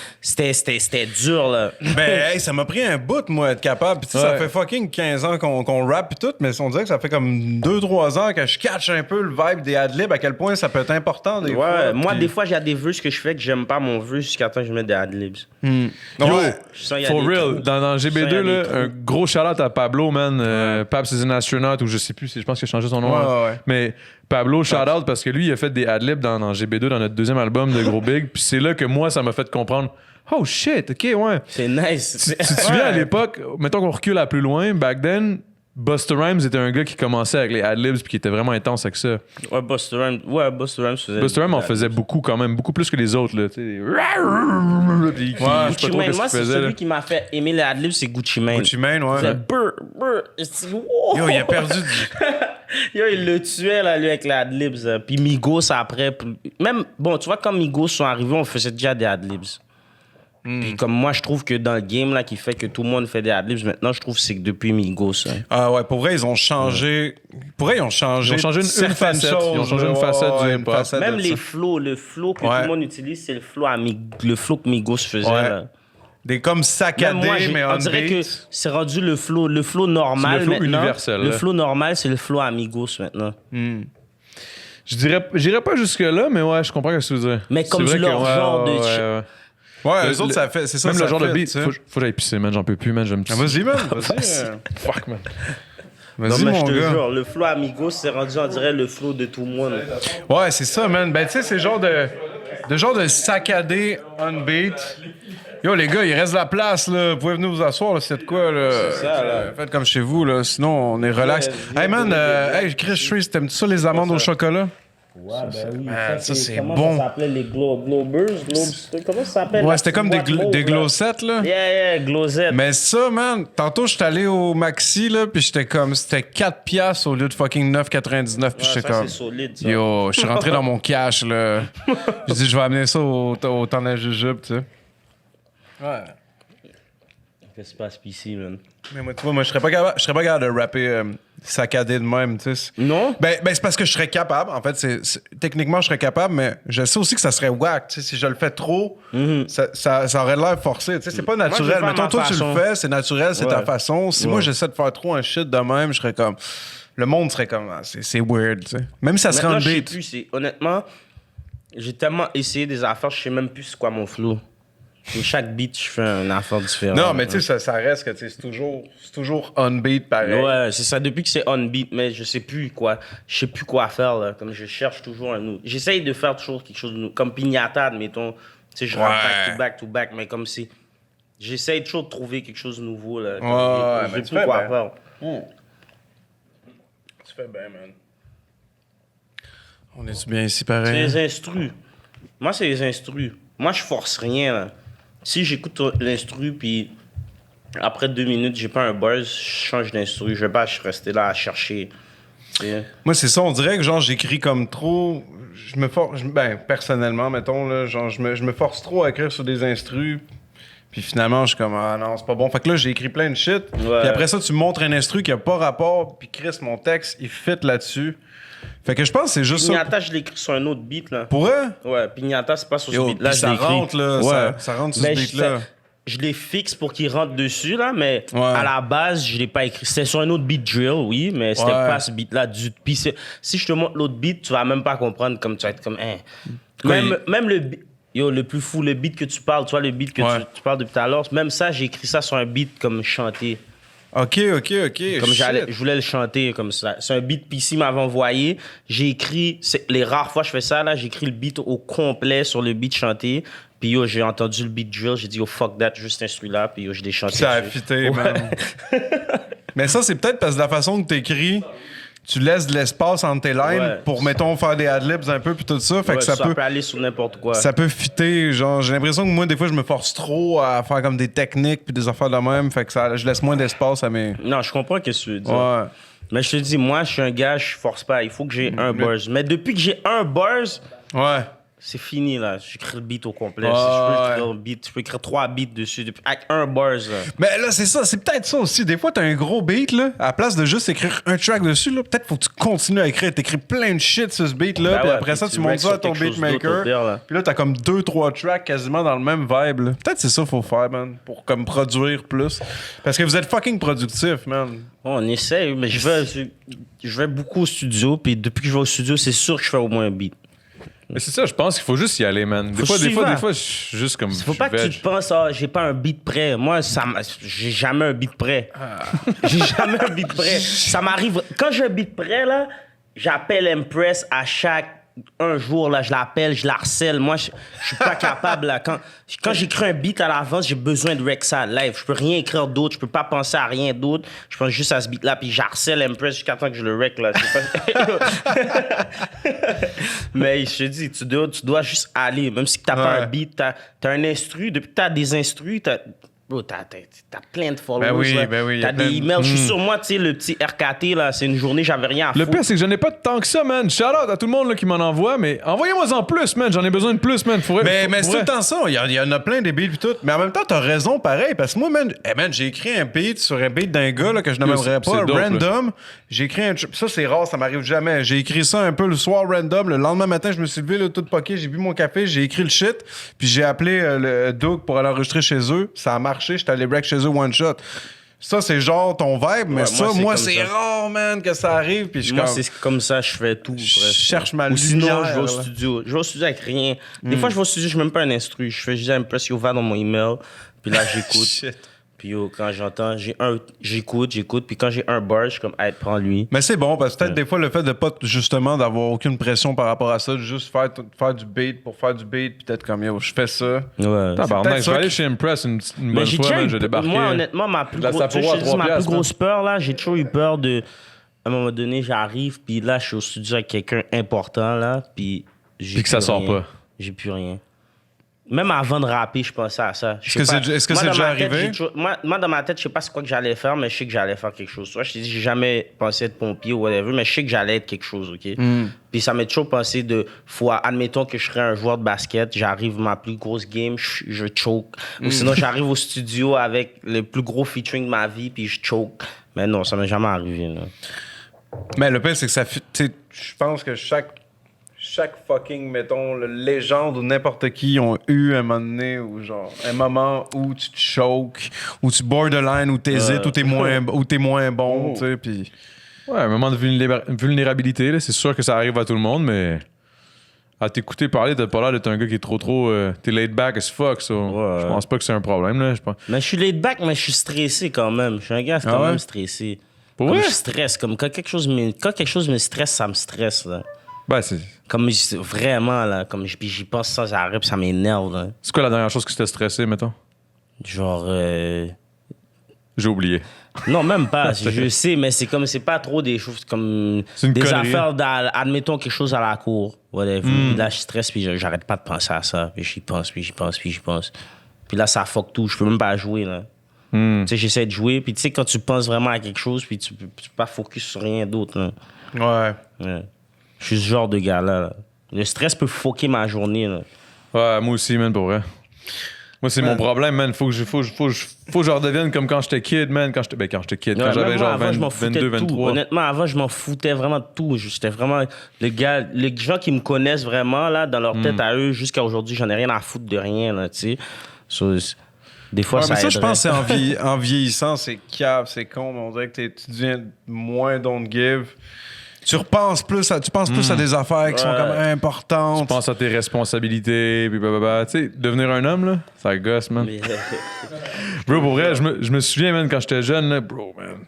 dur, là. Ben, hey, ça m'a pris un bout, moi, être capable. Puis, tu sais, ça Ouais. fait fucking 15 ans qu'on rappe et tout, mais on dirait que ça fait comme 2-3 ans que je catch un peu le vibe des adlibs, à quel point ça peut être important des fois. Ouais, moi, puis- des fois, j'ai des vœux que je fais que j'aime pas mon vœu jusqu'à temps que je mette des adlibs. Yo, Ouais. Je sens qu'il y a for des real, trous. dans Ça, il y GB2, a des là, trous. un gros shout-out à Pablo, man. Pabs is an astronaut, ou je sais plus, je pense qu'il a changé son nom. Ouais, hein. ouais. Mais Pablo, shout-out, parce que lui, il a fait des adlibs dans GB2, dans notre deuxième album de Gros Big. Puis c'est là que moi, ça m'a fait comprendre. Oh shit, ok, ouais. C'est nice. Tu te souviens à l'époque, mettons qu'on recule à plus loin, back then, Busta Rhymes était un gars qui commençait avec les ad-libs puis qui était vraiment intense avec ça. Ouais, Busta Rhymes faisait... Busta Rhymes en faisait beaucoup quand même, beaucoup plus que les autres. Là, Gucci Mane, moi, c'est celui qui m'a fait aimer les ad-libs, c'est Gucci Mane. Gucci Mane, ouais. C'est brr. Yo, il a perdu du... Yo, il le tuait, là, lui, avec les ad-libs. Puis Migos, après... Même, bon, tu vois, quand Migos sont arrivés, on faisait déjà des ad-libs. Puis comme moi, je trouve que dans le game, là, qui fait que tout le monde fait des ad-libs, maintenant, je trouve que c'est que depuis Migos. Hein. Ah ouais, pour vrai, ils ont changé... Pour vrai, ils ont changé une facette. Ils ont changé une facette du hip-hop. Même le flow que tout le monde utilise, c'est le flow que Migos faisait, là. Des comme saccadés, moi, mais on dirait que c'est rendu le flow normal c'est le flow maintenant. universel. Le flow normal, c'est le flow Amigos maintenant. J'irais pas jusque-là, mais ouais, je comprends ce que tu veux dire. Mais comme du leur genre de... Ouais, eux autres, ça fait... C'est ça, même ça le genre fait, de beat. Faut que j'aille pisser, man. J'en peux plus, man. Vas-y, man. Vas-y. Fuck, man. Vas-y, non, mais mon je te gars. jure, le flow Amigos, c'est rendu, on dirait, le flow de tout le monde. Ouais, c'est ça, man. Ben, tu sais, c'est genre de saccadé on beat. Yo, les gars, il reste de la place, là. Vous pouvez venir vous asseoir, là. C'est de quoi, là? C'est ça, là. Faites comme chez vous, là. Sinon, on est relax. Hey, man, hey, Chris Shreeze, t'aimes-tu ça, les amandes au chocolat? Ouais, ben oui. ça, c'est comment bon. ça s'appelait les Globers? Comment ça s'appelle? Ouais, c'était comme des glossettes, là. Yeah, Glosette. Mais ça, man, tantôt, j'étais allé au Maxi, là, puis j'étais comme, c'était 4$ au lieu de fucking 9,99$, puis j'étais comme... c'est solide, ça. Yo, je suis rentré dans mon cash, là. J'ai dit, je vais amener ça au temps d'un jujube, tu sais. Ouais. Qu'est-ce qui se passe ici, man? Mais moi, tu vois, je serais pas capable de rapper saccadé de même, tu sais. Non? Ben, c'est parce que je serais capable. En fait, techniquement, je serais capable, mais je sais aussi que ça serait whack. Tu sais, si je le fais trop, ça aurait l'air forcé. Tu sais, c'est pas naturel. Moi, je vais Mettons, faire toi, ma tu façon. le fais, c'est naturel, c'est ta façon. Si moi, j'essaie de faire trop un shit de même, je serais comme... Le monde serait comme... Ah, c'est weird, tu sais. Même si ça serait Maintenant, un je sais beat. plus, honnêtement, j'ai tellement essayé des affaires, je sais même plus c'est quoi mon flow. Et chaque beat, je fais une affaire différente. Non, mais tu sais, ça reste que c'est toujours on beat pareil. Ouais, c'est ça. Depuis que c'est on beat, mais je sais plus quoi. Je sais plus quoi faire, là. Comme je cherche toujours un nouveau. J'essaye de faire toujours quelque chose de nouveau. Comme Pignata, admettons. Tu sais, je rappe back to back, mais comme si. J'essaye toujours de trouver quelque chose de nouveau, là. Ouais, je mais sais tu plus fais quoi bien. faire. Tu fais bien, man. On est-tu bien ici C'est pareil? les instrus. Moi, c'est les instrus. Moi, je force rien, là. Si j'écoute l'instru, puis après 2 minutes, j'ai pas un buzz, je change d'instru. Je vais pas rester là à chercher. T'sais. Moi, c'est ça, on dirait que genre j'écris comme trop. Ben, personnellement, mettons, là, genre, je me force trop à écrire sur des instrus. Puis finalement, je suis comme, ah non, c'est pas bon. Fait que là, j'ai écrit plein de shit. Ouais. Puis après ça, tu me montres un instru qui a pas rapport. Puis Chris, mon texte, il fit là-dessus. Fait que je pense que c'est juste Pignata, ça. je l'ai écrit sur un autre beat, là. Pour eux? Ouais, Pignata, c'est pas sur ce Yo, beat-là, puis je l'ai ça écrit. rentre, là. Ouais. Ça rentre sur Ben, ce beat-là. je les fixe pour qu'ils rentrent dessus, là, mais Ouais. à la base, je l'ai pas écrit. C'était sur un autre beat drill, oui, mais c'était Ouais. pas ce beat-là du... Puis si je te montre l'autre beat, tu vas même pas comprendre, comme tu vas être comme... Hein. Quoi, Même le beat... Yo, le plus fou, le beat que tu parles, tu vois, le beat que Ouais. tu parles depuis tout à l'heure, même ça, j'ai écrit ça sur un beat comme chanté. OK. Comme Shit. je voulais le chanter comme ça. C'est un beat PC m'avait envoyé. J'ai écrit, les rares fois que je fais ça, là, j'ai écrit le beat au complet sur le beat chanté. Puis yo, j'ai entendu le beat drill, j'ai dit, yo, fuck that, juste instru-là. Puis yo, je l'ai chanté. Ça a dessus. fité, man. Mais ça, c'est peut-être parce que de la façon que t'écris, tu laisses de l'espace entre tes lines Ouais. pour, mettons, faire des ad-libs un peu puis tout ça. Fait Ouais, que ça peut aller sur n'importe quoi. ça peut fitter. Genre, j'ai l'impression que moi, des fois, je me force trop à faire comme des techniques puis des affaires de même. Fait que je laisse moins d'espace à mes... Non, je comprends ce que tu veux dire. Ouais. Mais je te dis, moi, je suis un gars, je force pas. Il faut que j'ai un buzz. Mais depuis que j'ai un buzz, Ouais. c'est fini, là. J'écris le beat au complet. Ouais, Je peux écrire 3 beats dessus. Avec un buzz, là. Mais là, c'est ça. C'est peut-être ça aussi. Des fois, t'as un gros beat, là. À la place de juste écrire un track dessus, là, peut-être faut que tu continues à écrire. T'écris plein de shit sur ce beat-là. Ben puis ouais, après puis ça, tu tu montes ranks ça à sur ton quelque chose d'autre au beatmaker. pire, là. Puis là, t'as comme 2-3 tracks quasiment dans le même vibe, là. Peut-être c'est ça qu'il faut faire, man. Pour comme produire plus. Parce que vous êtes fucking productif, man. On essaie, mais je vais beaucoup au studio. Puis depuis que je vais au studio, c'est sûr que je fais au moins un beat. Mais c'est ça, je pense qu'il faut juste y aller, man. Des fois, je suis juste comme. Faut pas que tu te penses, j'ai pas un beat prêt. Moi, j'ai jamais un beat prêt. J'ai jamais un beat prêt. Ça m'arrive. Quand j'ai un beat prêt, là, j'appelle Impress à chaque un jour, là, je l'appelle, je la harcèle. Moi, je suis pas capable, là. Quand j'écris un beat à l'avance, j'ai besoin de rec ça live. Je peux rien écrire d'autre, je peux pas penser à rien d'autre. Je pense juste à ce beat-là, puis j'harcèle Empress jusqu'à temps que je le rec, là. Mais je te dis, tu dois juste aller. Même si t'as pas un beat, t'as un instru. Depuis que t'as des instrus, bro, t'as plein de followers. Ben oui, t'as des emails. Je suis sur moi, tu sais, le petit RKT, là, c'est une journée, j'avais rien à foutre. Le pire, c'est que j'en ai pas tant que ça, man. Shout out à tout le monde là, qui m'en envoie, mais envoyez-moi en plus, man. J'en ai besoin de plus, man. Mais c'est tout le temps ça. Il y en a plein des beats et tout. Mais en même temps, t'as raison, pareil. Parce que moi, man, j'ai écrit un beat sur un beat d'un gars là, que je n'aimerais pas, dope, random. J'ai écrit ça, c'est rare, ça m'arrive jamais. J'ai écrit ça un peu le soir random. Le lendemain matin, je me suis levé, là, tout poqué. J'ai bu mon café, j'ai écrit le shit. Puis j'ai appelé le Doug pour aller enregistrer chez eux. Ça a marché. J'étais allé break chez eux one shot. Ça, c'est genre ton vibe, mais moi, c'est rare, man, que ça arrive. Puis moi, c'est comme ça, je fais tout. Je cherche ma lumière. Sinon, je vais au studio. Je vais au studio avec rien. Des fois, je vais au studio, je mets même pas un instru. Je fais juste un press va dans mon email. Puis là, j'écoute. Puis quand j'entends, j'écoute. Puis quand j'ai un bar, je suis comme, hey, prends-lui. Mais c'est bon, parce que peut-être des fois, le fait de pas, justement, d'avoir aucune pression par rapport à ça, de juste faire du beat pour faire du beat, peut-être comme, yo, je fais ça. Ouais. Tabarnak, je vais aller chez Impress une bonne fois, man, je vais débarquer. Moi, honnêtement, ma plus grosse peur, là, j'ai toujours eu peur de... À un moment donné, j'arrive, puis là, je suis au studio avec quelqu'un important, là, puis que ça sort pas. J'ai plus rien. Même avant de rapper, je pensais à ça. Est-ce que c'est déjà arrivé? Moi, dans ma tête, je sais pas c'est quoi que j'allais faire, mais je sais que j'allais faire quelque chose. Toi, je t'ai dit, j'ai jamais pensé être pompier ou whatever, mais je sais que j'allais être quelque chose, OK? Puis ça m'a toujours pensé de fois, admettons que je serais un joueur de basket, j'arrive ma plus grosse game, je choke. Ou sinon, j'arrive au studio avec le plus gros featuring de ma vie, puis je choke. Mais non, ça m'est jamais arrivé, là. Mais le pire, c'est que ça... Je pense que chaque fucking, mettons, légende ou n'importe qui ont eu un moment donné ou genre un moment où tu te choques, où tu borderline, où t'hésites, où t'es moins bon, tu sais, puis... Ouais, un moment de vulnérabilité, là, c'est sûr que ça arrive à tout le monde, mais à t'écouter parler, t'as pas l'air d'être un gars qui est trop... t'es laid back as fuck, ça. Ouais. Je pense pas que c'est un problème, là. Mais je suis laid back, mais je suis stressé quand même. Je suis un gars quand même stressé. Pour vrai? Je stresse. Comme quand quelque chose me stresse, ça me stresse, là. Ben, c'est... Comme vraiment, là, comme j'y pense sans arrêt, puis ça m'énerve, là. C'est quoi la dernière chose qui t'a stressé, mettons? Genre... J'ai oublié. Non, même pas. Je sais, mais c'est comme... C'est pas trop des choses comme... Des connerie. Affaires admettons quelque chose à la cour. Whatever. Là, je stresse, puis j'arrête pas de penser à ça. Puis j'y pense. Puis là, ça fuck tout. Je peux même pas jouer, là. Tu sais, j'essaie de jouer, puis tu sais, quand tu penses vraiment à quelque chose, puis tu peux pas focus sur rien d'autre, là. Ouais. Je suis ce genre de gars-là. Là. Le stress peut fucker ma journée. Là. Ouais, moi aussi, man, pour vrai. Moi, c'est mon problème, man. Faut que je redevienne comme quand j'étais kid, man. Quand j'étais kid, quand j'avais genre 22, 23. Honnêtement, avant, je m'en foutais vraiment de tout. J'étais vraiment le gars... Les gens qui me connaissent vraiment, là, dans leur tête à eux, jusqu'à aujourd'hui, j'en ai rien à foutre de rien, là, tu sais. Des fois, mais ça, je pense que c'est en vieillissant, c'est cave, c'est con, mais on dirait que tu deviens moins don't give. Tu penses plus à des affaires qui sont quand même importantes. Tu penses à tes responsabilités, puis blablabla. Tu sais, devenir un homme, là, ça gosse, man. Bro, pour vrai, je me souviens, man, quand j'étais jeune, là, bro, man.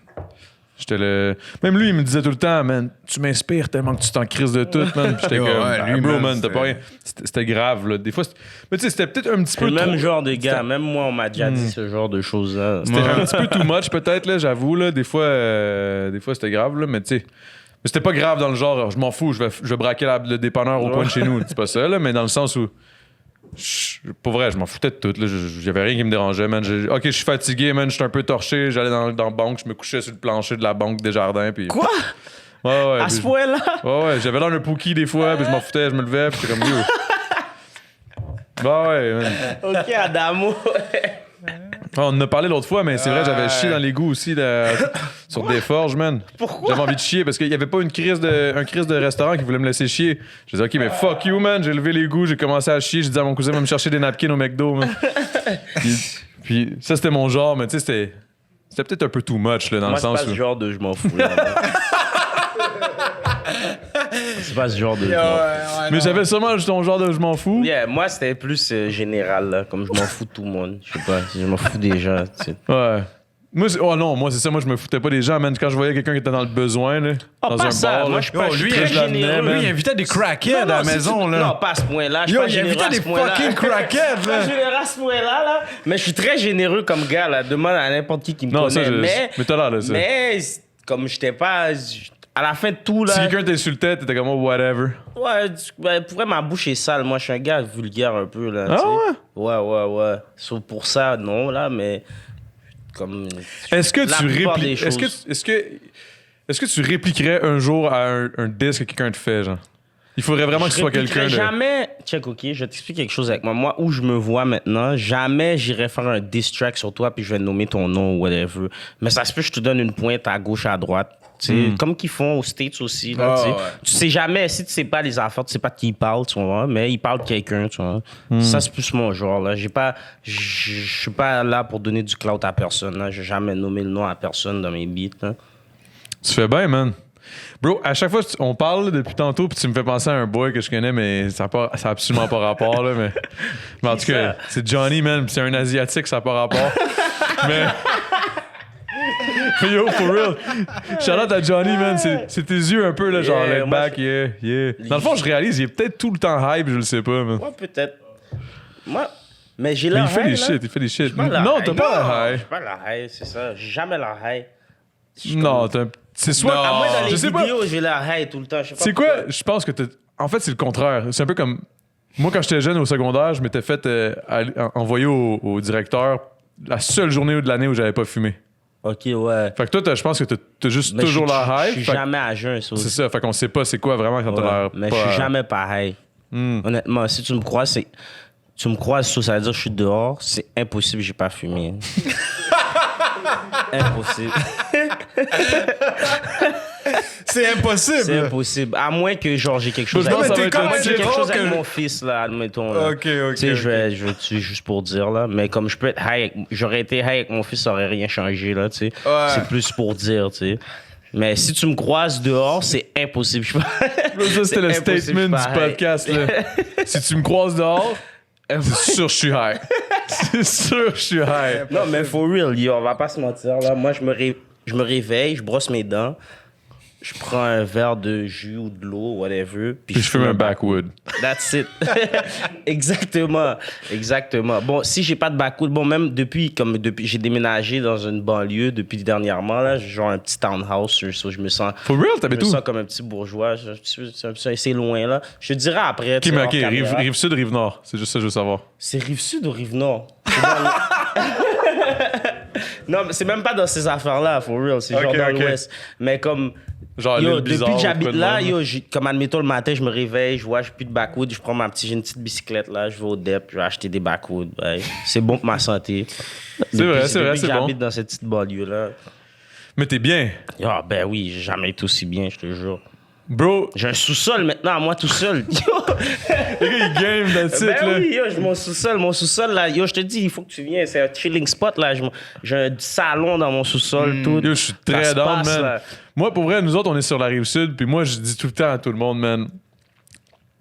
Même lui, il me disait tout le temps, man, tu m'inspires tellement que tu t'en crises de tout, man. Puis j'étais comme, bro, man, t'as pas rien. C'était grave, là. Des fois, mais tu sais, c'était peut-être un petit peu le même genre de gars. Même moi, on m'a déjà dit ce genre de choses-là. C'était un petit peu too much, peut-être, là, j'avoue, là. Des fois, c'était grave, là, mais tu sais. Mais c'était pas grave dans le genre, je m'en fous, je vais braquer le dépanneur au coin de chez nous. C'est pas ça, là, mais dans le sens où. Pour vrai, je m'en foutais de tout. J'avais rien qui me dérangeait, man. Ok, je suis fatigué, man. Je suis un peu torché. J'allais dans la banque, je me couchais sur le plancher de la banque Desjardins. Puis... Quoi? Ouais. À ce point-là? Ouais. J'avais l'air d'un Pookie des fois, puis je m'en foutais, je me levais, puis j'étais comme yo. Ouais, man. Ok, Adamo. On en a parlé l'autre fois, mais c'est vrai, j'avais chié dans l'égout aussi sur des forges, man. Pourquoi? J'avais envie de chier parce qu'il n'y avait pas un crise de restaurant qui voulait me laisser chier. Je disais, OK, mais fuck you, man. J'ai levé l'égout, j'ai commencé à chier. J'ai dit à mon cousin de me chercher des napkins au McDo, man. puis ça, c'était mon genre, mais tu sais, c'était peut-être un peu too much, là, dans le sens où... Moi, c'est pas ce genre de je m'en fous, là. C'est pas ce genre de... mais j'avais sûrement ton genre de je m'en fous. Yeah, moi, c'était plus général, là. Comme je m'en fous de tout le monde. Je sais pas, je m'en fous des gens, tu sais. Ouais. Moi, c'est ça. Moi, je me foutais pas des gens, man. Quand je voyais quelqu'un qui était dans le besoin, là, dans un bar. Moi, je suis très généreux. Lui, il invitait des crackheads à la maison, là. Non, pas à ce point-là. Il invitait des fucking crackheads, là. Je suis généreux à ce point-là, là. Mais je suis très généreux comme gars, là. Demande à n'importe qui me connaît. Mais t'as l'air de ça. Mais comme j'étais pas... À la fin de tout, là... Si quelqu'un t'insultait, t'étais comme, whatever. Ouais, pour vrai, ma bouche est sale. Moi, je suis un gars vulgaire un peu, là. Ah ouais? Ouais. Sauf pour ça, non, là, mais... Comme... Est-ce que tu répliquerais un jour à un disque que quelqu'un te fait, genre? Il faudrait vraiment que ce soit quelqu'un de... Jamais... Check, OK, je vais t'expliquer quelque chose avec moi. Moi, où je me vois maintenant, jamais j'irai faire un diss track sur toi puis je vais nommer ton nom ou whatever. Mais ça se peut que je te donne une pointe à gauche, à droite. Comme qu'ils font aux States aussi. Là, Tu sais jamais, si tu sais pas les affaires, tu sais pas de qui ils parlent, tu vois, mais ils parlent de quelqu'un, tu vois. Ça, c'est plus mon genre. Là. Je suis pas là pour donner du clout à personne. Là. J'ai jamais nommé le nom à personne dans mes beats. Là. Tu fais bien, man. Bro, à chaque fois, on parle depuis tantôt, puis tu me fais penser à un boy que je connais, mais ça n'a absolument pas rapport. Là, mais en tout cas, c'est Johnny, man. Puis c'est un Asiatique, ça n'a pas rapport. mais yo, for real. Shout out à Johnny, man. C'est tes yeux un peu, là, genre, let back, yeah. Dans le fond, je réalise, il est peut-être tout le temps hype, je le sais pas, man. Moi, peut-être. Moi, mais j'ai la high. Il fait des shit. Non, t'as pas la high. J'ai pas la high, c'est ça. J'ai jamais la high. Non, c'est soit. À moi, dans les je sais vidéos, pas. j'ai la high tout le temps. C'est quoi? Je pense que en fait, c'est le contraire. C'est un peu comme. Moi, quand j'étais jeune au secondaire, je m'étais fait envoyer au directeur la seule journée de l'année où j'avais pas fumé. OK, ouais. Fait que toi, je pense que t'as juste toujours la high. Je suis jamais à jeun, ça aussi. C'est ça. Fait qu'on sait pas c'est quoi vraiment quand t'as l'air. Mais je suis jamais pareil. Honnêtement, si tu me croises, ça veut dire que je suis dehors. C'est impossible, j'ai pas fumé. Impossible. C'est impossible. C'est impossible. À moins que genre j'ai quelque chose avec mon fils là, admettons. Là. OK. Tu sais, je vais tuer juste pour dire là, mais comme je peux être high, j'aurais été high avec mon fils, ça aurait rien changé là, tu sais. Ouais. C'est plus pour dire, tu sais. Mais si tu me croises dehors, c'est impossible. Ça, c'était le statement du podcast là. Si tu me croises dehors, c'est sûr que je suis high. C'est sûr que je suis high. Non, mais for real, on va pas se mentir là. Moi, je me réveille, je brosse mes dents. Je prends un verre de jus ou de l'eau, whatever. Puis je fume un backwood. That's it. Exactement. Bon, si j'ai pas de backwood, même depuis j'ai déménagé dans une banlieue depuis dernièrement, là, j'ai genre un petit townhouse, je me sens... For real, t'habites où? Je me sens comme un petit bourgeois. C'est loin, là. Je te dirais après. OK, rive sud, rive nord. C'est juste ça que je veux savoir. C'est rive sud ou rive nord? Non, mais c'est même pas dans ces affaires-là, for real. C'est genre dans l'ouest. Mais comme... Genre depuis que j'habite là, comme admettons le matin, je me réveille, j'ai plus de backwood, je prends j'ai une petite bicyclette là, je vais au DEP, je vais acheter des backwood. Ouais. C'est bon pour ma santé. C'est vrai, c'est bon. J'habite dans cette petite banlieue là. Mais t'es bien. Ah ben oui, j'ai jamais été aussi bien, je te jure. Bro, j'ai un sous-sol maintenant à moi tout seul. Le gars, il game dans le titre, là. Oui, j'ai mon sous-sol, là. Je te dis, il faut que tu viennes. C'est un chilling spot, là. J'ai un salon dans mon sous-sol, tout. Je suis très down, man. Là. Moi, pour vrai, nous autres, on est sur la Rive-Sud, puis moi, je dis tout le temps à tout le monde, man,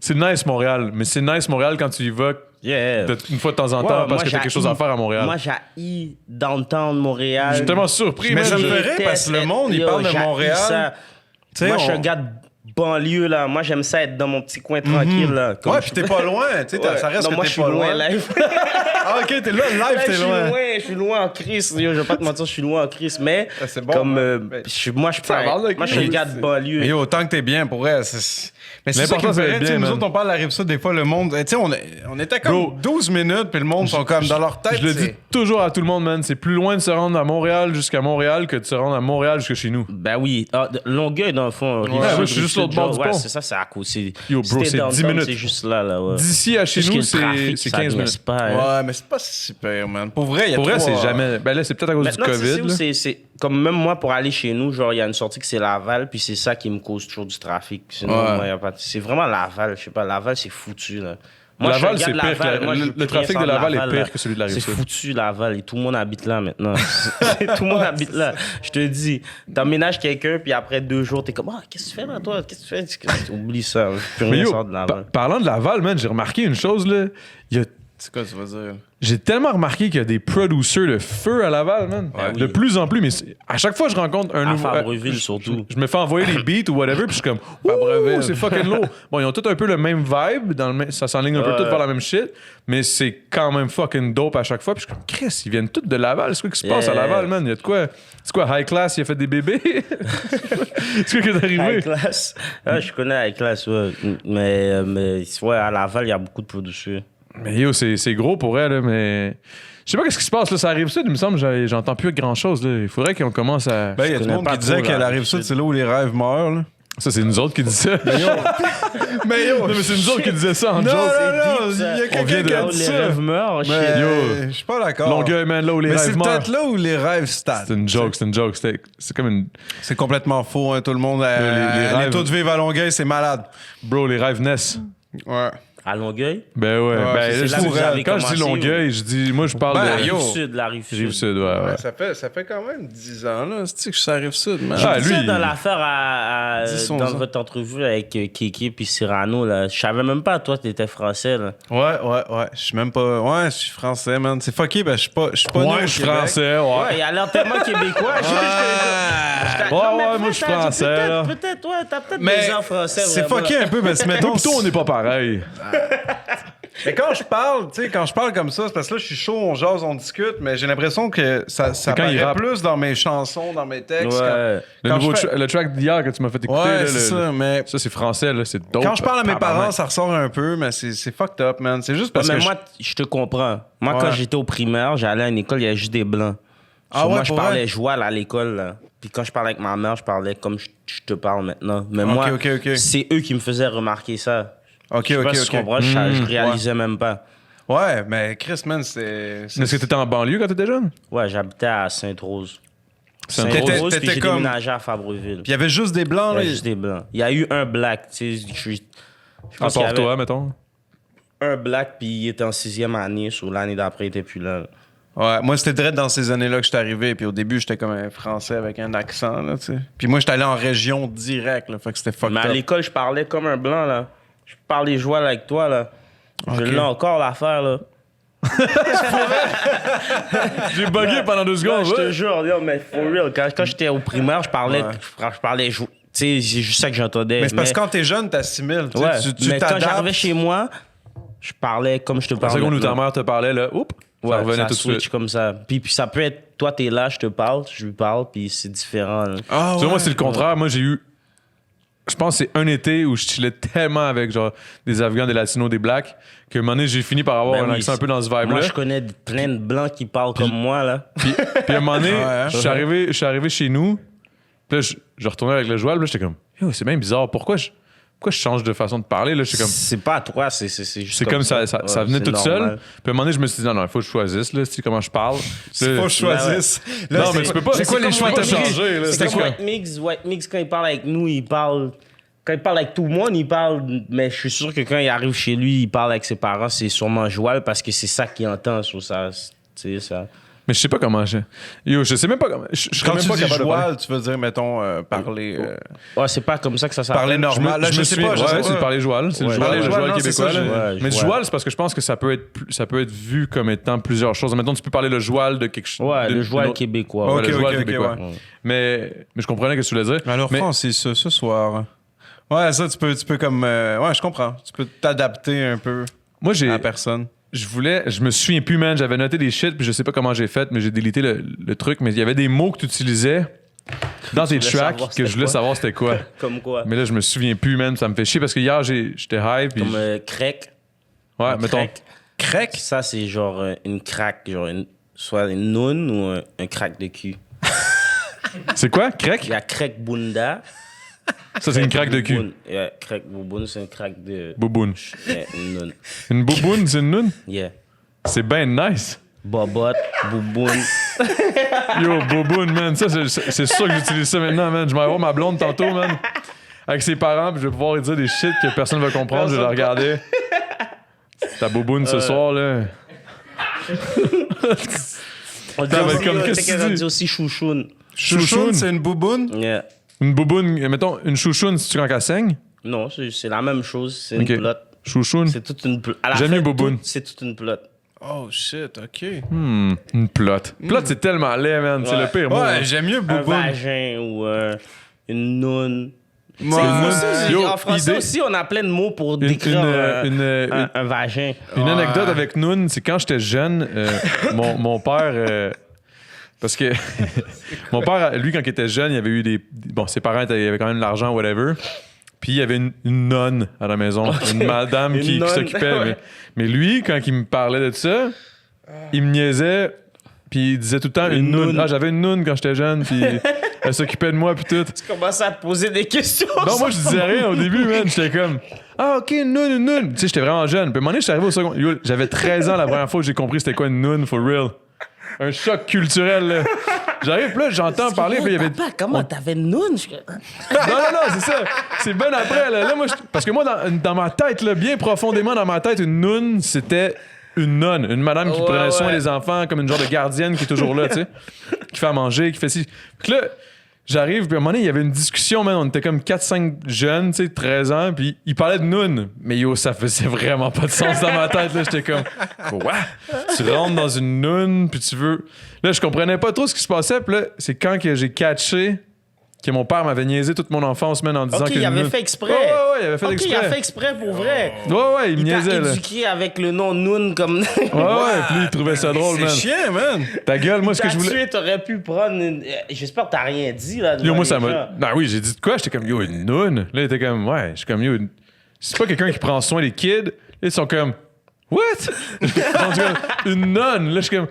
c'est nice, Montréal, mais c'est nice, Montréal, quand tu y vas une fois de temps en temps, parce que t'as quelque chose à faire à Montréal. Moi, j'ai downtown Montréal. Je suis tellement surpris, mais ça me ferait, parce que le monde, il parle de Montréal. Moi, je suis un gars de banlieue, là. Moi, j'aime ça être dans mon petit coin tranquille, là. Ouais, puis t'es pas loin, tu sais, ça reste que t'es pas loin. Live. Ah, OK, t'es là, live, t'es loin. Je suis loin en crise. Je vais pas te mentir, je suis loin en crise, mais c'est bon, comme moi, je suis un gars de banlieue. Mais autant que t'es bien, pour vrai, mais c'est ça qui me fait bien, nous autres, on parle de la Rive-Sud, des fois, le monde... Tu sais, on était comme 12 minutes, puis le monde sont comme dans leur tête. Je le dis toujours à tout le monde, man, c'est plus loin de se rendre à Montréal jusqu'à Montréal que de se rendre à Montréal jusqu'à chez nous. Ben oui. Longueuil, dans le fond. Je suis juste l'autre bord du pont. C'est ça, c'est à côté. Yo, bro, c'est 10 minutes. C'est juste là, ouais. D'ici à chez nous, c'est 15 minutes. Ouais, mais c'est pas si super, man. Pour vrai, c'est jamais... Ben là, c'est peut-être à cause du COVID. C'est comme même moi, pour aller chez nous, genre, il y a une sortie que c'est Laval, puis c'est ça qui me cause toujours du trafic. Sinon, c'est vraiment Laval. Je sais pas, Laval, c'est foutu, là. Moi, Laval, c'est pire. Le trafic de Laval est pire que celui de la Rive-Sud. C'est foutu, Laval. Et tout le monde habite là, maintenant. Tout le monde habite là. Je te dis, t'emménages quelqu'un, puis après 2 jours, t'es comme, qu'est-ce que tu fais là, toi? Qu'est-ce que tu fais? Oublie ça. Plus rien sort de Laval. Parlant de Laval, man, j'ai remarqué une chose, là. Il y a C'est quoi tu vas dire? J'ai tellement remarqué qu'il y a des producers de feu à Laval, man. Ouais, de oui. plus en plus, mais à chaque fois que je rencontre un À nouveau... Fabreville, surtout. Je me fais envoyer des beats ou whatever, puis je suis comme, ouh, c'est fucking lourd. Bon, ils ont tous un peu le même vibe, ça s'enligne un peu tout vers la même shit, mais c'est quand même fucking dope à chaque fois. Puis je suis comme, Chris, ils viennent tous de Laval. C'est quoi qui se passe à Laval, man? Il y a de quoi? C'est quoi, High Class, il a fait des bébés? C'est quoi qui est arrivé? High Class. Ah, je connais High Class, ouais. Mais ouais, à Laval, il y a beaucoup de producteurs. Mais yo, c'est gros pour elle, là, mais... Je sais pas qu'est-ce qui se passe, là. Ça arrive ça, il me semble, j'entends plus grand-chose, là. Il faudrait qu'on commence à... Ben, il y a tout le monde qui disait qu'elle arrive ça, c'est là où les rêves meurent, là. Ça, c'est nous autres qui disent ça. Mais yo! Non, mais c'est nous autres qui disaient ça en joke. Non, il y a quelqu'un qui a dit les ça. rêves meurent, shit. Mais je suis pas d'accord. Longueuil, man, là où les Mais rêves c'est meurent. peut-être là où les rêves stagnent. C'est une joke. C'est comme une... C'est complètement faux, hein, tout le monde. les rêves- Les taux de vivre à Longueuil, c'est malade. Bro, les rêves naissent. Ouais. À Longueuil? Ben ouais. Ben, c'est là je que vous avez quand je dis commencé, Longueuil, je dis... Moi, je parle Ben, de... yo. La rive sud. Rive Sud, ouais. Ça fait quand même 10 ans, là. C'est-tu que ça arrive sud, man? Ah, Tu sais, lui, dans l'affaire Disons dans ça. votre entrevue avec Kiki puis Cyrano, là, je savais même pas, toi, t'étais français, là. Ouais. Je suis même pas... Ouais, je suis français, man. C'est fucké, ben je suis pas né au Ouais, je suis Québec. français, Ouais, ouais. il a l'air tellement québécois. Ouais, moi, je suis français, là. Peut-être, ouais, t'as peut-être Mais des gens français, c'est vraiment. fucké un peu, mais mettons... Plutôt, on n'est pas pareil. Mais quand je parle, tu sais, quand je parle comme ça, c'est parce que là, je suis chaud, on jase, on discute, mais j'ai l'impression que ça quand il paraît rappe. plus dans mes chansons, dans mes textes. Ouais. Quand je fais- Le track d'hier que tu m'as fait écouter, Ouais, là, c'est ça, mais... ça, c'est français, là, c'est dope. Quand je parle à mes Tabarnak. parents, ça ressort un peu, mais c'est fucked up, man. C'est juste parce Ouais, que mais moi, je te comprends. Moi, Ouais. quand j'étais au primaire, j'allais à une école, il y avait juste des blancs. Ah So, ouais, moi, je pour parlais vrai? joual à l'école, là. Puis quand je parlais avec ma mère, je parlais comme je te parle maintenant. Mais Ok, moi, ok. c'est eux qui me faisaient remarquer ça. OK, Je sais pas OK, si OK. tu comprends, je réalisais même pas. Ouais, mais Chris, man, c'est... Est-ce que t'étais en banlieue quand t'étais jeune? Ouais, j'habitais à Sainte-Rose. Sainte-Rose. Sainte-Rose, puis T'étais j'ai comme- déménagé à Fabreville. Puis il y avait juste des blancs, Il y là. a juste des blancs. Il y a eu un black, tu sais. Je À pense qu'il y part avait toi, mettons. un black, puis il était en 6e année. Sur l'année d'après, il était plus là. Ouais, moi, c'était direct dans ces années-là que j'étais arrivé. Puis au début, j'étais comme un Français avec un accent, là, tu sais. Puis moi, j'étais allé en région direct, là. Fait que c'était fucked Mais à up. l'école, je parlais comme un blanc, là. Je parlais joual avec toi, là. Je l'ai encore, l'affaire, là. J'ai bugué pendant 2 Non, secondes. je te ouais. jure, yo, mais for real. Quand j'étais au primaire, je parlais, Ouais. je parlais, tu sais, c'est juste ça que j'entendais. Mais c'est parce que quand t'es jeune, t'assimiles. Tu sais, ouais, tu mais quand t'adaptes. j'arrivais chez moi, je parlais comme je te La parle. seconde où ta maintenant. mère te parlait, là, oups, ça Ouais, revenait ça tout de switch suite. comme ça. Puis ça peut être, toi, t'es là, je te parle, je lui parle, puis c'est différent. Là. Ah, Tu vois, moi, ouais. c'est le contraire. Moi, j'ai eu. Je pense que c'est un été où je chillais tellement avec genre des Afghans, des Latinos, des Blacks, que un moment donné, j'ai fini par avoir Ben un oui, accent un peu dans ce Moi, vibe-là. je connais plein de blancs qui parlent comme moi, là. Puis à un moment donné, Ouais, hein. je suis arrivé chez nous. Puis là, je retournais avec le joual. Puis là, j'étais comme, yo, c'est bien bizarre. Pourquoi je change de façon de parler? Là, j'étais comme. C'est pas à toi, c'est juste C'est comme ça Ouais, venait c'est tout seul. normal. Puis à un moment donné, je me suis dit, non, il faut que je choisisse, là, tu sais, comment je parle. Il faut que je choisisse. Là, Non, mais tu peux pas. C'est quoi les choix que que t'as t'as pris? changé, là? C'est C'est comme quoi? White Mix, quand il parle avec nous, il parle. Quand il parle avec tout le monde, il parle. Mais je suis sûr que quand il arrive chez lui, il parle avec ses parents, c'est sûrement joual parce que c'est ça qu'il entend sur ça. Tu sais, ça. Mais je sais pas comment je. Yo, je sais même pas comment. Je serais Quand même tu pas dis capable de parler. joual, tu veux dire, mettons, parler... Ouais, c'est pas comme ça que ça s'appelle. Parler normal. Là, je sais pas, Ouais, c'est parler joual. C'est le Ouais, joual, parler joual, non, c'est québécois. ça, là. ouais, Mais joual. joual, c'est parce que je pense que ça peut être vu comme étant plusieurs choses. Mettons, tu peux parler le joual de quelque chose. Ouais, le joual autre- québécois. Ouais, Ok, le joual ok, québécois. ouais. Mais je comprenais ce que tu voulais dire. Alors, Mais- Francis, ce soir... Ouais, ça, tu peux comme... ouais, je comprends. Tu peux t'adapter un peu Moi, à la personne. je me souviens plus, man. J'avais noté des shit, puis je sais pas comment j'ai fait, mais j'ai délité le truc. Mais il y avait des mots que tu utilisais dans tes voulais tracks savoir que c'était je voulais quoi. savoir c'était quoi. Comme quoi? Mais là, je me souviens plus, man. Ça me fait chier parce que hier, j'étais high, puis. Comme crec. Ouais, un mettons. crack. Crack? Ça, c'est genre une craque, genre soit une noune ou un crack de cul. C'est quoi? Il Crack? y a crack bunda. Ça, c'est une craque de cul. Bouboune. Yeah, crack bouboune, c'est un crack de. Bouboune. Une noune. Une bouboune, c'est une noune? Yeah. C'est ben nice. Bobotte, bouboune. Yo, bouboune, man. Ça, c'est sûr que j'utilise ça maintenant, man. Je vais aller voir ma blonde tantôt, man. Avec ses parents, puis je vais pouvoir lui dire des shit que personne ne va comprendre. Je vais la regarder. Ta bouboune ce soir, là. On dit Ça va être aussi, comme qu'est-ce que tu on dis? dit aussi chouchoune. Chouchoune, c'est une bouboune? Yeah. Une bouboune, mettons, une chouchoune, si tu quand qu'elle saigne. Non, c'est la même chose. C'est une Ok. pelote. Chouchoune. C'est toute une plot. J'aime mieux Bouboune. C'est toute une plot. Oh shit, ok. Une plot. Plot, c'est tellement laid, man. C'est le pire mot. Ouais, j'aime mieux Un Bouboune. vagin ou une noune. Yo, En français idée- aussi, on a plein de mots pour décrire un vagin. Une anecdote avec Noun, c'est quand j'étais jeune, mon père. Parce que mon père, lui, quand il était jeune, il avait eu des. Bon, ses parents, il avait quand même de l'argent, whatever. Puis il y avait une nonne à la maison, une madame qui s'occupait. Ouais. Mais lui, quand il me parlait de ça, il me niaisait. Puis il disait tout le temps une noune. Ah, j'avais une noune quand j'étais jeune, puis elle s'occupait de moi, puis tout. Tu commences à te poser des questions. Non, moi, je disais rien au début, man. J'étais comme, ah, OK, une noune. Tu sais, j'étais vraiment jeune. Puis à un moment donné, je suis arrivé au second. Yo, j'avais 13 ans la première fois que j'ai compris c'était quoi une noune, for real. Un choc culturel, là. J'arrive, puis là, j'entends parler, puis il y avait. Papa, comment t'avais une noune? Non, c'est ça. C'est bien après, là. Là, moi, parce que moi, dans ma tête, là, bien profondément dans ma tête, une noune, c'était une nonne, une madame qui prenait soin des enfants, comme une genre de gardienne qui est toujours là, tu sais, qui fait à manger, qui fait ci. Puis là, j'arrive, puis à un moment donné, il y avait une discussion, man, on était comme 4-5 jeunes, tu sais, 13 ans, puis il parlait de noune. Mais yo, ça faisait vraiment pas de sens dans ma tête, là. J'étais comme, quoi? Tu rentres dans une noune, puis tu veux... Là, je comprenais pas trop ce qui se passait, puis là, c'est quand que j'ai catché que mon père m'avait niaisé toute mon enfance, man, en disant Ok, que... il avait fait exprès. Ouais, il avait fait Ok, exprès. il a fait exprès pour vrai. Ouais, il me Il t'a niaisait, là. éduqué avec le nom Noun comme... Ouais, puis lui, il trouvait ça drôle, man. C'est chiant, man. Ta gueule, moi, ce que je voulais... Tué, t'aurais pu prendre une... J'espère que t'as rien dit, là. Yo, moi, ça devant les m'a. gens. Ben oui, j'ai dit de quoi? J'étais comme, yo, une noune. Là, il était comme, ouais, je suis comme, yo, c'est pas quelqu'un qui prend soin des kids. Là, ils sont comme, what? Ils sont comme, une nonne. Là, je suis comme,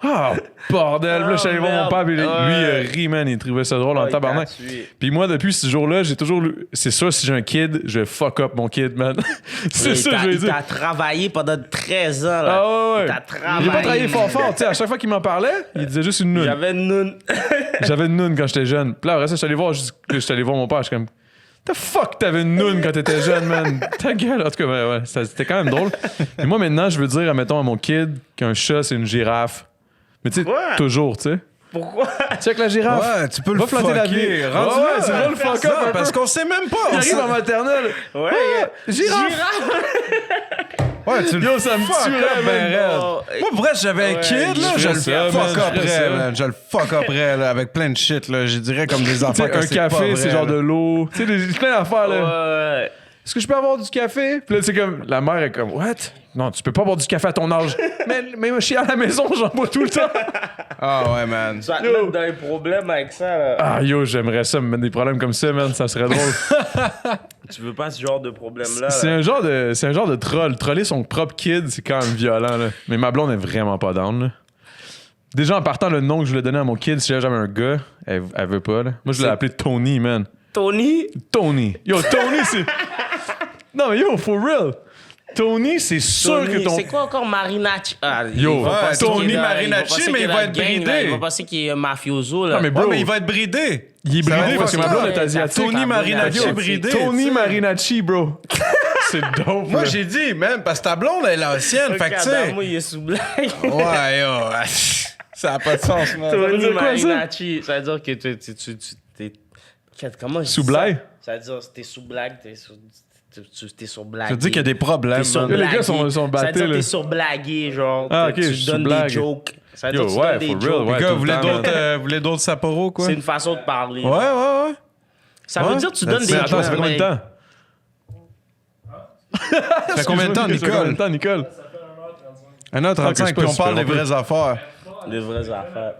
ah, bordel. Là, je suis allé voir mon père, puis lui, il rit, man. Il trouvait ça drôle en tabarnak. Puis moi, depuis ce jour-là, j'ai toujours. C'est sûr, si j'ai un kid, je fuck up mon kid, man. C'est ça, je vais Il dire. t'a travaillé pendant 13 ans, là. Ah ouais. Il t'a travaillé. J'ai pas travaillé fort. Tu sais, à chaque fois qu'il m'en parlait, il disait juste une noune. J'avais une Noun. J'avais une noune quand j'étais jeune. Puis là, après ça, je suis allé voir mon père. Je suis comme, the fuck, t'avais une noune quand t'étais jeune, man. Ta gueule. En tout cas, ouais, c'était quand même drôle. Et moi, maintenant, je veux dire, admettons, à mon kid qu'un chat, c'est une girafe. Mais tu sais, Ouais. toujours, tu sais. Pourquoi? Check la girafe. Ouais, tu peux le Va flatter la fucker. vie. Rendu Ouais, là, c'est vrai, le fuck up. un peu. parce qu'on sait même pas. Il arrive en maternelle. Ouais. Girafe. Ouais, tu le Yo, ça me fuck tuerait, up, ben man. raide. Moi, pour vrai, si j'avais un Ouais, kid, là, je je le ferais ça, man, fuck je ferais ça. up, man. Je le fuck up, là, avec plein de shit, là. Je dirais comme des Tu enfants sais, que un c'est café, pas c'est vrai, genre là. de l'eau. Tu sais, plein d'affaires, là. Ouais. Est-ce que je peux avoir du café? Puis là, c'est comme, la mère est comme, what? Non, tu peux pas boire du café à ton âge. mais je suis à la maison, j'en bois tout le temps. Ah ouais, man. Tu vas te mettre dans les problèmes avec ça, là. Ah, yo, j'aimerais ça, me mettre des problèmes comme ça, man. Ça serait drôle. Tu veux pas ce genre de problème-là? C'est là? un genre de troll. Troller son propre kid, c'est quand même violent, là. Mais ma blonde est vraiment pas down, là. Déjà, en partant, le nom que je voulais donner à mon kid, si j'avais un gars, elle veut pas, là. Moi, je l'ai appelé Tony, man. Tony? Tony. Yo, Tony, c'est... Non, mais yo, for real. Tony, c'est sûr que ton... C'est quoi encore Marinacci? Ah, Yo, il va ouais, penser Tony qu'il est dans- Marinacci, penser mais qu'il est il va dans être le gang, bridé. là. Il va penser qu'il est un mafioso, là. Non, mais bro, Ouais, mais il va être bridé. il est Ça va bridé être parce que ma fucked blonde up. est asiatique. Tony Marinacci Yo, bridé. Tony Marinacci, bro. C'est dope, Moi, là. j'ai dit, même, parce que ta blonde, elle est ancienne. Fait que, tu sais. Moi, il est sous blague. Ouais, yo. Ça a pas de sens, man. Tony dire quoi, ça? Marinacci. Ça veut dire que t'es... Comment je dis Sous ça? blague? Ça veut dire que t'es sous blague, t'es sur blague. Je te dis qu'il y a des problèmes, T'es sur man. Les gars blagué. sont Ça veut battés, dire que là. t'es sur blagué, genre. Ah, ok, je Tu suis donnes blague. des jokes. Ça veut Yo, dire que tu ouais, donnes des for real, jokes. ouais. Les gars, tout vous le voulez temps, voulez d'autres Sapporo, quoi? C'est une façon de parler. Ouais, ouais. Ça veut Ouais. dire que tu donnes Mais des Mais jokes. attends, ça fait combien de temps? Ça fait combien de temps, Ça fait combien de Nicole? temps, Nicole? 1h35, Ok, puis on c'est pas parle des super, vraies affaires. Des vraies affaires.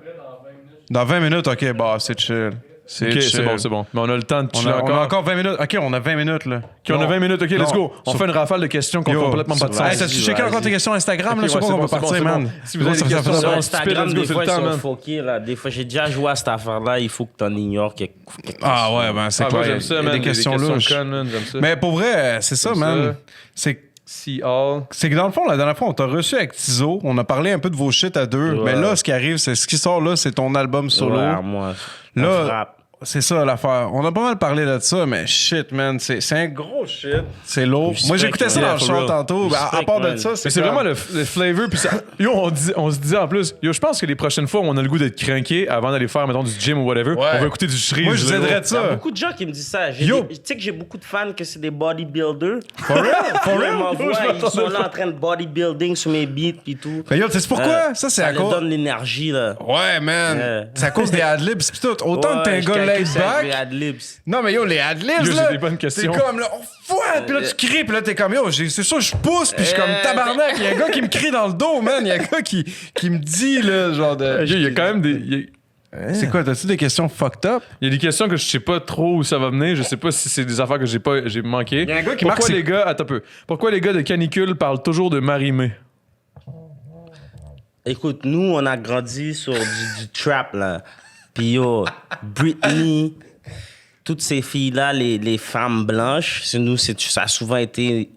Dans 20 minutes, OK, bah, c'est chill. C'est Ok, chill. c'est bon. Mais on a le temps de On chiller a encore. encore 20 minutes. OK, on a 20 minutes, là. Ok, on a 20 minutes. Ok, let's go. On Sur- fait une rafale de questions qui ont Yo, complètement pas de sens. Hey, t'as-tu checké encore tes questions Instagram, là? Ok, Sur ouais, quoi on va c'est bon, partir, c'est bon. man? Si vous avez des Ça questions, fait ça Sur va. Instagram, Let's go, des c'est fois, le ils temps, sont man. foqués, là. Des fois, j'ai déjà joué à cette affaire-là. Il faut que t'en ignores quelque chose. Ah ouais, ben c'est Ah, clair. moi, j'aime ça, Il y a man. des questions louches. connes, man. J'aime ça. Mais pour vrai, c'est ça, Comme man. ça. See all. C'est que dans le fond, la dernière fois, on t'a reçu avec Tizo. On a parlé un peu de vos shit à deux. Ouais. Mais là, ce qui arrive, c'est ce qui sort là, c'est ton album solo. Ouais, moi, on Là, frappe. c'est ça l'affaire. On a pas mal parlé de ça, mais shit, man, c'est un gros shit. C'est lourd. Moi, j'écoutais ça dans le char tantôt. À part de ça, c'est vraiment le flavor. Puis ça, yo, on se disait en plus, yo, je pense que les prochaines fois où on a le goût d'être cranké avant d'aller faire, mettons, du gym ou whatever, on va écouter du Shreeze. Moi, je vous aiderais de ça. Il y a beaucoup de gens qui me disent ça. Tu sais que j'ai beaucoup de fans que c'est des bodybuilders. For real? For real? Ils sont là en train de bodybuilding sur mes beats pis tout. Mais yo, tu sais pourquoi? Ça, c'est à cause... Ça donne l'énergie, là. Ouais, man. C'est à cause des adlibs pis tout. Autant que t'es un gars laid back. Les adlibs. Non, mais yo, les adlibs, yo, là. J'ai des bonnes questions. T'es comme là, on fouette, pis là, tu cries, pis là, t'es comme, yo, c'est sûr, je pousse, pis je suis comme tabarnak. Il y a un gars qui me crie dans le dos, man. Il y a un gars qui me dit, là, genre de. Il y a quand même des. C'est quoi, t'as-tu des questions fucked up? Il y a des questions que je sais pas trop où ça va mener. Je sais pas si c'est des affaires que j'ai manqué. Il y a un gars qui Pourquoi les gars, attends un peu. Pourquoi les gars de Canicule parlent toujours de Marie-Mé? Écoute, nous, on a grandi sur du trap, là. Puis yo, Britney, toutes ces filles-là, les femmes blanches, nous, ça a souvent été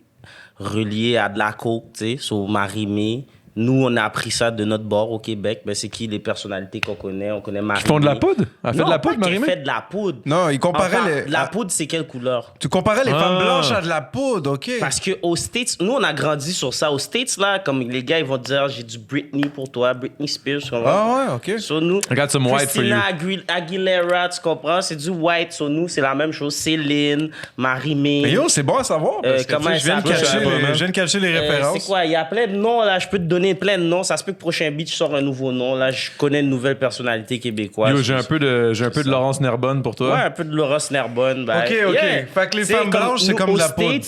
relié à de la coke, tu sais, sur Marie-Mé. Nous, on a appris ça de notre bord au Québec. Ben, c'est qui les personnalités qu'on connaît? On connaît Marie-Mé. Qui font de la poudre? Elle fait de la poudre, Marie-Mé? Marie-Mé? Elle fait de la poudre. Non, il comparait Enfin, les... de la poudre, c'est quelle couleur? Tu comparais les femmes blanches à de la poudre, OK? Parce qu'aux States, nous, on a grandi sur ça. Aux States, là, comme les gars, ils vont te dire, j'ai du Britney pour toi, Britney Spears, tu comprends? Ah ouais, OK. Sur nous, I got some white for you. Christina Aguilera, tu comprends? C'est du white. Sur nous, c'est la même chose. Céline, Marie-Mé. Mais yo, c'est bon à savoir, parce que comment je viens de cacher les références. C'est quoi? Il y a plein de noms, là. Je peux te donner plein de noms. Ça se peut que prochain beat, je sors un nouveau nom. Là, je connais une nouvelle personnalité québécoise. Yo, j'ai un peu de Laurence Nerbonne pour toi. Ouais, un peu de Laurence Nerbonne. Ben, OK. yeah. Fait que les femmes blanches, c'est comme de la poudre.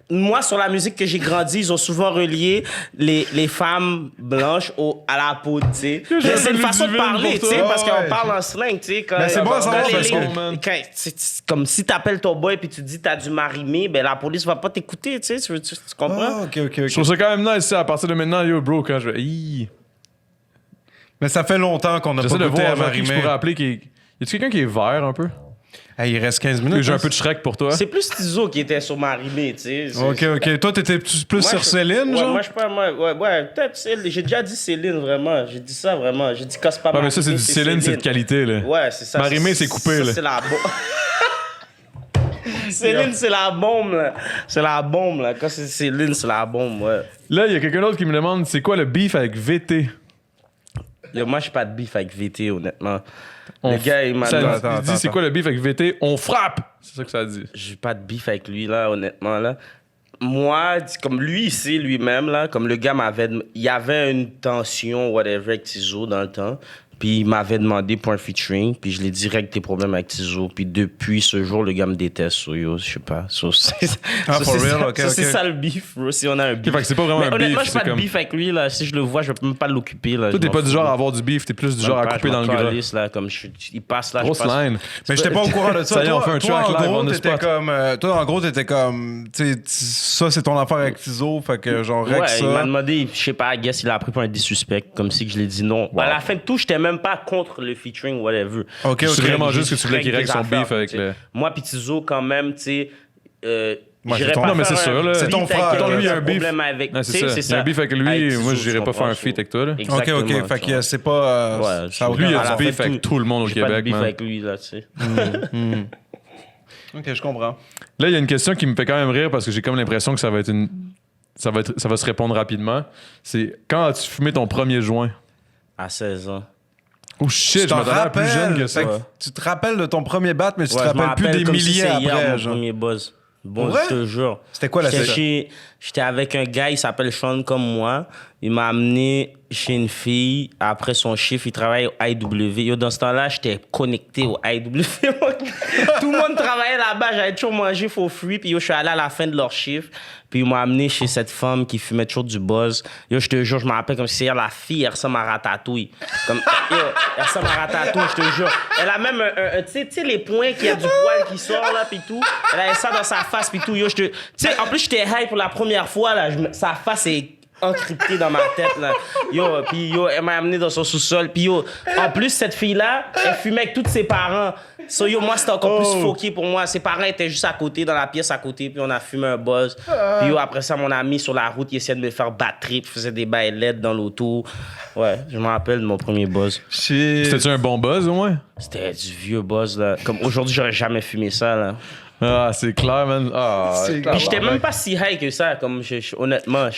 Moi, sur la musique que j'ai grandi, ils ont souvent relié les femmes blanches à la poudre, tu sais. C'est une façon de parler, tu sais, parce qu'on parle en slang, tu sais. Mais c'est bon à savoir parce que... Comme si t'appelles ton boy et tu dis t'as du Marie-Mé, ben la police va pas t'écouter, tu sais. Tu comprends? OK. Je trouve ça quand même nice, ça, à partir de maintenant, yo, bro, quand je vais... Mais ça fait longtemps qu'on n'a pas J'essaie de goûté à voir qui je Marie-Mé. pourrais appeler qui... Y a-tu quelqu'un qui est vert un peu? Hey, il reste 15 minutes. J'ai un peu de Shrek pour toi. C'est plus Tizo qui était sur Marie-Mé, tu sais. OK. Toi, t'étais plus sur Céline, ouais, genre? Moi, je pas... Ouais, peut-être Céline. J'ai déjà dit Céline, vraiment. J'ai dit ça, vraiment. J'ai dit casse pas Ouais, mais ça, c'est du Céline, c'est de qualité, là. Ouais, c'est ça. Marie-Mé, c'est coupé, là. C'est la Céline, c'est la bombe, là. C'est la bombe, là. Quand c'est Céline, c'est la bombe, ouais. Là, il y a quelqu'un d'autre qui me demande c'est quoi le beef avec VT? Yo, moi, je pas de beef avec VT, honnêtement. Le gars, il m'a dit c'est quoi le beef avec VT? On frappe! C'est ça que ça dit. J'ai pas de beef avec lui, là, honnêtement, là. Moi, comme lui, ici, lui-même, là, comme le gars m'avait... Il y avait une tension, whatever, avec Tizo dans le temps. Puis il m'avait demandé pour un featuring, puis je l'ai dit règle tes problèmes avec Tizo. Puis depuis ce jour, le gars me déteste, so yo, je sais pas. So, for real? OK. C'est ça le beef, bro, si on a un beef. Fait que c'est pas vraiment un beef. Honnêtement, je c'est pas de comme... beef avec lui, là. Si je le vois, je peux même pas l'occuper, là. Toi, t'es pas du genre à avoir du beef, t'es plus du genre à couper dans le gras. Là, comme il passe là. Grosse line. Mais j'étais pas au courant de ça. Ça y est, on fait un track live on the spot. Toi, en gros, t'étais comme... Tu sais, ça, c'est ton affaire avec Tizo, fait que genre, règle ça. Il m'a demandé, je sais pas, I guess, il a appris pour un dissuspect, comme si je l'ai dit non. À la fin de tout, j'étais même pas contre le featuring, whatever. OK. C'est vraiment juste que tu voulais qu'il règle son beef avec le... Moi pis Tizo, quand même, tu sais... J'irais pas non, mais c'est sûr, là. C'est ton frère. Toi, lui, il y a un beef. Avec... c'est ça. Il y a un beef avec lui, moi, j'irais pas faire un feat avec toi, là. OK. Fait que c'est pas... Lui, il a du beef avec tout le monde au Québec, man. J'ai pas de beef avec lui, là, tu sais. OK, je comprends. Là, il y a une question qui me fait quand même rire parce que j'ai comme l'impression que ça va se répondre rapidement. C'est quand as-tu fumé ton premier joint? À 16 ans. Oh shit, je m'attendais plus jeune que ça. Tu te rappelles de ton premier bat, mais tu te rappelles plus des milliers après. Mon premier buzz. Bon, ouais? je te jure. C'était quoi la session? J'étais avec un gars, il s'appelle Sean comme moi. Il m'a amené chez une fille. Après son chiffre, il travaille au IW. Yo, dans ce temps-là, j'étais connecté au IW. Tout le monde travaillait là-bas. J'avais toujours mangé for free. Puis yo, je suis allé à la fin de leur chiffre. Puis il m'a amené chez cette femme qui fumait toujours du buzz. Yo, je te jure, je me rappelle comme si la fille, elle ressemble à Ratatouille. Comme, yo, elle ressemble à Ratatouille, je te jure. Elle a même tu sais, les points qu'il y a du poil qui sort là, puis tout. Elle avait ça dans sa face, puis tout. Yo, tu sais, en plus, j'étais high pour la première fois, là. Sa face est encrypté dans ma tête, là. Puis elle m'a amené dans son sous-sol. Puis en plus, cette fille-là, elle fumait avec tous ses parents. So, moi, c'était encore plus foqué pour moi. Ses parents étaient juste à côté, dans la pièce à côté, puis on a fumé un buzz. Puis après ça, mon ami, sur la route, il essayait de me faire battre trip, faisait des bails LED dans l'auto. Ouais, je me rappelle de mon premier buzz. C'était-tu un bon buzz, au moins? C'était du vieux buzz, là. Comme aujourd'hui, j'aurais jamais fumé ça, là. Ah, c'est clair, man. Ah, Puis j'étais même pas si high que ça, comme honnêtement.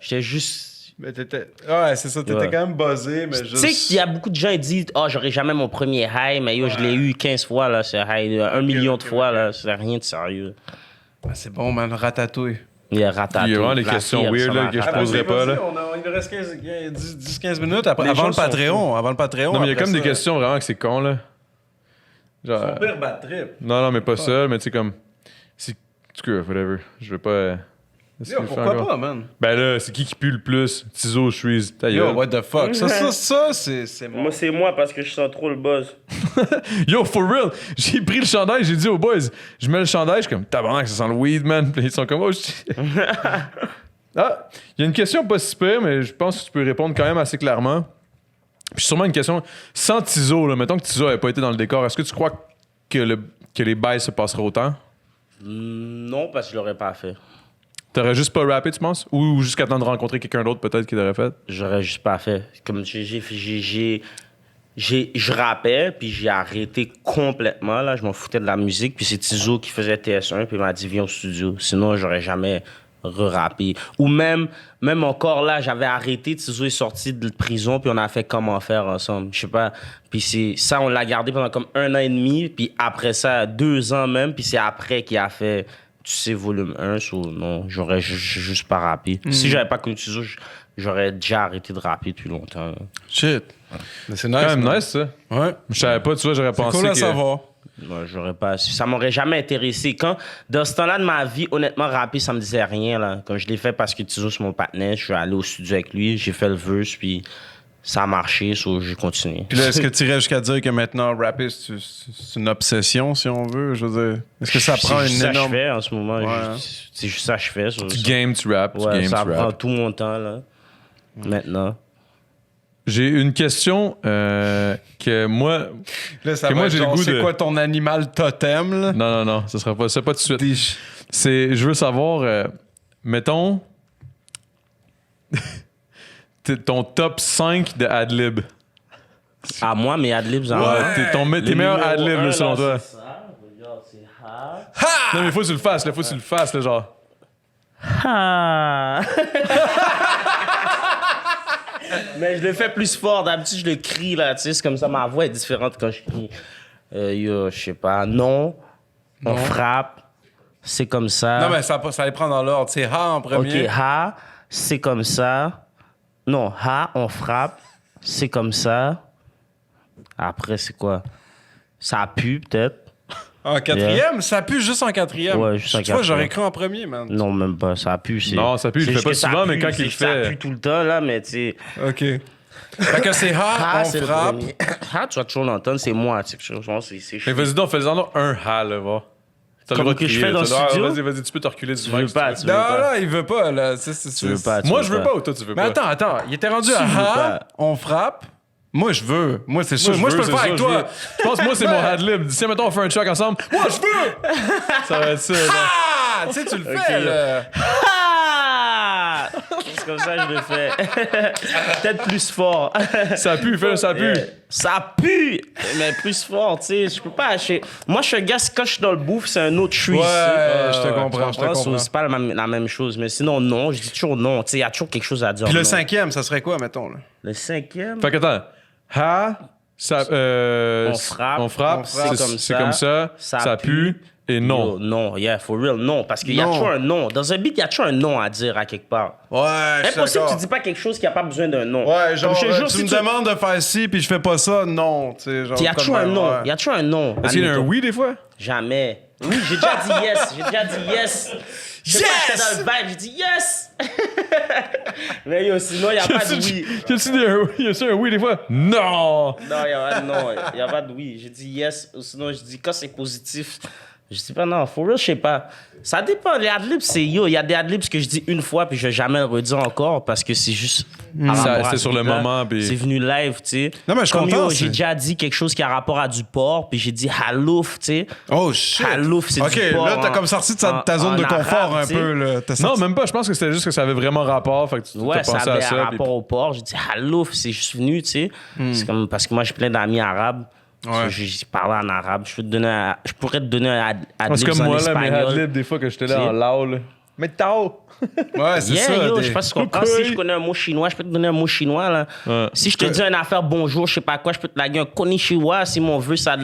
J'étais juste... Mais ouais, c'est ça, t'étais quand même buzzé, mais juste... Tu sais qu'il y a beaucoup de gens qui disent « Ah, j'aurais jamais mon premier high, mais je l'ai eu 15 fois, là, ce high. 1 million de fois, là. C'est rien de sérieux. » C'est bon, man, ratatouille. Il y a ratatouille. Il y a vraiment des questions weird, là, que je poserais pas, là. Il nous reste 10-15 minutes avant le Patreon. Non, mais il y a comme des questions vraiment que c'est con, là. Genre... Son pire bad trip. Non, mais pas ça, mais tu sais, comme... En tout cas, whatever. Je veux pas... Pourquoi pas, man? Ben là, c'est qui pue le plus? Tizo, Shreeze, ta gueule. Yo, what the fuck? Ça, c'est Moi, c'est moi parce que je sens trop le buzz. Yo, for real! J'ai pris le chandail, j'ai dit aux boys, je mets le chandail, je suis comme, tabarnak, ça sent le weed, man. Puis ils sont comme, oh, Ah, il y a une question pas si pire, mais je pense que tu peux répondre quand même assez clairement. Puis sûrement une question, sans Tizo, là, mettons que Tizo n'avait pas été dans le décor, est-ce que tu crois que les bails se passeraient autant? Non, parce que je l'aurais pas fait. T'aurais juste pas rappé, tu penses? Ou jusqu'à temps de rencontrer quelqu'un d'autre, peut-être, qui l'aurait fait? J'aurais juste pas fait. Comme je rappais, puis j'ai arrêté complètement, là. Je m'en foutais de la musique, puis c'est Tizo qui faisait TS1, puis il m'a dit, viens au studio. Sinon, j'aurais jamais re-rappé. Ou même encore là, j'avais arrêté, Tizo est sorti de prison, puis on a fait Comment faire ensemble. Je sais pas. Puis ça, on l'a gardé pendant comme 1 an et demi, puis après ça, 2 ans même, puis c'est après qu'il a fait... Tu sais, volume 1, non, j'aurais juste pas rappé. Si j'avais pas connu Tizo, j'aurais déjà arrêté de rapper depuis longtemps. Shit. Mais c'est nice. Quand même nice, ça. Ouais. Je savais pas, tu vois, j'aurais pensé cool à que... savoir. Non, j'aurais pas... Ça m'aurait jamais intéressé. Dans ce temps-là de ma vie, honnêtement, rapper, ça me disait rien, là. Quand je l'ai fait parce que Tizo, c'est mon partenaire, je suis allé au studio avec lui, j'ai fait le verse, puis... Ça a marché, j'ai continué. Puis là, est-ce que tu irais jusqu'à dire que maintenant, rapper, c'est une obsession, si on veut? Je veux dire, est-ce que ça prend une énorme... C'est juste ça que je fais en ce moment. Ouais. C'est juste ça que je fais. Tu games, tu rap, ça prend tout mon temps, là. Maintenant. J'ai une question que moi... Là, ça va j'ai le goût c'est quoi ton animal totem, là? Non, ça sera pas... C'est pas tout de suite. Je veux savoir... mettons... ton top 5 de Adlib. Ah, moi, mes Adlibs en tes meilleurs Adlibs, selon toi. C'est ça. Regarde, c'est ha. Non, mais faut que tu le fasses, là, genre. Ha. Mais je le fais plus fort. D'habitude, je le crie, là. Tu sais, c'est comme ça. Ma voix est différente quand je crie. Je sais pas. Non. On frappe. C'est comme ça. Non, mais ça allait prendre dans l'ordre. C'est ha en premier. OK, ha. C'est comme ça. Non, ha, on frappe. C'est comme ça. Après, c'est quoi? Ça pue, peut-être. En quatrième? Ça pue juste en quatrième? Ouais, juste en quatrième. Tu vois, j'aurais cru en premier, man. Non, même pas. Ça pue, c'est... Non, ça pue, il le fait pas souvent, mais quand il le fait... Ça pue tout le temps, là, mais tu sais... OK. Fait que c'est ha, on frappe. Ha, tu vas toujours l'entendre, c'est moi, tu sais. Mais vas-y donc, fais-en un ha, là, va. Comme que je fais dans le studio? Vas-y, tu peux te reculer du mic. Non, il veut pas, là. Tu veux pas. Moi, je veux pas ou toi, tu veux pas? Mais attends, il était rendu à ha, on frappe. Moi, je veux. Moi, c'est sûr. Moi, je peux le faire avec toi. Je pense que moi, c'est mon adlib. Si, mettons, on fait un track ensemble, moi, je veux! Ça va être ça, là. Ah! Tu sais, tu le fais, là. Ah! C'est comme ça que je le fais. Peut-être plus fort. Ça pue, fais ça pue. Ça pue! Mais plus fort, tu sais. Je peux pas... Moi, je suis un gars, quand je suis dans le bouffe, c'est un autre chuis. Ouais, je te comprends. C'est pas la même chose. Mais sinon, non. Je dis toujours non. Tu sais, il y a toujours quelque chose à dire. Puis le 5e, ça serait quoi, mettons, là? Le 5e? Fait que attends. Ha, ça, on frappe, c'est comme ça, ça pue, et non. Yo, non, yeah, for real, non. Parce qu'il y a toujours un non. Dans un beat, il y a toujours un non à dire à quelque part. Ouais, impossible que tu dis pas quelque chose qui a pas besoin d'un non. Ouais, genre, tu me demandes de faire ci, puis je fais pas ça, non. Il y a toujours un non. Il y a toujours un non. Est-ce qu'il y a un oui, des fois? Jamais. Oui, j'ai déjà dit yes. J'étais dans le vibe, j'ai dit yes! Mais yo, sinon, il n'y a pas de oui. Y a-tu un oui des fois? Non! Non, il n'y a pas de oui. J'ai dit yes, ou sinon, je dis quand c'est positif, Je dis pas non, for real, je sais pas. Ça dépend. Les adlibs, c'est yo. Il y a des adlibs que je dis une fois puis je vais jamais le redire encore parce que c'est juste. C'est sur le moment. Puis... C'est venu live, tu sais. Non, mais je suis Comme content. j'ai déjà dit quelque chose qui a rapport à du porc puis j'ai dit halouf, tu sais. Oh shit. Halouf, c'est du porc. Ok, là, t'as comme sorti de ta zone de confort arabe, un peu. Là. Non, même pas. Je pense que c'était juste que ça avait vraiment rapport. Fait que tu Ouais, t'as ça pensé avait à ça. un rapport au porc. J'ai dit halouf, c'est juste venu, tu sais. C'est comme parce que moi, j'ai plein d'amis arabes. Ouais. J'ai parlé en arabe. Je pourrais te donner un adlib C'est comme en moi, là, mes espagnol. adlibs, des fois que j'étais là en lao, là. Mais tao! Ouais, c'est ça. Yo, je sais pas si tu comprends. Si je connais un mot chinois, je peux te donner un mot chinois, là. Ouais. Si je te dis une affaire bonjour, je sais pas quoi, je peux te laguer un konnichiwa si mon vœu, ça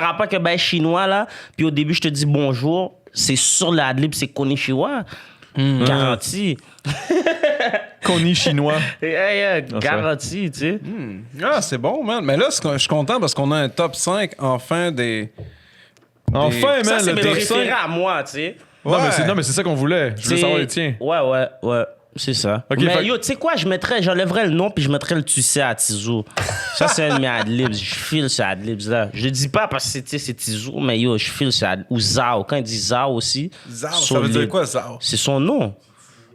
rapporte que ben chinois, là. Puis au début, je te dis bonjour. C'est sur l'adlib, c'est konnichiwa. Garanti. Koni chinois. Garanti, tu sais. Ah, c'est bon, man. Mais là, je suis content parce qu'on a un top 5 enfin des. Enfin, Ça, man, c'est le mes top préférés 5. à moi, tu sais. Non, mais c'est ça qu'on voulait. Je voulais savoir les tiens. Ouais. C'est ça. Ok, mais fait- yo, tu sais quoi, j'enlèverais le nom puis je mettrais le tu sais à Tizo. Ça, c'est un de mes adlibs. Je file ce adlibs là. Je le dis pas parce que c'est Tizo, mais yo, je file ce adlibs. Ou Zao. Quand il dit Zao aussi. Zao, ça veut dire quoi, Zao? C'est son nom.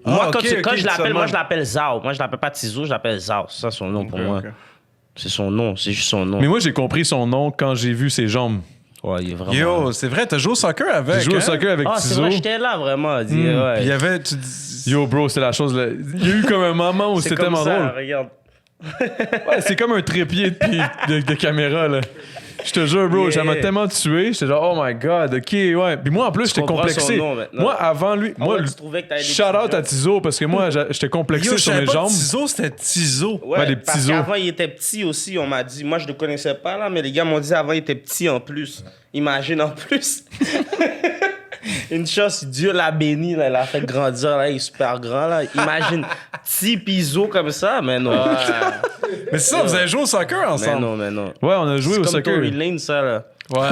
Ah, Moi, ok, quand je l'appelle, seulement. moi, je l'appelle Zao. Moi, je l'appelle pas Tizo, je l'appelle Zao. C'est ça son nom pour moi. ok. C'est son nom, c'est juste son nom. Mais moi, j'ai compris son nom quand j'ai vu ses jambes. Ouais, il est vraiment. Yo, c'est vrai, t'as joué au soccer avec. J'ai joué au hein? soccer avec Ah, c'est Tizo. vrai, j'étais là vraiment. Puis il y avait. Yo, bro, c'est la chose. Là. Il y a eu comme un moment où c'était comme tellement ça, drôle. regarde. Ouais, c'est comme un trépied de caméra, là. Je te jure, bro, Yeah. ça m'a tellement tué. J'étais genre, oh my god, ok, ouais. Puis moi, en plus, j'étais comprends complexé. son nom maintenant. Moi, avant lui, Ah moi, ouais, tu trouvais que t'avais des shout out petits à Tizo parce que moi, j'étais complexé Yo, je sur savais mes pas jambes. Tizo, c'était Tizo. Ouais, Ouais, les parce petits os. qu'avant, il était petit aussi, on m'a dit. Moi, je ne le connaissais pas, là, mais les gars m'ont dit avant, il était petit en plus. Imagine en plus. Une chance, Dieu l'a béni, là, il l'a fait grandir, là, il est super grand, là. Imagine, petit piso comme ça, mais non. Mais c'est ça, vous avez joué au soccer Mais ensemble. non, mais non. Ouais, on a joué C'est au comme soccer. Tory Lane, ça, là. Ouais.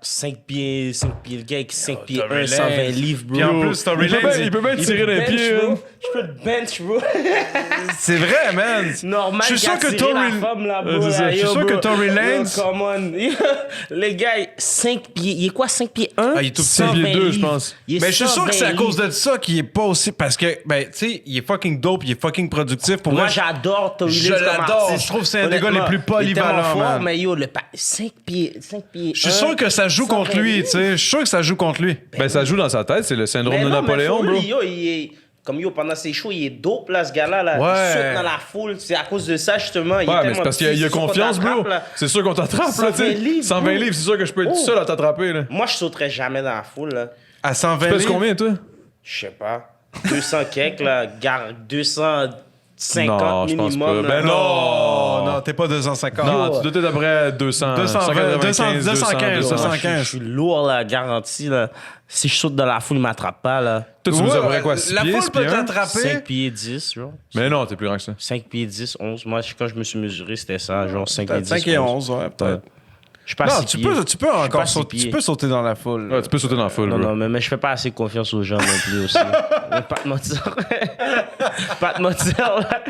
5 pieds, le gars avec 5 pieds Tory 1, 120 Lane. livres, bro. Puis en plus, Tory Il peut Lane, bien- il peut bien Il tirer peut d'un bench, pied. bro. hein. Je peux te bench, bro. c'est vrai, man. Normal, Je suis sûr que Tory Tory- la femme, là, bro, c'est ça. là, Je suis yo, sûr bro. que Tory Lanez- Yo, come on. Les gars, 5 pieds. Il est quoi, 5 pieds 1? Ah, il est tout petit. 5 pieds 2, je pense. Mais je suis sûr que c'est à cause de ça qu'il est pas aussi. Parce que, ben, tu sais, il est fucking dope, il est fucking productif. Pour Moi, moi, j'adore Tory Je Lanez comme l'adore. artiste. Je trouve que c'est un des gars Honnêtement, les plus polyvalents, il est tellement fort, man. mais yo, 5 pieds. je suis sûr que ça joue contre lui, tu sais. Je suis sûr que ça joue contre lui. Ben, ça joue dans sa tête, c'est le syndrome de Napoléon, bro. Yo, il est... Comme yo, pendant ses shows, il est dope, là, ce gars-là. Là. Ouais. Il saute dans la foule. C'est à cause de ça, justement. Il est Ouais, mais tellement c'est parce qu'il y a petit, c'est sûr qu'on confiance, bro. t'attrape, là. C'est sûr qu'on t'attrape, là, 120 tu sais. livres, 120 bro. livres, c'est sûr que je peux être tout Oh. seul à t'attraper, là. Moi, je sauterais jamais dans la foule, là. À 120 Tu pèses livres. combien, toi? Je sais pas. 200 kek, là. 250 Non, je pense minimum. pas. là. Ben non. Oh, non, t'es pas 250. Non, tu dois être d'après 200. 215, 215. 215. Je suis lourd, là, garanti, là. Si je saute dans la foule, il m'attrape pas, là. Toi, tu nous avouerais quoi, 6 La pieds, foule 6 peut pieds 1? 5 t'attraper. pieds 10, genre. Mais non, t'es plus grand que ça. 5 pieds 10, 11. Moi, quand je me suis mesuré, c'était ça, genre 5 pieds Peut-être 10. 5 et 11, ouais, peut-être. Je suis pas Non, 6 tu pieds. peux Je suis encore pas sauter. 6 Tu pieds. peux sauter dans la foule. Ouais, tu peux sauter dans la foule, Non, bro. non, mais je fais pas assez confiance aux gens non plus aussi. Pas de mentir. Pas de mentir, là.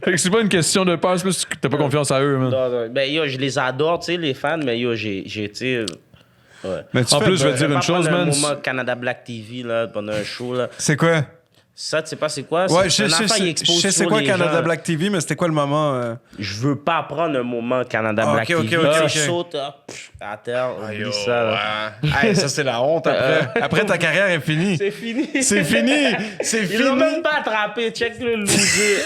Fait que c'est pas une question de peur, c'est plus que t'as pas confiance à eux, man. Non, non. Ben, yo, je les adore, tu sais, les fans, mais yo, j'ai été. Ouais. Mais tu En fais- plus, je vais te dire vais une pas chose, prendre man. un moment Canada Black TV, là, pendant un show, là. C'est quoi? Ça, tu sais pas c'est quoi? Ouais, C'est je une affaire qui sais expose c'est toujours quoi les Canada gens. Black TV, mais c'était quoi le moment? Je veux pas prendre un moment Canada Ah, Black ok, TV. ok, ok, Je ok. saute à terre, oublie ça, là. Hey, ça, c'est la honte après. Après, ta carrière est finie. C'est fini. C'est fini. C'est Ils l'ont fini. même pas attrapé. Check le loser.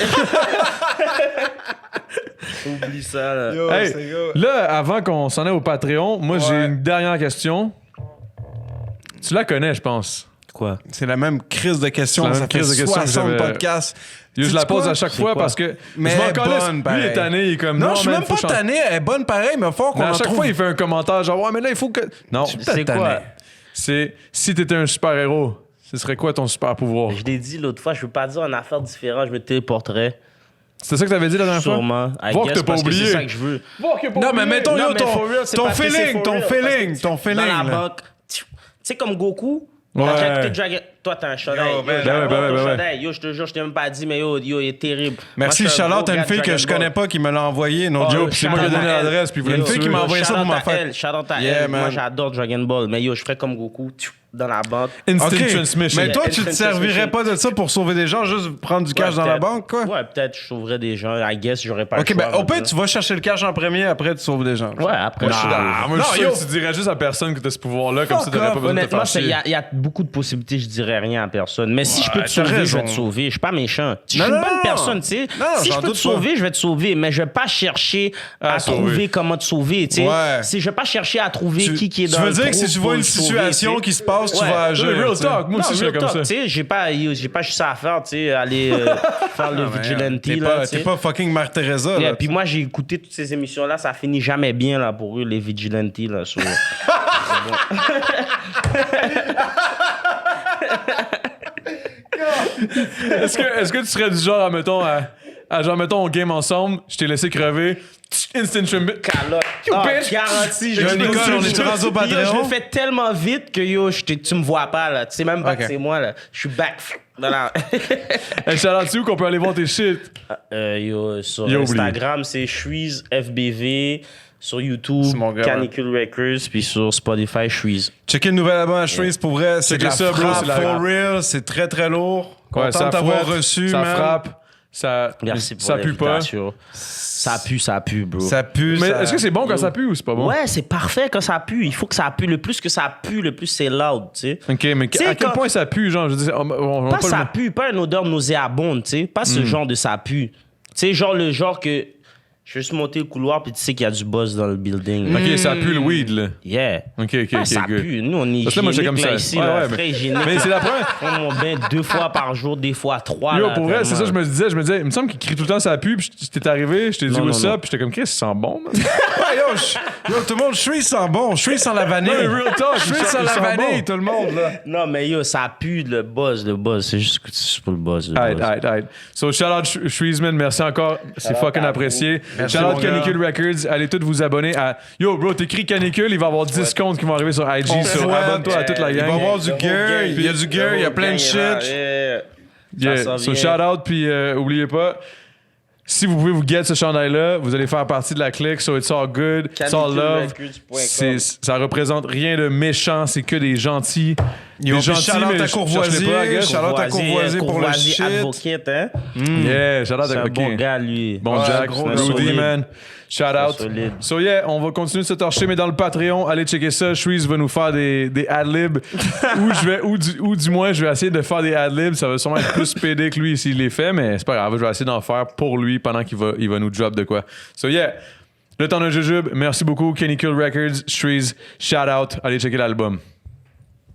Oublie ça, là. Yo, Hey, c'est gars. là, avant qu'on s'en aille au Patreon, moi, j'ai Ouais. une dernière question. Tu la connais, je pense. Quoi? C'est la même crise de questions. C'est la Ça même fait crise de questions que 60 j'avais- podcasts. Je Sais-tu la pose quoi? à chaque C'est fois quoi? parce que Mais je m'en elle est calisse. bonne, Lui, il pareil. est tanné, il est comme Non, je suis man, même faut pas changer. tanné. Elle est bonne pareil, mais il faut qu'on Mais en à chaque trouve. fois, il fait un commentaire genre, ouais, mais là, il faut que. Non, C'est quoi? c'est si t'étais un super-héros, ce serait quoi ton super-pouvoir? Je l'ai dit l'autre fois, je veux pas dire une affaire différente, je me téléporterais. C'était ça que t'avais dit la dernière fois? Sûrement. I Voir que guess, t'as pas parce que oublié. c'est ça que je veux. Non, mais mettons, Non, yo, mais for real, c'est ton parce que c'est feeling, for ton real, parce que feeling, ton Dans feeling. la là. banque, tu sais, comme Goku, On a déjà écouté Dragon... Toi, t'as un chandail. Ouais. Yo, je te jure, je t'ai même pas dit, mais yo, il est terrible. Merci, Charlotte, t'as une fille que je connais pas qui me l'a envoyé. Non, Yo, puis c'est moi qui ai donné l'adresse, puis vous une fille qui m'a envoyé ça pour ma fête. Shout-out à elle. Moi, j'adore Dragon Ball. Mais yo, je ferais comme Goku dans la banque. Instant transmission. Mais toi, tu te servirais pas de ça pour sauver des gens, juste prendre du cash dans la banque, quoi? Ouais, peut-être je sauverais des gens. I guess, j'aurais pas le choix. OK, ben au pire, tu vas chercher le cash en premier, après tu sauves des gens. Ouais, après, je suis Moi, je suis sûr que tu dirais juste à personne que t'as ce pouvoir-là, comme ça, t'aurais pas besoin de te honnêtement, faire chier. il y a beaucoup de possibilités, je dirais rien à personne. Mais si je peux te sauver, je vais te sauver. Je suis pas méchant. Je suis une bonne personne, tu sais. Si je peux te sauver, je vais te sauver, mais je vais pas chercher à trouver comment te sauver, tu sais. Je vais pas chercher à trouver qui est dans le trou. Tu veux dire que si tu vois une situation qui se passe, tu vas agir. Real talk, moi aussi je serais comme ça. Tu sais, j'ai pas juste ça à faire, tu sais, aller faire le vigilante, là. T'es pas fucking Mère Teresa, là. Puis moi, j'ai écouté toutes ces émissions-là, ça finit jamais bien, là, pour eux, les vigilantes, là. Est-ce que tu serais du genre, mettons, on game ensemble, je t'ai laissé crever, instant trim. Calotte. Garanti. On est rendu au Patreon. Je le fais tellement vite que yo, tu me vois pas, là. Tu sais même pas que c'est moi, là. Je suis back. Shout-out, où qu'on peut aller voir tes shit? Sur Instagram, c'est Shreeze FBV. Sur YouTube, Canicule Records, puis sur Spotify, Shreeze. Checker le nouvel album à Shreeze, pour vrai, c'est de la frappe, for real, c'est très très lourd. Content de t'avoir reçu, ça man. Frappe. Merci pour ça pue pas. Ça pue, bro. Ça pue. Mais est-ce que c'est bon quand ça pue ou c'est pas bon? Ouais, c'est parfait quand ça pue. Il faut que ça pue. Le plus que ça pue, le plus c'est loud, tu sais. OK, mais à quel point ça pue, genre? Je veux dire, pas ça pue, pas une odeur nauséabonde, tu sais. Pas ce genre de ça pue. Tu sais, genre le genre que je vais juste monter le couloir puis tu sais qu'il y a du buzz dans le building. OK, ça pue le weed, là. Yeah. OK, ça good. pue. Nous, on est parce que moi, j'étais comme ça. Ici, mais c'est la première. Je prends mon bain 2 fois par jour, des fois 3. Yo, pour vrai, c'est ça, je me disais, il me semble qu'il crie tout le temps ça pue, puis t'es arrivé, je t'ai dit what's up, puis j'étais comme, Chris, ça sent bon, man. Yo, tout le monde, Shreeze sent bon. Shreeze sent la vanille. Real talk, Shreeze sent la vanille, tout le monde, là. Non, mais yo, ça pue le buzz. C'est juste pour le buzz. Alright. So, shout out Shreeze, man, merci encore. C'est fucking apprécié. Shout out Canicule Records. Allez tous vous abonner à. Yo, bro, t'écris Canicule, il va y avoir 10 comptes qui vont arriver sur IG. Abonne-toi à toute la gang. Il va y avoir du gear. Il y a du gear, il y a plein de shit. Yeah. So, shout out, puis oubliez pas. Si vous pouvez vous get ce chandail-là, vous allez faire partie de la clique. So it's all good, it's all love. Ça représente rien de méchant, c'est que des gentils. Des gentils, mais Charlotte à Courvoisier pour le shit. Advocate, hein? Yeah, shout out C'est un bon gars, lui. Bon Jack, Rudy, man. Shout out. Solide. So yeah, on va continuer de se torcher, mais dans le Patreon, allez checker ça. Shreeze va nous faire des ad-libs. ou du moins, je vais essayer de faire des ad-libs. Ça va sûrement être plus pédé que lui s'il les fait, mais c'est pas grave. Je vais essayer d'en faire pour lui pendant qu'il va nous drop de quoi. So yeah, le temps d'un jujube. Merci beaucoup. Canicule Records, Shreeze, shout out. Allez checker l'album.